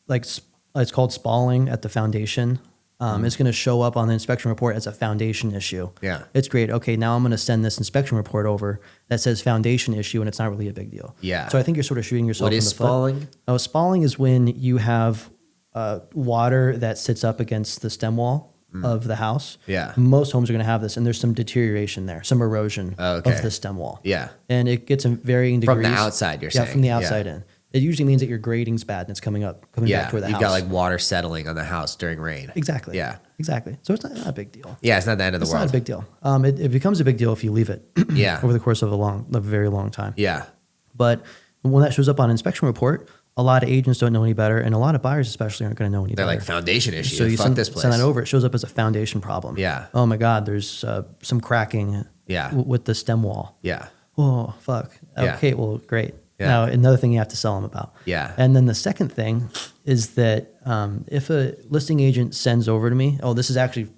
it's called spalling at the foundation. It's going to show up on the inspection report as a foundation issue. Yeah. It's great. Okay, now I'm going to send this inspection report over that says foundation issue, and it's not really a big deal. Yeah. So I think you're sort of shooting yourself in the foot. What is spalling? Oh, spalling is when you have water that sits up against the stem wall of the house. Yeah. Most homes are going to have this, and there's some deterioration there, some erosion of the stem wall. Yeah. And it gets in varying degrees. From the outside, you're saying? Yeah, from the outside in. It usually means that your grading's bad and it's coming back toward the house. You've got like water settling on the house during rain. Exactly. Yeah. Exactly. So it's not a big deal. Yeah, it's not the end of the world. It's not a big deal. It becomes a big deal if you leave it over the course of a very long time. Yeah. But when that shows up on inspection report, a lot of agents don't know any better, and a lot of buyers especially aren't going to know any They're better. like foundation issue. So you Fuck this place. send that over. It shows up as a foundation problem. Yeah. Oh my God, there's some cracking. Yeah. With the stem wall. Yeah. Oh fuck. Yeah. Okay. Well, great. Yeah. Now another thing you have to sell them about. Yeah. And then the second thing is that if a listing agent sends over to me, this is actually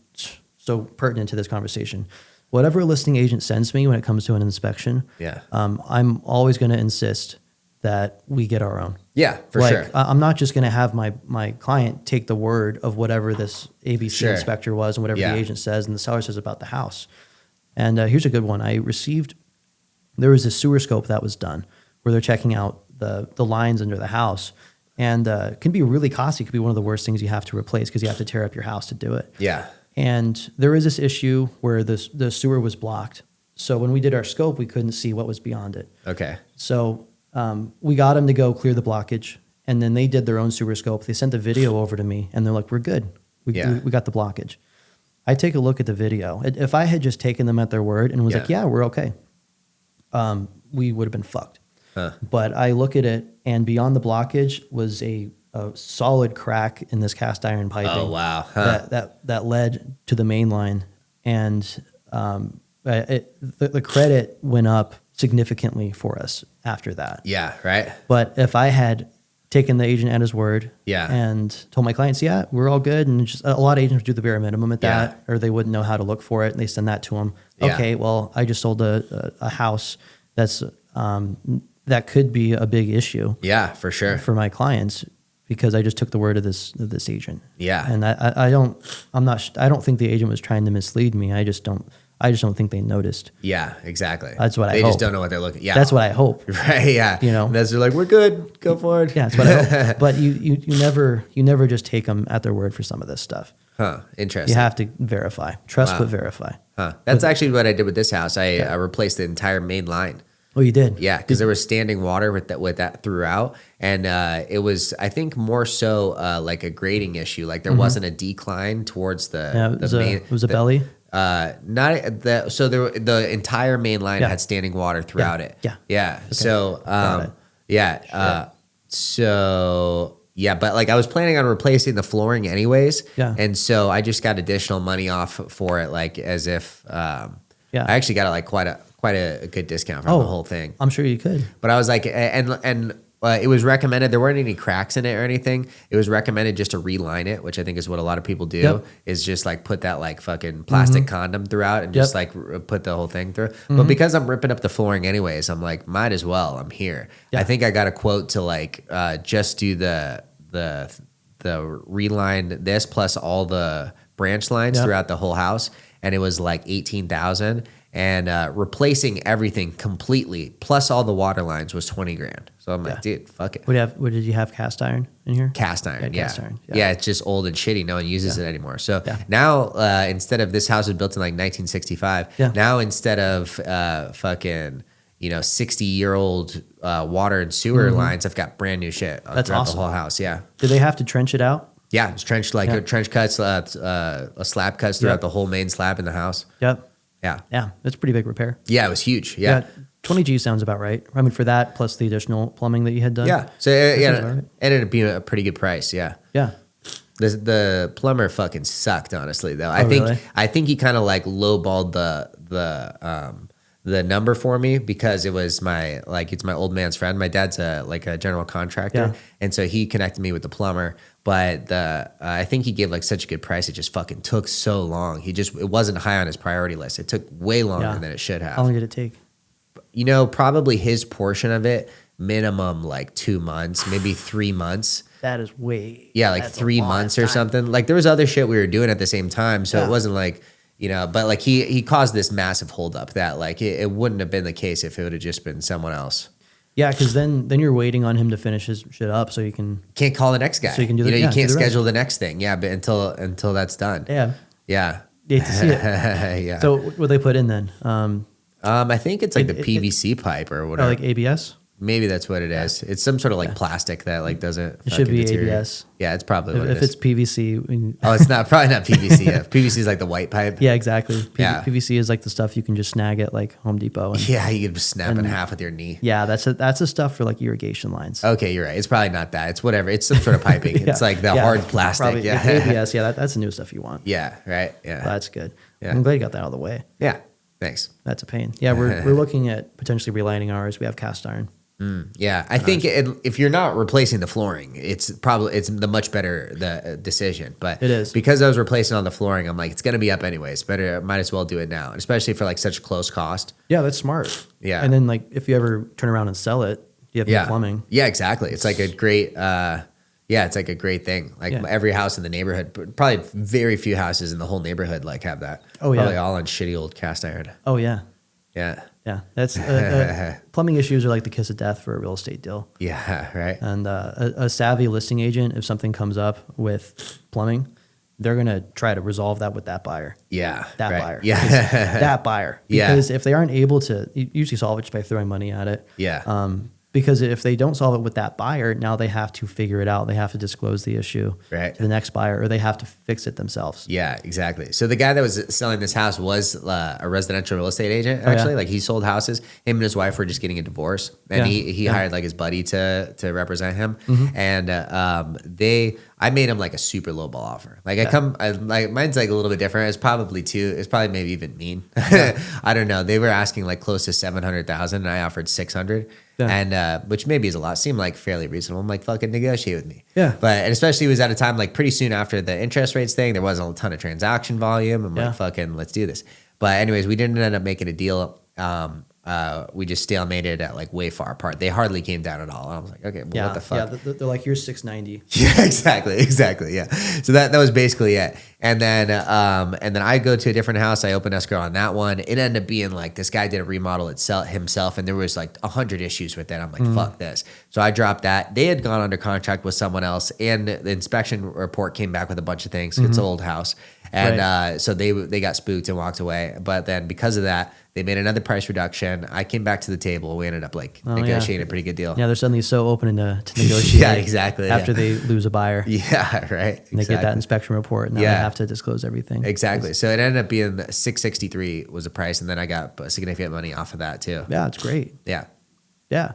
so pertinent to this conversation. Whatever a listing agent sends me when it comes to an inspection, Yeah. I'm always going to insist that we get our own. Yeah, for sure. I'm not just going to have my client take the word of whatever this ABC inspector was and whatever the agent says and the seller says about the house. And here's a good one. There was a sewer scope that was done where they're checking out the lines under the house, and it can be really costly. It could be one of the worst things you have to replace because you have to tear up your house to do it. Yeah. And there is this issue where the sewer was blocked. So when we did our scope, we couldn't see what was beyond it. Okay. So we got them to go clear the blockage, and then they did their own sewer scope. They sent the video over to me, and they're like, we're good. We got the blockage. I take a look at the video. If I had just taken them at their word and was like, yeah, we're okay, we would have been fucked. Huh. But I look at it, and beyond the blockage was a solid crack in this cast iron piping. Oh, wow. Huh. That led to the main line. And the credit went up significantly for us after that. Yeah, right? But if I had taken the agent at his word Yeah. and told my clients, yeah, we're all good, and just a lot of agents do the bare minimum at that, or they wouldn't know how to look for it, and they send that to them. Yeah. Okay, well, I just sold a house that's that could be a big issue. Yeah, for sure. For my clients, because I just took the word of this agent. Yeah. And I don't think the agent was trying to mislead me. I just don't think they noticed. Yeah, exactly. That's what I They hope. just don't know what they're looking. Yeah. That's what I hope. Right, yeah. You know. And they're like, we're good. Go for it. Yeah, that's what I hope. But you never just take them at their word for some of this stuff. Huh. Interesting. You have to verify. Trust but verify. Huh. That's actually what I did with this house. I replaced the entire main line. Oh, you did? Yeah, because there was standing water with that throughout, and it was, I think, more so like a grading issue. Like there wasn't a decline towards the main. It was a belly. Not that. So the entire main line had standing water throughout it. Yeah. Yeah. Okay. So but like I was planning on replacing the flooring anyways. Yeah. And so I just got additional money off for it, like as if I actually got like quite a good discount from the whole thing. I'm sure you could. But I was like, and it was recommended. There weren't any cracks in it or anything. It was recommended just to reline it, which I think is what a lot of people do. Yep. Is just like put that like fucking plastic condom throughout and just like put the whole thing through. But because I'm ripping up the flooring anyways, I'm like, might as well. I'm here. Yeah. I think I got a quote to like just do the reline this plus all the branch lines throughout the whole house, and it was like $18,000. And replacing everything completely, plus all the water lines, was $20,000. So I'm like, dude, fuck it. What did you have? Cast iron in here? Cast iron, yeah. Cast iron. Yeah, it's just old and shitty. No one uses it anymore. So now, instead of, this house was built in like 1965. Now instead of fucking 60-year-old water and sewer lines, I've got brand new shit throughout awesome. the whole house. Yeah. Do they have to trench it out? Yeah, it's trenched trench cuts, a slab cuts throughout the whole main slab in the house. Yep. Yeah. Yeah, that's a pretty big repair. Yeah, it was huge. Yeah. 20G sounds about right. I mean, for that plus the additional plumbing that you had done. Yeah. So it ended up being a pretty good price. Yeah. Yeah. The plumber fucking sucked, honestly, though. Really? I think he kind of like lowballed the number for me because it was it's my old man's friend. My dad's a general contractor, and so he connected me with the plumber. But I think he gave like such a good price. It just fucking took so long. It wasn't high on his priority list. It took way longer than it should have. How long did it take? Probably his portion of it, minimum like 2 months, maybe 3 months. That is way. Yeah, like 3 months or something. Like there was other shit we were doing at the same time, so it wasn't like, but like he caused this massive holdup that like it wouldn't have been the case if it would have just been someone else. Yeah, because then you're waiting on him to finish his shit up so you can't call the next guy. So you can do you can't do the schedule the next thing. Yeah, but until that's done. Yeah. Yeah. You hate to see it. Yeah. So what they put in then? I think it's like the PVC pipe or whatever. Like ABS? Maybe that's what it is. It's some sort of like plastic that like doesn't. It should be deteriorate. ABS. Yeah, it's probably what If it is. it's PVC. Oh, it's not probably not PVC. Yeah. PVC is like the white pipe. Yeah, exactly. Yeah. PVC is like the stuff you can just snag at like Home Depot. And, Yeah, you could snap in half with your knee. yeah, that's the stuff for like irrigation lines. Okay, you're right. It's probably not that. It's whatever. It's some sort of piping. It's like the hard plastic. Probably, yeah. ABS. Yeah, that's the new stuff you want. Yeah. Right. Yeah. That's good. Yeah. I'm glad you got that out of the way. Yeah. Thanks. That's a pain. Yeah, we're looking at potentially relining ours. We have cast iron. Yeah, I think if you're not replacing the flooring, it's the much better decision. But It is. because I was replacing on the flooring. I'm like, it's gonna be up anyways. Better, might as well do it now, especially for like such close cost. Yeah, that's smart. Yeah. And then like if you ever turn around and sell it, you have Yeah, the plumbing. Yeah, exactly. It's like a great. It's like a great thing. Like every house in the neighborhood, probably very few houses in the whole neighborhood like have that. Oh, yeah. Probably all on shitty old cast iron. Oh yeah. Yeah. Yeah. That's plumbing issues are like the kiss of death for a real estate deal. Yeah. Right. And a savvy listing agent, if something comes up with plumbing, they're going to try to resolve that with that buyer. Yeah. That right. buyer. Yeah. That buyer. Yeah. Because if they aren't able to, you usually solve it just by throwing money at it. Yeah. Because if they don't solve it with that buyer, now they have to figure it out. They have to disclose the issue Right. to the next buyer, or they have to fix it themselves. Yeah, exactly. So the guy that was selling this house was a residential real estate agent. Actually, like he sold houses. Him and his wife were just getting a divorce, and he hired like his buddy to represent him. And I made him like a super low ball offer. Like like mine's like a little bit different. It's probably maybe even mean. I don't know. They were asking like close to 700,000, and I offered 600. Yeah. And which maybe is a lot, seemed like fairly reasonable. I'm like, fucking negotiate with me. Yeah. And especially it was at a time like pretty soon after the interest rates thing, there wasn't a ton of transaction volume. I'm like, fucking, let's do this. But anyways, we didn't end up making a deal. We just stalemated at like way far apart. They hardly came down at all. And I was like, okay, well, what the fuck? Yeah, they're like, here's 690. Yeah, exactly. Yeah. So that was basically it. And then I go to a different house. I open escrow on that one. It ended up being like this guy did a remodel himself, and there was like 100 issues with it. I'm like, fuck this. So I dropped that. They had gone under contract with someone else, and the inspection report came back with a bunch of things. It's an old house, and so they got spooked and walked away. But then because of that, they made another price reduction. I came back to the table. We ended up like negotiating a pretty good deal. Yeah, they're suddenly so open to negotiate. Yeah, exactly. After they lose a buyer. Yeah, right. And they get that inspection report, and now they have to disclose everything. Exactly. So it ended up being 663 was the price, and then I got significant money off of that too. Yeah, it's great. Yeah. Yeah.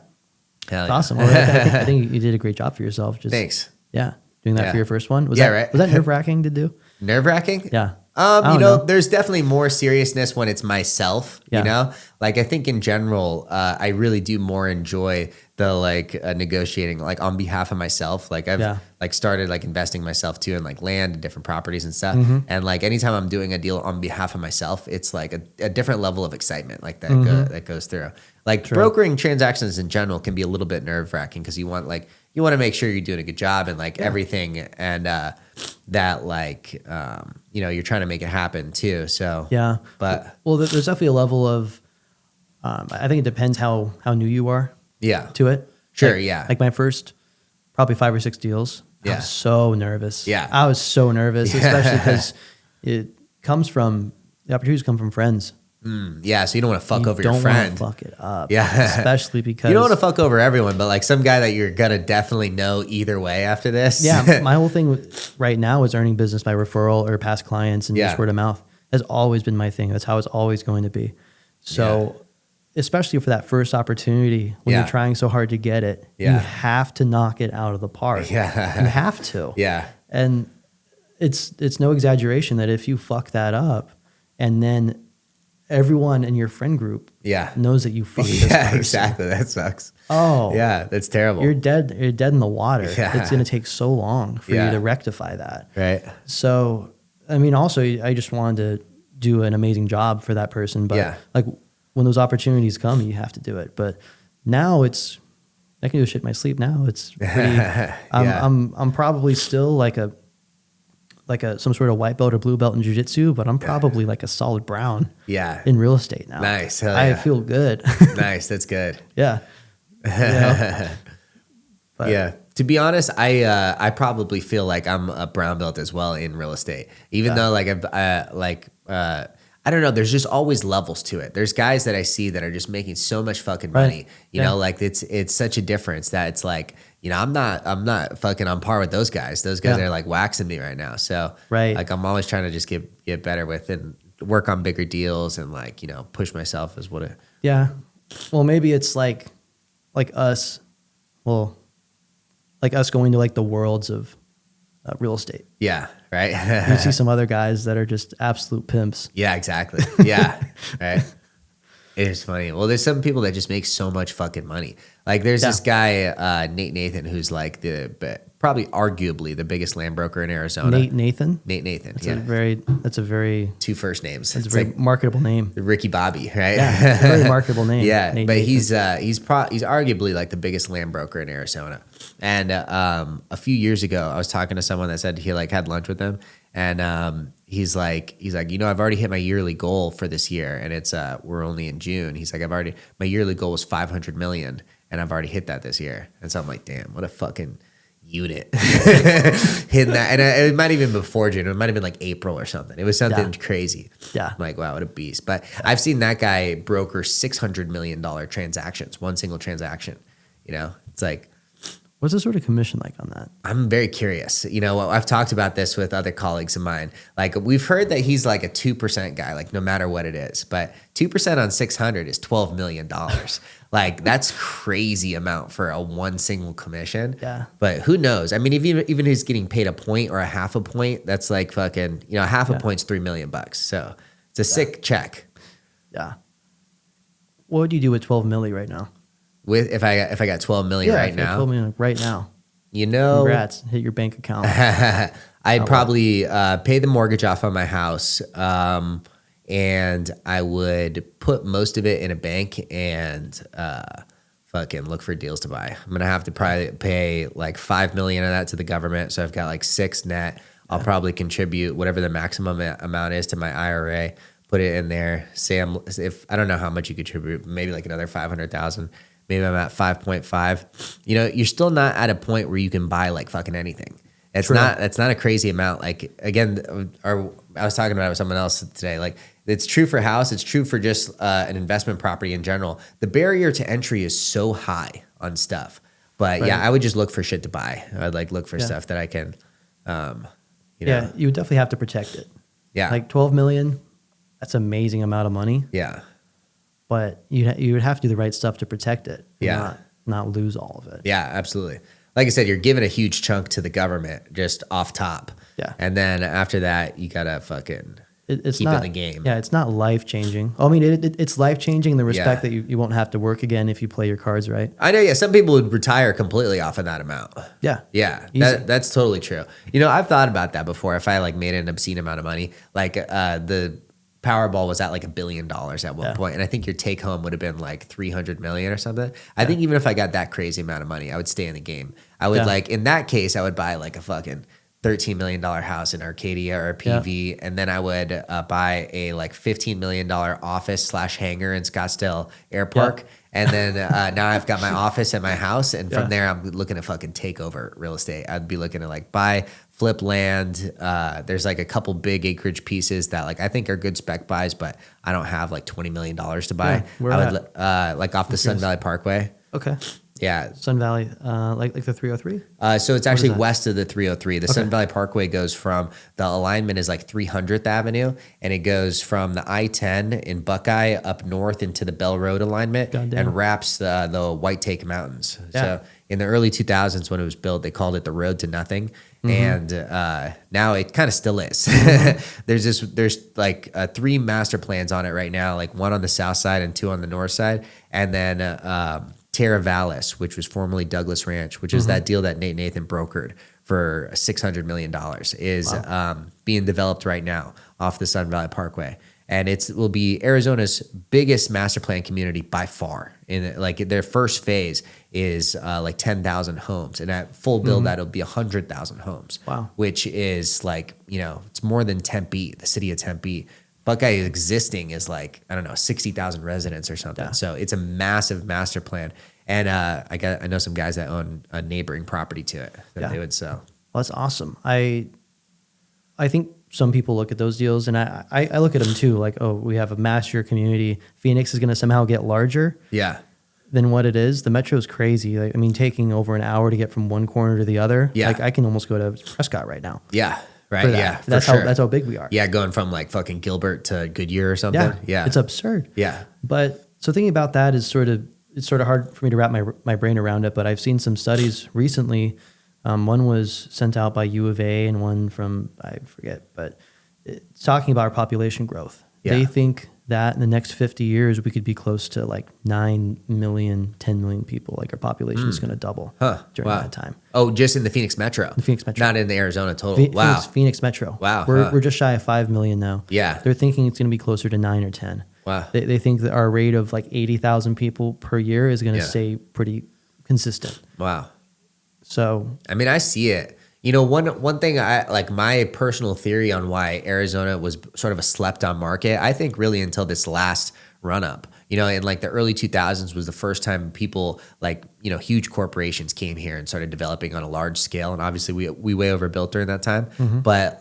Hell It's yeah. awesome. Well, I think you did a great job for yourself. Thanks. Yeah. Doing that Yeah. for your first one. Was Yeah, that, right. Was that nerve wracking to do? Nerve wracking? Yeah. You don't know, know. there's definitely more seriousness when it's myself, Yeah. you know? Like, I think in general, I really do more enjoy the, like, negotiating, like, on behalf of myself. Like, I've, like, started, like, investing myself, too, in, like, land and different properties and stuff. And, like, anytime I'm doing a deal on behalf of myself, it's, like, a different level of excitement, like, that goes through. Like, brokering transactions in general can be a little bit nerve-wracking because you want to make sure you're doing a good job and, like, everything, and that, like, you know, you're trying to make it happen, too. So, Yeah. But Well, there's definitely a level of, I think it depends how new you are yeah. to it. Sure, Like- yeah. Like my first probably 5 or 6 deals. Yeah. I was so nervous. Yeah. I was so nervous, Yeah. especially because the opportunities come from friends. Yeah, so you don't want to fuck over your Don't friend. want to fuck it up. Yeah. Especially because You don't want to fuck over everyone, but like some guy that you're gonna definitely know either way after this. Yeah, my whole thing right now is earning business by referral or past clients and just word of mouth. Has always been my thing. That's how it's always going to be. So, especially for that first opportunity when you're trying so hard to get it, you have to knock it out of the park. Yeah. You have to. Yeah. And it's no exaggeration that if you fuck that up and then everyone in your friend group knows that you fucked this person. Exactly. That sucks. Oh. Yeah, that's terrible. You're dead in the water. Yeah. It's going to take so long for you to rectify that. Right. So, I mean, also, I just wanted to do an amazing job for that person. But like when those opportunities come, you have to do it. But now I can do shit in my sleep now. It's pretty, I'm probably still like some sort of white belt or blue belt in jiu-jitsu, but I'm probably like a solid brown in real estate now. Nice. Hell I feel good. Nice. That's good. Yeah. You know? But, yeah. To be honest, I probably feel like I'm a brown belt as well in real estate, even though like I don't know. There's just always levels to it. There's guys that I see that are just making so much fucking money. You know, like it's such a difference that it's like, you know, I'm not fucking on par with those guys. Those guys are like waxing me right now. So like I'm always trying to just get better with and work on bigger deals and like, you know, push myself is what it. Yeah. Well, maybe it's like us. Well, like us going to like the worlds of real estate. Yeah. Right. You see some other guys that are just absolute pimps. Yeah, exactly. Yeah. Right. It is funny. Well, there's some people that just make so much fucking money. Like there's this guy, Nate Nathan, who's like probably arguably the biggest land broker in Arizona. Nate Nathan. That's a very two first names. It's a very marketable name. Ricky Bobby, right? Yeah, it's a very marketable name. Yeah, Nate but Nathan. he's arguably like the biggest land broker in Arizona. And a few years ago, I was talking to someone that said he like had lunch with them, and he's like, you know, I've already hit my yearly goal for this year, and it's we're only in June. He's like, my yearly goal was 500 million, and I've already hit that this year. And so I'm like, damn, what a fucking unit hitting that. And it might have been before June. It might have been like April or something. It was something crazy. Yeah. I'm like, wow, what a beast. But I've seen that guy broker $600 million transactions, one single transaction. You know, it's like, what's the sort of commission like on that? I'm very curious. You know, I've talked about this with other colleagues of mine. Like we've heard that he's like a 2% guy, like no matter what it is. But 2% on 600 is $12 million. Like that's crazy amount for a one single commission. Yeah. But who knows? I mean, even he's getting paid a point or a half a point, that's like fucking, you know, half a point's $3 million. So it's a sick check. Yeah. What would you do with 12 milli right now? With if I got 12 million right now, 12 million right now. You know, congrats, hit your bank account. I'd probably pay the mortgage off on my house, and I would put most of it in a bank and fucking look for deals to buy. I'm gonna have to probably pay like 5 million of that to the government, so I've got like 6 net. I'll probably contribute whatever the maximum amount is to my IRA. Put it in there. If I don't know how much you contribute, maybe like another 500,000. Maybe I'm at 5.5. You know, you're still not at a point where you can buy like fucking anything. It's not a crazy amount. Like again, I was talking about it with someone else today. Like it's true for house. It's true for just an investment property in general. The barrier to entry is so high on stuff. But yeah, I would just look for shit to buy. I'd like look for stuff that I can, you know. Yeah, you would definitely have to protect it. Yeah. Like 12 million, that's an amazing amount of money. Yeah. But you would have to do the right stuff to protect it. Yeah. Not lose all of it. Yeah, absolutely. Like I said, you're giving a huge chunk to the government just off top. Yeah. And then after that, you got to fucking it's keep not, in the game. Yeah, it's not life-changing. I mean, it's life-changing in the respect that you won't have to work again if you play your cards right. I know, yeah. Some people would retire completely off of that amount. Yeah. Yeah, that's totally true. You know, I've thought about that before. If I like made an obscene amount of money, like the Powerball was at like $1 billion at one point, and I think your take home would have been like 300 million or something. I think even if I got that crazy amount of money, I would stay in the game. I would like in that case, I would buy like a fucking $13 million house in Arcadia or PV, and then I would buy a like $15 million office / hangar in Scottsdale Air Park. And then now I've got my office and my house, and from there I'm looking to fucking take over real estate. I'd be looking to like buy, flip land. There's like a couple big acreage pieces that like I think are good spec buys, but I don't have like $20 million to buy. Yeah, where I would like off the Sun Valley Parkway. Okay. Yeah. Sun Valley, like the 303? So it's actually west of the 303. The Sun Valley Parkway goes from, the alignment is like 300th Avenue, and it goes from the I-10 in Buckeye up north into the Bell Road alignment and wraps the White Take Mountains. Yeah. So in the early 2000s when it was built, they called it the Road to Nothing. And now it kind of still is. There's like 3 master plans on it right now, like 1 on the south side and 2 on the north side. And then Terra Vallis, which was formerly Douglas Ranch, which is that deal that Nate Nathan brokered for $600 million, is being developed right now off the Sun Valley Parkway. And it will be Arizona's biggest master plan community by far. In like their first phase is like 10,000 homes, and at full build that'll be 100,000 homes. Wow, which is like, you know, it's more than Tempe, the city of Tempe. Buckeye existing is like, I don't know, 60,000 residents or something. Yeah. So it's a massive master plan. And I know some guys that own a neighboring property to it that they would sell. Well, that's awesome. I I think some people look at those deals, and I look at them too. Like, oh, we have a massier community. Phoenix is going to somehow get larger. Yeah. Than what it is. The metro is crazy. Like, I mean, taking over an hour to get from one corner to the other. Yeah. Like, I can almost go to Prescott right now. Yeah. Right. Yeah. That's how big we are. Yeah. Going from like fucking Gilbert to Goodyear or something. Yeah. It's absurd. Yeah. But so thinking about that is it's sort of hard for me to wrap my brain around it. But I've seen some studies recently. One was sent out by U of A and one from, I forget, but it's talking about our population growth. Yeah. They think that in the next 50 years, we could be close to like 9 million, 10 million people. Like our population is going to double during that time. Oh, just in the Phoenix Metro. The Phoenix Metro. Not in the Arizona total. Wow. Phoenix Metro. Wow. We're just shy of 5 million now. Yeah. They're thinking it's going to be closer to 9 or 10. Wow. They think that our rate of like 80,000 people per year is going to stay pretty consistent. Wow. So, I mean, I see it. You know, one thing I like, my personal theory on why Arizona was sort of a slept on market, I think really until this last run up, you know, in like the early 2000s was the first time people like, you know, huge corporations came here and started developing on a large scale. And obviously we way overbuilt during that time. But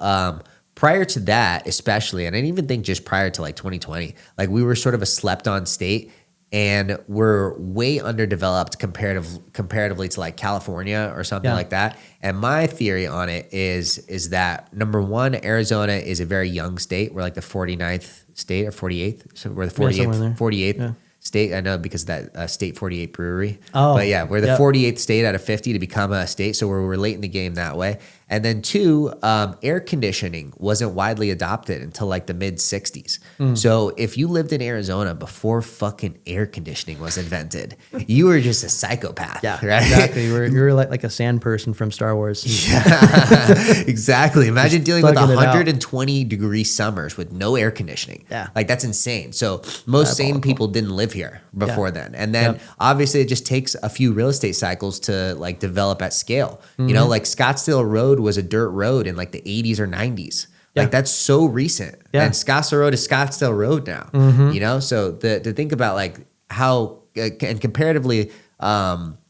prior to that, especially, and I even think just prior to like 2020, like we were sort of a slept on state. And we're way underdeveloped comparatively to like California or something like that. And my theory on it is that number one, Arizona is a very young state. We're like the 49th state or 48th. So we're the 48th state. I know because of that State 48 brewery. Oh, but yeah, we're the 48th state out of 50 to become a state. So we're late in the game that way. And then two, air conditioning wasn't widely adopted until like the mid 60s. So if you lived in Arizona before fucking air conditioning was invented, you were just a psychopath. yeah, right? exactly. You were like a sand person from Star Wars. Yeah, exactly. Imagine dealing with thugging it out. 120-degree summers with no air conditioning. Yeah. Like that's insane. So most sane people didn't live here before then. And then obviously it just takes a few real estate cycles to like develop at scale. You know, like Scottsdale Road was a dirt road in like the 80s or 90s. Like that's so recent. And Scottsdale Road is Scottsdale Road now. You know, so to think about like how and comparatively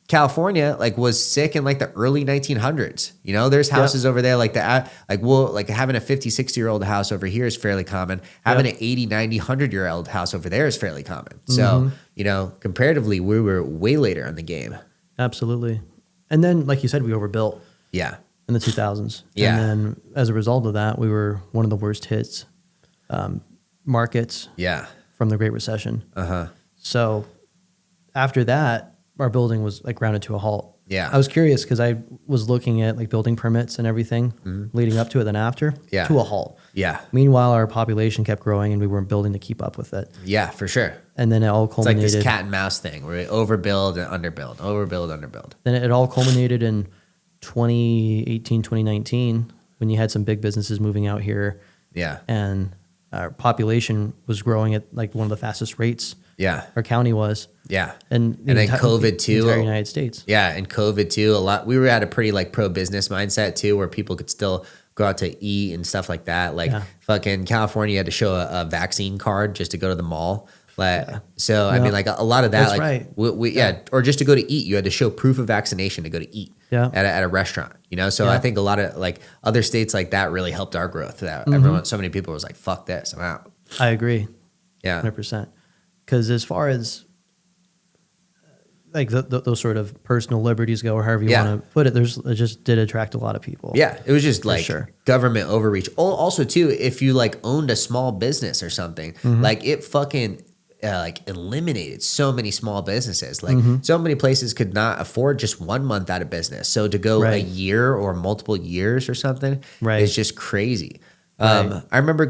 California like was sick in like the early 1900s. You know, there's houses over there like that. Like having a 50, 60-year-old house over here is fairly common. Having an 80, 90, 100-year-old house over there is fairly common. So, you know, comparatively, we were way later in the game. Absolutely. And then, like you said, we overbuilt. Yeah. In the 2000s. Yeah. And then as a result of that, we were one of the worst hits markets from the Great Recession. So after that, our building was like grounded to a halt. Yeah. I was curious because I was looking at like building permits and everything leading up to it, then after, to a halt. Yeah. Meanwhile, our population kept growing and we weren't building to keep up with it. Yeah, for sure. And then it all culminated. It's like this cat and mouse thing where we overbuild and underbuild, underbuild. Then it all culminated in 2018, 2019, when you had some big businesses moving out here. Yeah. And our population was growing at like one of the fastest rates. Yeah. Our county was. Yeah. And then COVID too. The entire United States. Yeah. And COVID too. We were at a pretty like pro business mindset too, where people could still go out to eat and stuff like that. Like fucking California had to show a vaccine card just to go to the mall. So, I mean, like a lot of that, that's like right. or just to go to eat, you had to show proof of vaccination to go to eat at a restaurant, you know? So I think a lot of like other states like that really helped our growth. That so many people was like, fuck this, I'm out. I agree. Yeah. 100%. Because as far as like those sort of personal liberties go, or however you want to put it, it just did attract a lot of people. Yeah. It was just like government overreach. Also too, if you like owned a small business or something, like it fucking like eliminated so many small businesses. Like so many places could not afford just 1 month out of business. So to go a year or multiple years or something is just crazy. I remember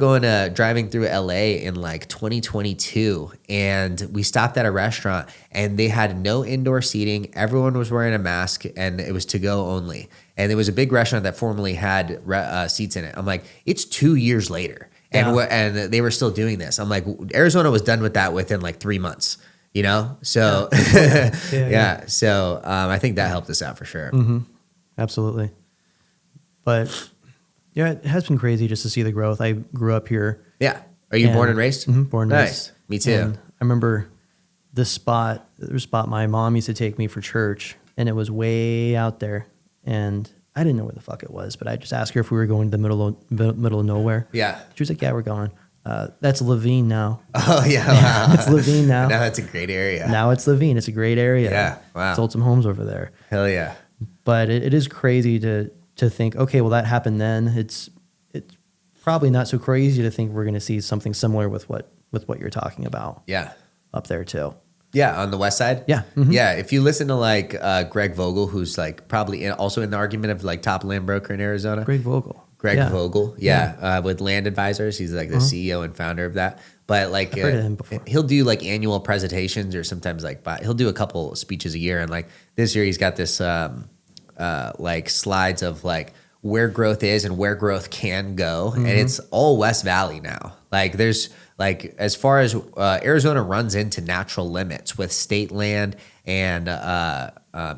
driving through LA in like 2022, and we stopped at a restaurant and they had no indoor seating. Everyone was wearing a mask and it was to go only. And it was a big restaurant that formerly had seats in it. I'm like, it's 2 years later. And they were still doing this. I'm like, Arizona was done with that within like 3 months, you know? So, So I think that helped us out for sure. Absolutely. But yeah, it has been crazy just to see the growth. I grew up here. Yeah. Are you born and raised? Born and raised. Nice. Me too. And I remember the spot my mom used to take me for church, and it was way out there. And I didn't know where the fuck it was, but I just asked her if we were going to the middle of nowhere. Yeah. She was like, yeah, we're going. That's Levine now. Oh yeah, wow. It's Levine now. Now that's a great area. Now it's Levine. It's a great area. Yeah, wow. Sold some homes over there. Hell yeah. But it is crazy to think, okay, well, that happened then. It's probably not so crazy to think we're going to see something similar with what you're talking about. Yeah. Up there too. Yeah, on the west side. Yeah. Mm-hmm. Yeah. If you listen to like Greg Vogel, who's like probably also in the argument of like top land broker in Arizona. Greg Vogel. Vogel, with Land Advisors. He's like the CEO and founder of that. But like, I've heard of him before. He'll do like annual presentations, or sometimes like he'll do a couple speeches a year. And like this year, he's got this like slides of like where growth is and where growth can go, and it's all West Valley now. Like there's like as far as Arizona runs into natural limits with state land and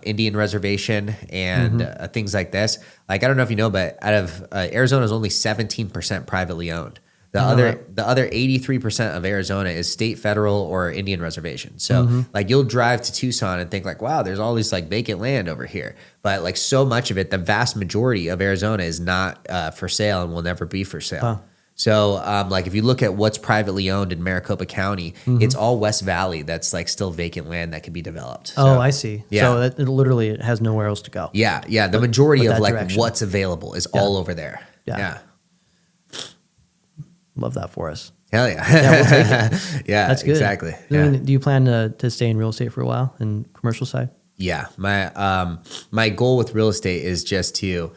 Indian reservation and things like this. Like I don't know if you know, but out of Arizona is only 17% privately owned. The other 83% of Arizona is state, federal, or Indian reservation. So like you'll drive to Tucson and think like, wow, there's all this like vacant land over here. But like so much of it, the vast majority of Arizona is not for sale and will never be for sale. Huh. So like if you look at what's privately owned in Maricopa County, it's all West Valley that's like still vacant land that can be developed. So, Oh, I see. Yeah. So it literally has nowhere else to go. Yeah. Yeah. The majority of that like direction. what's available is all over there. Yeah. Yeah. Love that for us. Hell yeah. We'll take it. Yeah, That's good. exactly. I Yeah. mean, do you plan to stay in real estate for a while in commercial side? Yeah, my goal with real estate is just to,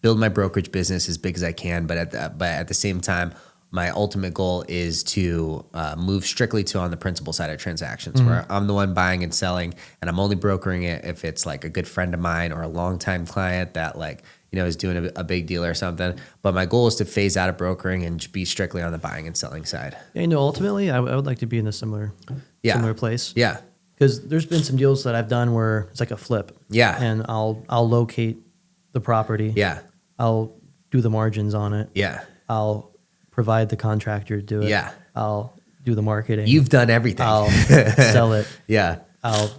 build my brokerage business as big as I can. But at the same time, my ultimate goal is to move strictly to on the principal side of transactions, where I'm the one buying and selling, and I'm only brokering it if it's like a good friend of mine or a longtime client that like is doing a big deal or something. But my goal is to phase out of brokering and be strictly on the buying and selling side. Yeah, ultimately, I would like to be in a similar place. Yeah. Because there's been some deals that I've done where it's like a flip. Yeah. And I'll locate the property. Yeah. I'll do the margins on it. Yeah. I'll provide the contractor to do it. Yeah. I'll do the marketing. You've done everything. I'll sell it. Yeah. I'll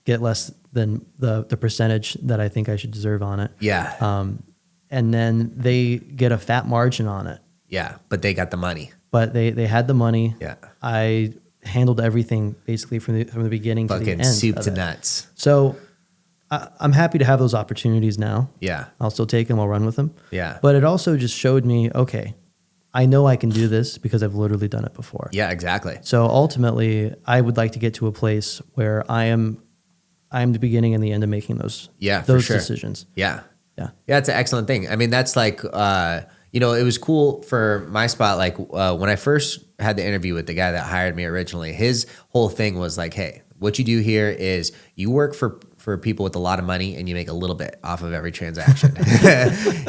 get less than the percentage that I think I should deserve on it. Yeah. And then they get a fat margin on it. Yeah. But they got the money. But they had the money. Yeah. I handled everything basically from the beginning to the Fucking end. soup of to it. nuts. So I'm happy to have those opportunities now. Yeah. I'll still take them. I'll run with them. Yeah. But it also just showed me, okay, I know I can do this because I've literally done it before. Yeah, exactly. So ultimately, I would like to get to a place where I am the beginning and the end of making those for sure. decisions. Yeah. Yeah. Yeah, it's an excellent thing. I mean, that's like, it was cool for my spot. Like when I first had the interview with the guy that hired me originally, his whole thing was like, hey, what you do here is you work for people with a lot of money and you make a little bit off of every transaction.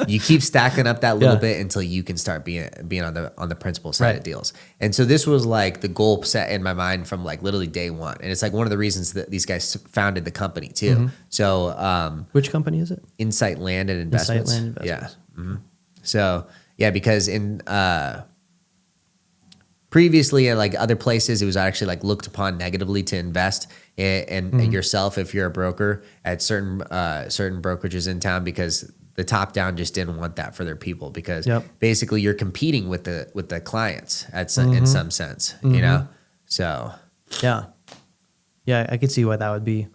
You keep stacking up that little bit until you can start being on the principal side of deals. And so this was like the goal set in my mind from like literally day one. And it's like one of the reasons that these guys founded the company too. Mm-hmm. So which company is it? Insight Land and Investments. Insight Land Investments. Yeah. Mm-hmm. So yeah, because in previously at like other places, it was actually like looked upon negatively to invest in yourself if you're a broker at certain brokerages in town, because the top down just didn't want that for their people, because basically you're competing with the clients in some sense, So yeah, I could see why that would be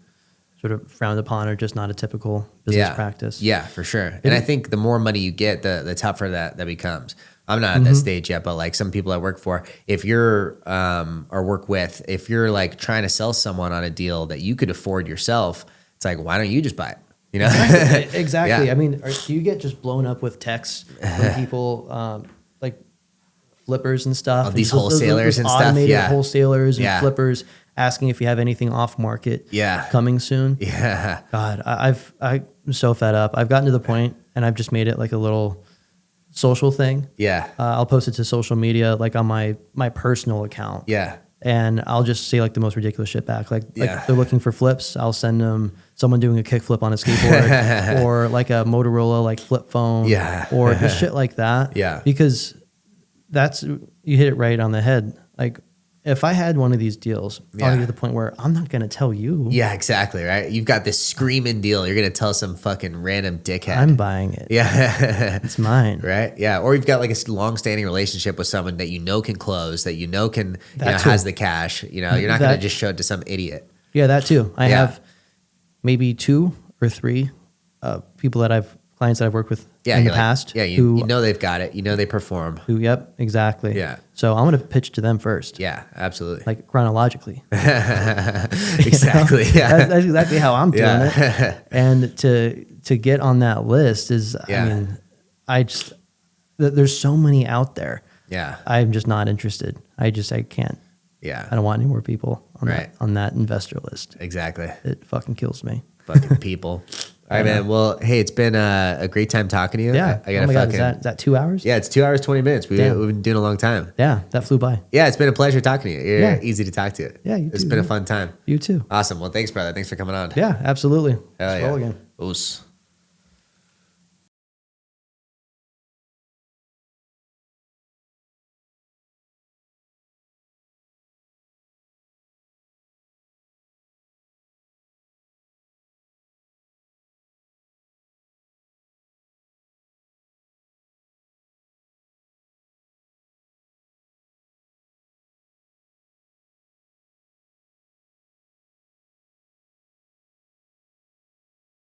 sort of frowned upon or just not a typical business practice. Yeah, for sure. And I think the more money you get, the tougher that becomes. I'm not at that stage yet, but like some people I work for, if you're or work with, if you're like trying to sell someone on a deal that you could afford yourself, it's like, why don't you just buy it? Exactly. Yeah. I mean, do you get just blown up with texts from people like flippers and stuff? These and wholesalers those and stuff. automated Yeah. wholesalers and flippers asking if you have anything off market coming soon. Yeah. God, I'm so fed up. I've gotten to the point, and I've just made it like a little social thing. Yeah. I'll post it to social media, like on my personal account. Yeah. And I'll just say like the most ridiculous shit back. Like they're looking for flips, I'll send them someone doing a kickflip on a skateboard or like a Motorola like flip phone or just shit like that. Yeah. Because you hit it right on the head. Like if I had one of these deals, Yeah. I'll get to the point where I'm not going to tell you. Yeah, exactly. Right. You've got this screaming deal. You're going to tell some fucking random dickhead. I'm buying it. Yeah. It's mine. Right. Yeah. Or you've got like a long-standing relationship with someone that you know can close, that you know can, That too. has the cash. You know, you're not going to just show it to some idiot. Yeah, that too. I Yeah. have maybe 2 or 3 clients that I've worked with in the past. Yeah. You know they've got it. You know they perform. Yep, exactly. Yeah. So I'm going to pitch to them first. Yeah. Absolutely. Like chronologically. Exactly. Yeah. That's exactly how I'm doing Yeah. it. And to get on that list is, Yeah. I mean, there's so many out there. Yeah. I'm just not interested. I can't. Yeah. I don't want any more people Right. on that investor list. Exactly. It fucking kills me. Fucking people. All right, man. Well, hey, it's been a great time talking to you. Yeah. I gotta God, fucking. is that 2 hours? Yeah, it's 2 hours, 20 minutes. We've Damn. been doing a long time. Yeah, that flew by. Yeah, it's been a pleasure talking to you. You're Yeah. easy to talk to. Yeah, you It's too, been a man. fun time. You too. Awesome. Well, thanks, brother. Thanks for coming on. Yeah, absolutely. Hell Let's yeah. roll again. Oos.